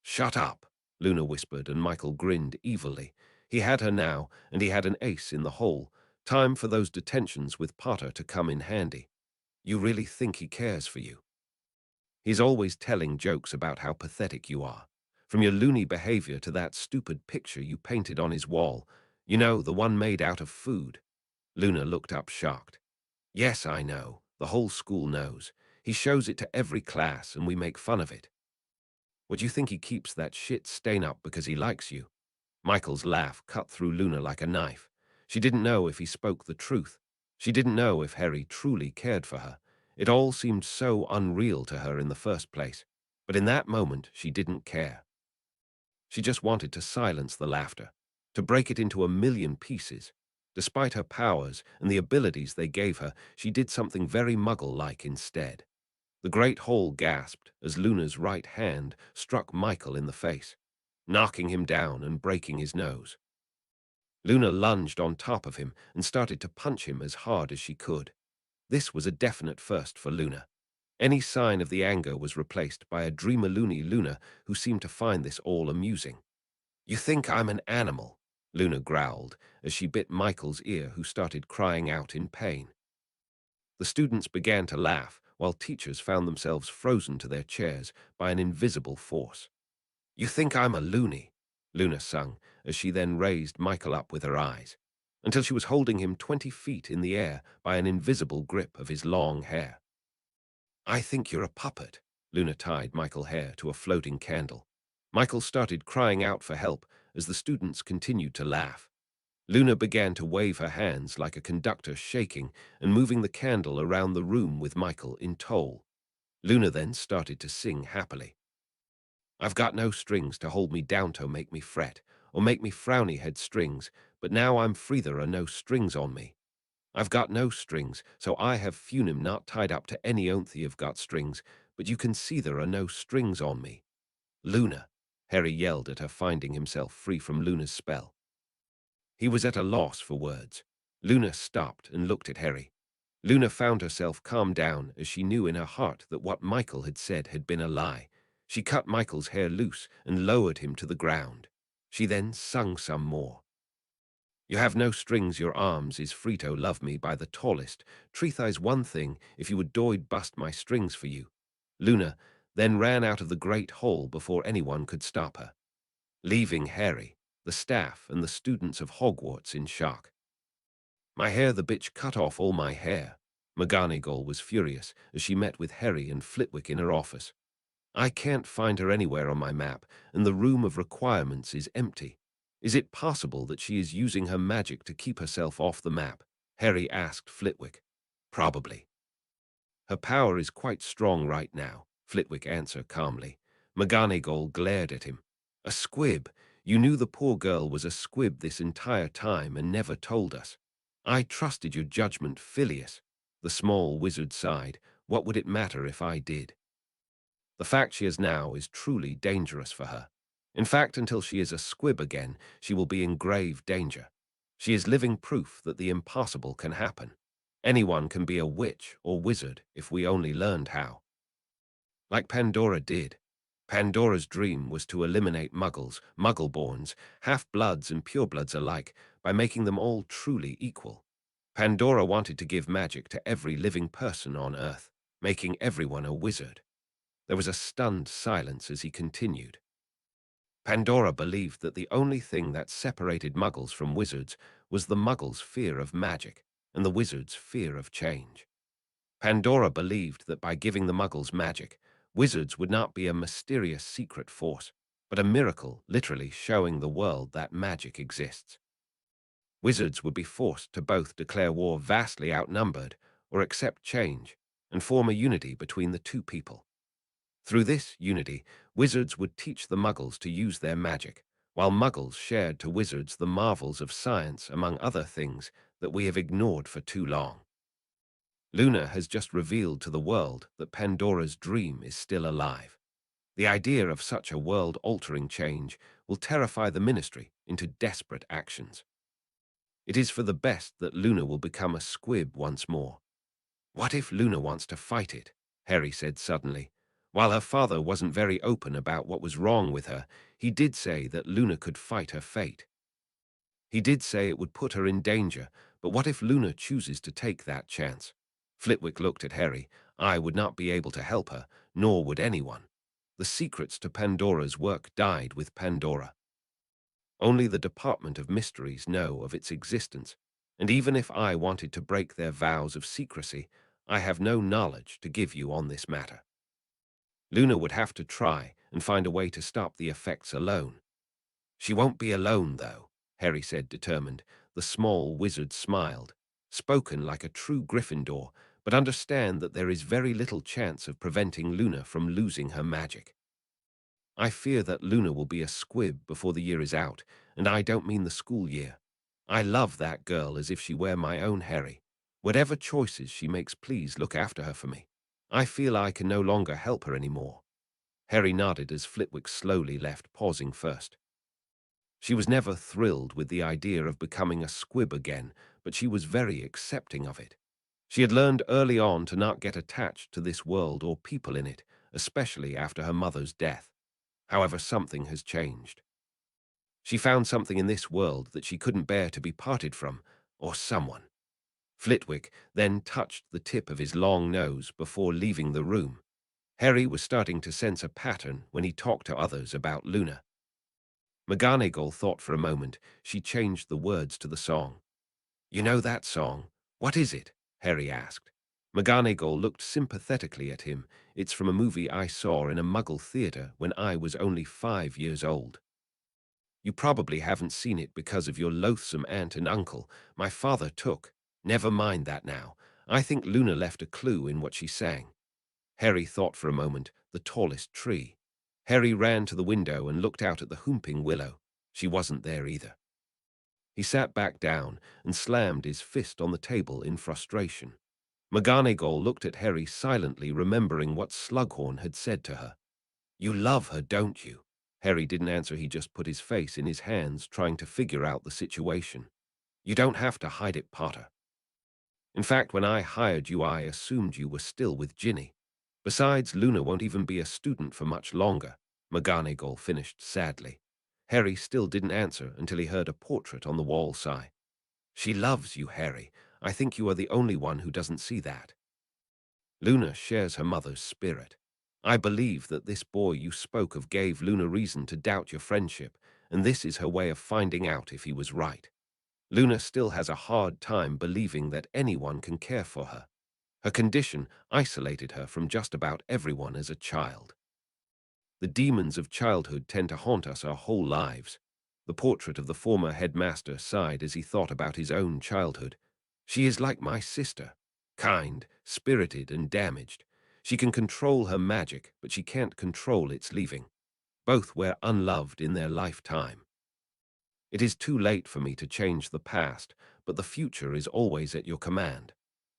Shut up, Luna whispered, and Michael grinned evilly. He had her now, and he had an ace in the hole. Time for those detentions with Potter to come in handy. You really think he cares for you? He's always telling jokes about how pathetic you are. From your loony behavior to that stupid picture you painted on his wall. You know, the one made out of food. Luna looked up shocked. Yes, I know. The whole school knows. He shows it to every class, and we make fun of it. What do you think he keeps that shit stain up because he likes you? Michael's laugh cut through Luna like a knife. She didn't know if he spoke the truth. She didn't know if Harry truly cared for her. It all seemed so unreal to her in the first place. But in that moment, she didn't care. She just wanted to silence the laughter, to break it into a million pieces. Despite her powers and the abilities they gave her, she did something very Muggle-like instead. The great hall gasped as Luna's right hand struck Michael in the face, knocking him down and breaking his nose. Luna lunged on top of him and started to punch him as hard as she could. This was a definite first for Luna. Any sign of the anger was replaced by a dreamer-loony Luna who seemed to find this all amusing. You think I'm an animal? Luna growled as she bit Michael's ear, who started crying out in pain. The students began to laugh, while teachers found themselves frozen to their chairs by an invisible force. You think I'm a loony? Luna sung, as she then raised Michael up with her eyes, until she was holding him 20 feet in the air by an invisible grip of his long hair. I think you're a puppet. Luna tied Michael's hair to a floating candle. Michael started crying out for help as the students continued to laugh. Luna began to wave her hands like a conductor, shaking and moving the candle around the room with Michael in tow. Luna then started to sing happily. I've got no strings to hold me down to make me fret, or make me frowny head strings, but now I'm free there are no strings on me. I've got no strings, so I have funim not tied up to any onthe have got strings, but you can see there are no strings on me. Luna, Harry yelled at her, finding himself free from Luna's spell. He was at a loss for words. Luna stopped and looked at Harry. Luna found herself calm down as she knew in her heart that what Michael had said had been a lie. She cut Michael's hair loose and lowered him to the ground. She then sung some more. You have no strings your arms is free to love me by the tallest. Truth is one thing, if you would doid bust my strings for you. Luna then ran out of the great hall before anyone could stop her, leaving Harry, the staff, and the students of Hogwarts in shock. My hair, the bitch cut off all my hair. McGonagall was furious as she met with Harry and Flitwick in her office. I can't find her anywhere on my map, and the room of requirements is empty. Is it possible that she is using her magic to keep herself off the map? Harry asked Flitwick. Probably. Her power is quite strong right now, Flitwick answered calmly. McGonagall glared at him. A squib. You knew the poor girl was a squib this entire time and never told us. I trusted your judgment, Phileas. The small wizard sighed. What would it matter if I did? The fact she is now is truly dangerous for her. In fact, until she is a squib again, she will be in grave danger. She is living proof that the impossible can happen. Anyone can be a witch or wizard if we only learned how. Like Pandora did. Pandora's dream was to eliminate muggles, muggle-borns, half-bloods and purebloods alike by making them all truly equal. Pandora wanted to give magic to every living person on Earth, making everyone a wizard. There was a stunned silence as he continued. Pandora believed that the only thing that separated muggles from wizards was the muggles' fear of magic and the wizards' fear of change. Pandora believed that by giving the muggles magic, wizards would not be a mysterious secret force, but a miracle literally showing the world that magic exists. Wizards would be forced to both declare war vastly outnumbered or accept change and form a unity between the two people. Through this unity, wizards would teach the muggles to use their magic, while muggles shared to wizards the marvels of science, among other things that we have ignored for too long. Luna has just revealed to the world that Pandora's dream is still alive. The idea of such a world-altering change will terrify the Ministry into desperate actions. It is for the best that Luna will become a squib once more. What if Luna wants to fight it? Harry said suddenly. While her father wasn't very open about what was wrong with her, he did say that Luna could fight her fate. He did say it would put her in danger, but what if Luna chooses to take that chance? Flitwick looked at Harry. I would not be able to help her, nor would anyone. The secrets to Pandora's work died with Pandora. Only the Department of Mysteries know of its existence, and even if I wanted to break their vows of secrecy, I have no knowledge to give you on this matter. Luna would have to try and find a way to stop the effects alone. She won't be alone, though, Harry said, determined. The small wizard smiled, spoken like a true Gryffindor, but understand that there is very little chance of preventing Luna from losing her magic. I fear that Luna will be a squib before the year is out, and I don't mean the school year. I love that girl as if she were my own, Harry. Whatever choices she makes, please look after her for me. I feel I can no longer help her anymore. Harry nodded as Flitwick slowly left, pausing first. She was never thrilled with the idea of becoming a squib again, but she was very accepting of it. She had learned early on to not get attached to this world or people in it, especially after her mother's death. However, something has changed. She found something in this world that she couldn't bear to be parted from, or someone. Flitwick then touched the tip of his long nose before leaving the room. Harry was starting to sense a pattern when he talked to others about Luna. McGonagall thought for a moment. She changed the words to the song. You know that song? What is it? Harry asked. McGonagall looked sympathetically at him. It's from a movie I saw in a Muggle theater when I was only 5 years old. You probably haven't seen it because of your loathsome aunt and uncle. My father took. Never mind that now. I think Luna left a clue in what she sang. Harry thought for a moment. The tallest tree. Harry ran to the window and looked out at the whooping willow. She wasn't there either. He sat back down and slammed his fist on the table in frustration. McGonagall looked at Harry silently, remembering what Slughorn had said to her. You love her, don't you? Harry didn't answer. He just put his face in his hands, trying to figure out the situation. You don't have to hide it, Potter. In fact, when I hired you, I assumed you were still with Ginny. Besides, Luna won't even be a student for much longer, McGonagall finished sadly. Harry still didn't answer until he heard a portrait on the wall sigh. She loves you, Harry. I think you are the only one who doesn't see that. Luna shares her mother's spirit. I believe that this boy you spoke of gave Luna reason to doubt your friendship, and this is her way of finding out if he was right. Luna still has a hard time believing that anyone can care for her. Her condition isolated her from just about everyone as a child. The demons of childhood tend to haunt us our whole lives. The portrait of the former headmaster sighed as he thought about his own childhood. She is like my sister, kind, spirited, and damaged. She can control her magic, but she can't control its leaving. Both were unloved in their lifetime. It is too late for me to change the past, but the future is always at your command.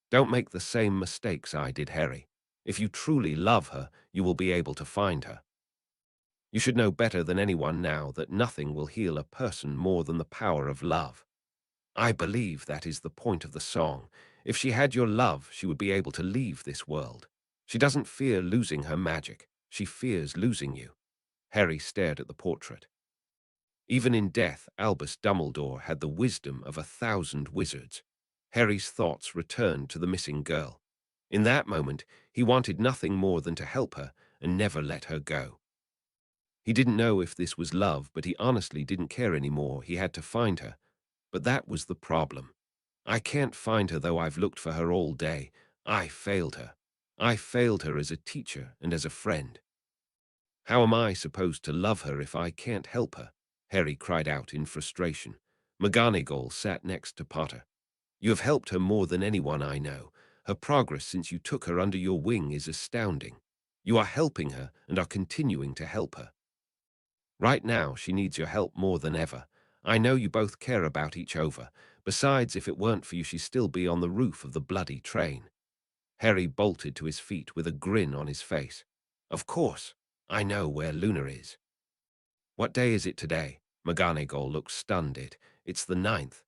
Don't make the same mistakes I did, Harry. If you truly love her, you will be able to find her. You should know better than anyone now that nothing will heal a person more than the power of love. I believe that is the point of the song. If she had your love, she would be able to leave this world. She doesn't fear losing her magic. She fears losing you. Harry stared at the portrait. Even in death, Albus Dumbledore had the wisdom of 1,000 wizards. Harry's thoughts returned to the missing girl. In that moment, he wanted nothing more than to help her and never let her go. He didn't know if this was love, but he honestly didn't care anymore. He had to find her. But that was the problem. I can't find her, though I've looked for her all day. I failed her. I failed her as a teacher and as a friend. How am I supposed to love her if I can't help her? Harry cried out in frustration. McGonagall sat next to Potter. You have helped her more than anyone I know. Her progress since you took her under your wing is astounding. You are helping her and are continuing to help her. Right now, she needs your help more than ever. I know you both care about each other. Besides, if it weren't for you, she'd still be on the roof of the bloody train. Harry bolted to his feet with a grin on his face. Of course, I know where Luna is. What day is it today? McGonagall looked stunned. It's the 9th.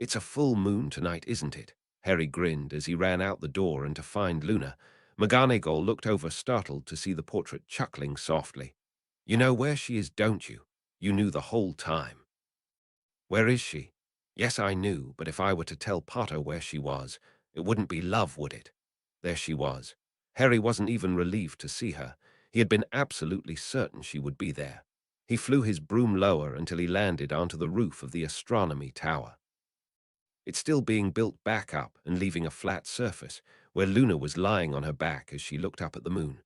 It's a full moon tonight, isn't it? Harry grinned as he ran out the door and to find Luna. McGonagall looked over startled to see the portrait chuckling softly. You know where she is, don't you? You knew the whole time. Where is she? Yes, I knew, but if I were to tell Potter where she was, it wouldn't be love, would it? There she was. Harry wasn't even relieved to see her. He had been absolutely certain she would be there. He flew his broom lower until he landed onto the roof of the astronomy tower. It's still being built back up and leaving a flat surface, where Luna was lying on her back as she looked up at the moon.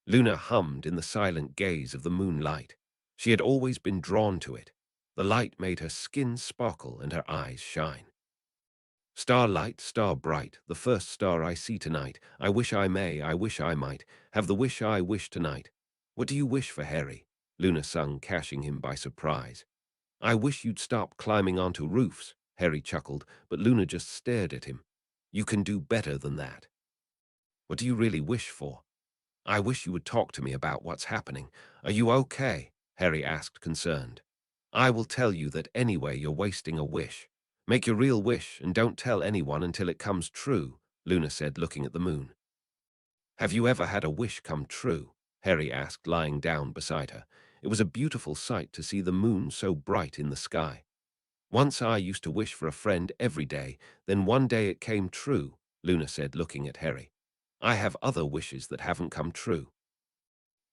Luna hummed in the silent gaze of the moonlight. She had always been drawn to it. The light made her skin sparkle and her eyes shine. Starlight, star bright, the first star I see tonight. I wish I may, I wish I might, have the wish I wish tonight. What do you wish for, Harry? Luna sung, catching him by surprise. I wish you'd stop climbing onto roofs, Harry chuckled, but Luna just stared at him. You can do better than that. What do you really wish for? I wish you would talk to me about what's happening. Are you okay? Harry asked, concerned. I will tell you that anyway you're wasting a wish. Make your real wish and don't tell anyone until it comes true, Luna said, looking at the moon. Have you ever had a wish come true? Harry asked, lying down beside her. It was a beautiful sight to see the moon so bright in the sky. Once I used to wish for a friend every day, then one day it came true, Luna said, looking at Harry. I have other wishes that haven't come true.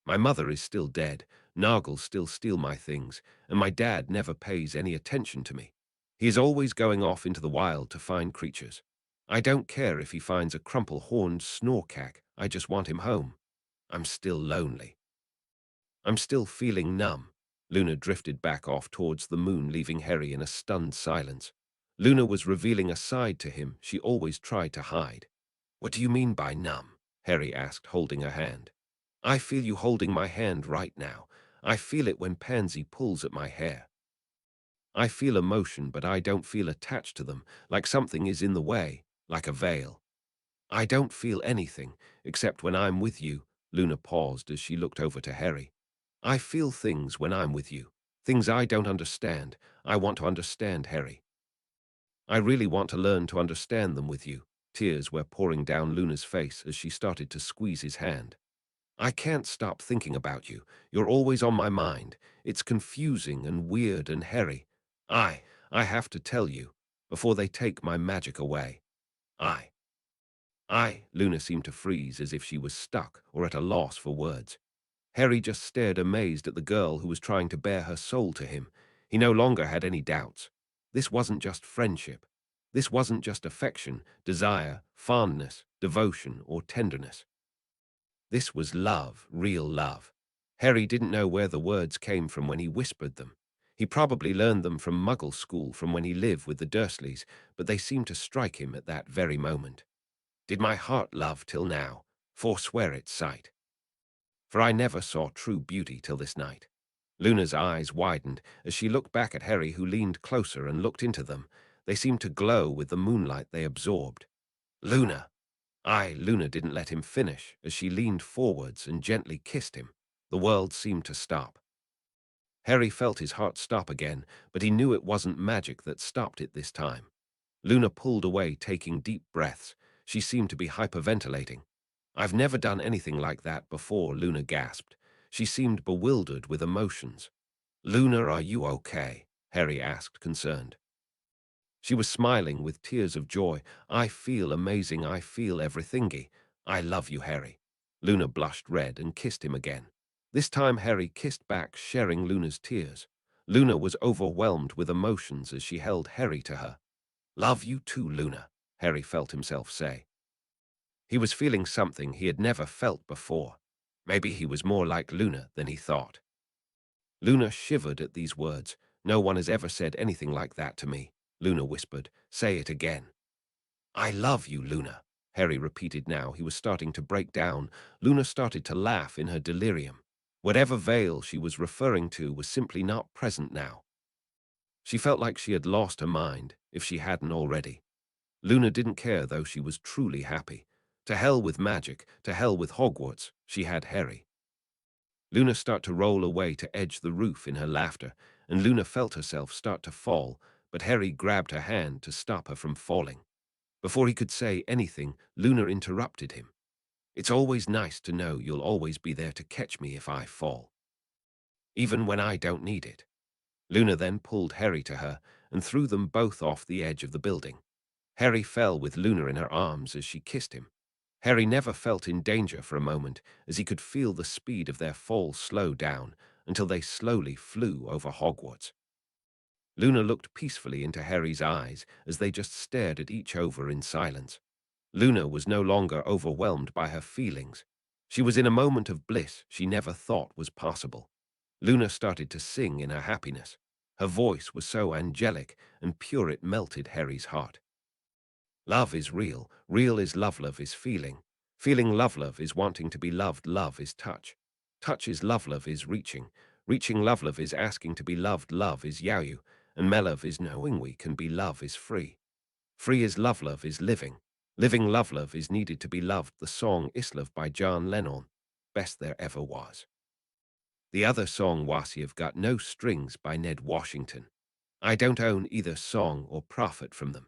My mother is still dead, Nargles still steal my things, and my dad never pays any attention to me. He is always going off into the wild to find creatures. I don't care if he finds a crumple-horned snorkack, I just want him home. I'm still lonely. I'm still feeling numb. Luna drifted back off towards the moon, leaving Harry in a stunned silence. Luna was revealing a side to him she always tried to hide. What do you mean by numb? Harry asked, holding her hand. I feel you holding my hand right now. I feel it when Pansy pulls at my hair. I feel emotion, but I don't feel attached to them, like something is in the way, like a veil. I don't feel anything, except when I'm with you. Luna paused as she looked over to Harry. I feel things when I'm with you. Things I don't understand. I want to understand, Harry. I really want to learn to understand them with you. Tears were pouring down Luna's face as she started to squeeze his hand. I can't stop thinking about you. You're always on my mind. It's confusing and weird and hairy. I have to tell you. before they take my magic away. I, Luna seemed to freeze as if she was stuck or at a loss for words. Harry just stared amazed at the girl who was trying to bare her soul to him. He no longer had any doubts. This wasn't just friendship. This wasn't just affection, desire, fondness, devotion, or tenderness. This was love, real love. Harry didn't know where the words came from when he whispered them. He probably learned them from Muggle school from when he lived with the Dursleys, but they seemed to strike him at that very moment. Did my heart love till now, forswear its sight? For I never saw true beauty till this night. Luna's eyes widened as she looked back at Harry, who leaned closer and looked into them. They seemed to glow with the moonlight they absorbed. Luna! Luna didn't let him finish as she leaned forwards and gently kissed him. The world seemed to stop. Harry felt his heart stop again, but he knew it wasn't magic that stopped it this time. Luna pulled away, taking deep breaths. She seemed to be hyperventilating. I've never done anything like that before, Luna gasped. She seemed bewildered with emotions. Luna, are you okay? Harry asked, concerned. She was smiling with tears of joy. I feel amazing. I feel everythingy. I love you, Harry. Luna blushed red and kissed him again. This time Harry kissed back, sharing Luna's tears. Luna was overwhelmed with emotions as she held Harry to her. Love you too, Luna, Harry felt himself say. He was feeling something he had never felt before. Maybe he was more like Luna than he thought. Luna shivered at these words. No one has ever said anything like that to me, Luna whispered. Say it again. I love you, Luna, Harry repeated now. He was starting to break down. Luna started to laugh in her delirium. Whatever veil she was referring to was simply not present now. She felt like she had lost her mind, if she hadn't already. Luna didn't care, though. She was truly happy. To hell with magic, to hell with Hogwarts, she had Harry. Luna started to roll away to edge the roof in her laughter, and Luna felt herself start to fall, but Harry grabbed her hand to stop her from falling. Before he could say anything, Luna interrupted him. It's always nice to know you'll always be there to catch me if I fall, even when I don't need it. Luna then pulled Harry to her and threw them both off the edge of the building. Harry fell with Luna in her arms as she kissed him. Harry never felt in danger for a moment, as he could feel the speed of their fall slow down until they slowly flew over Hogwarts. Luna looked peacefully into Harry's eyes as they just stared at each other in silence. Luna was no longer overwhelmed by her feelings. She was in a moment of bliss she never thought was possible. Luna started to sing in her happiness. Her voice was so angelic and pure it melted Harry's heart. Love is real. Real is love. Love is feeling. Feeling love. Love is wanting to be loved. Love is touch. Touch is love. Love is reaching. Reaching love. Love is asking to be loved. Love is yaoyu. And melove is knowing we can be. Love is free. Free is love. Love is living. Living love. Love is needed to be loved. The song Islove by John Lennon. Best there ever was. The other song was You've Got No Strings by Ned Washington. I don't own either song or profit from them.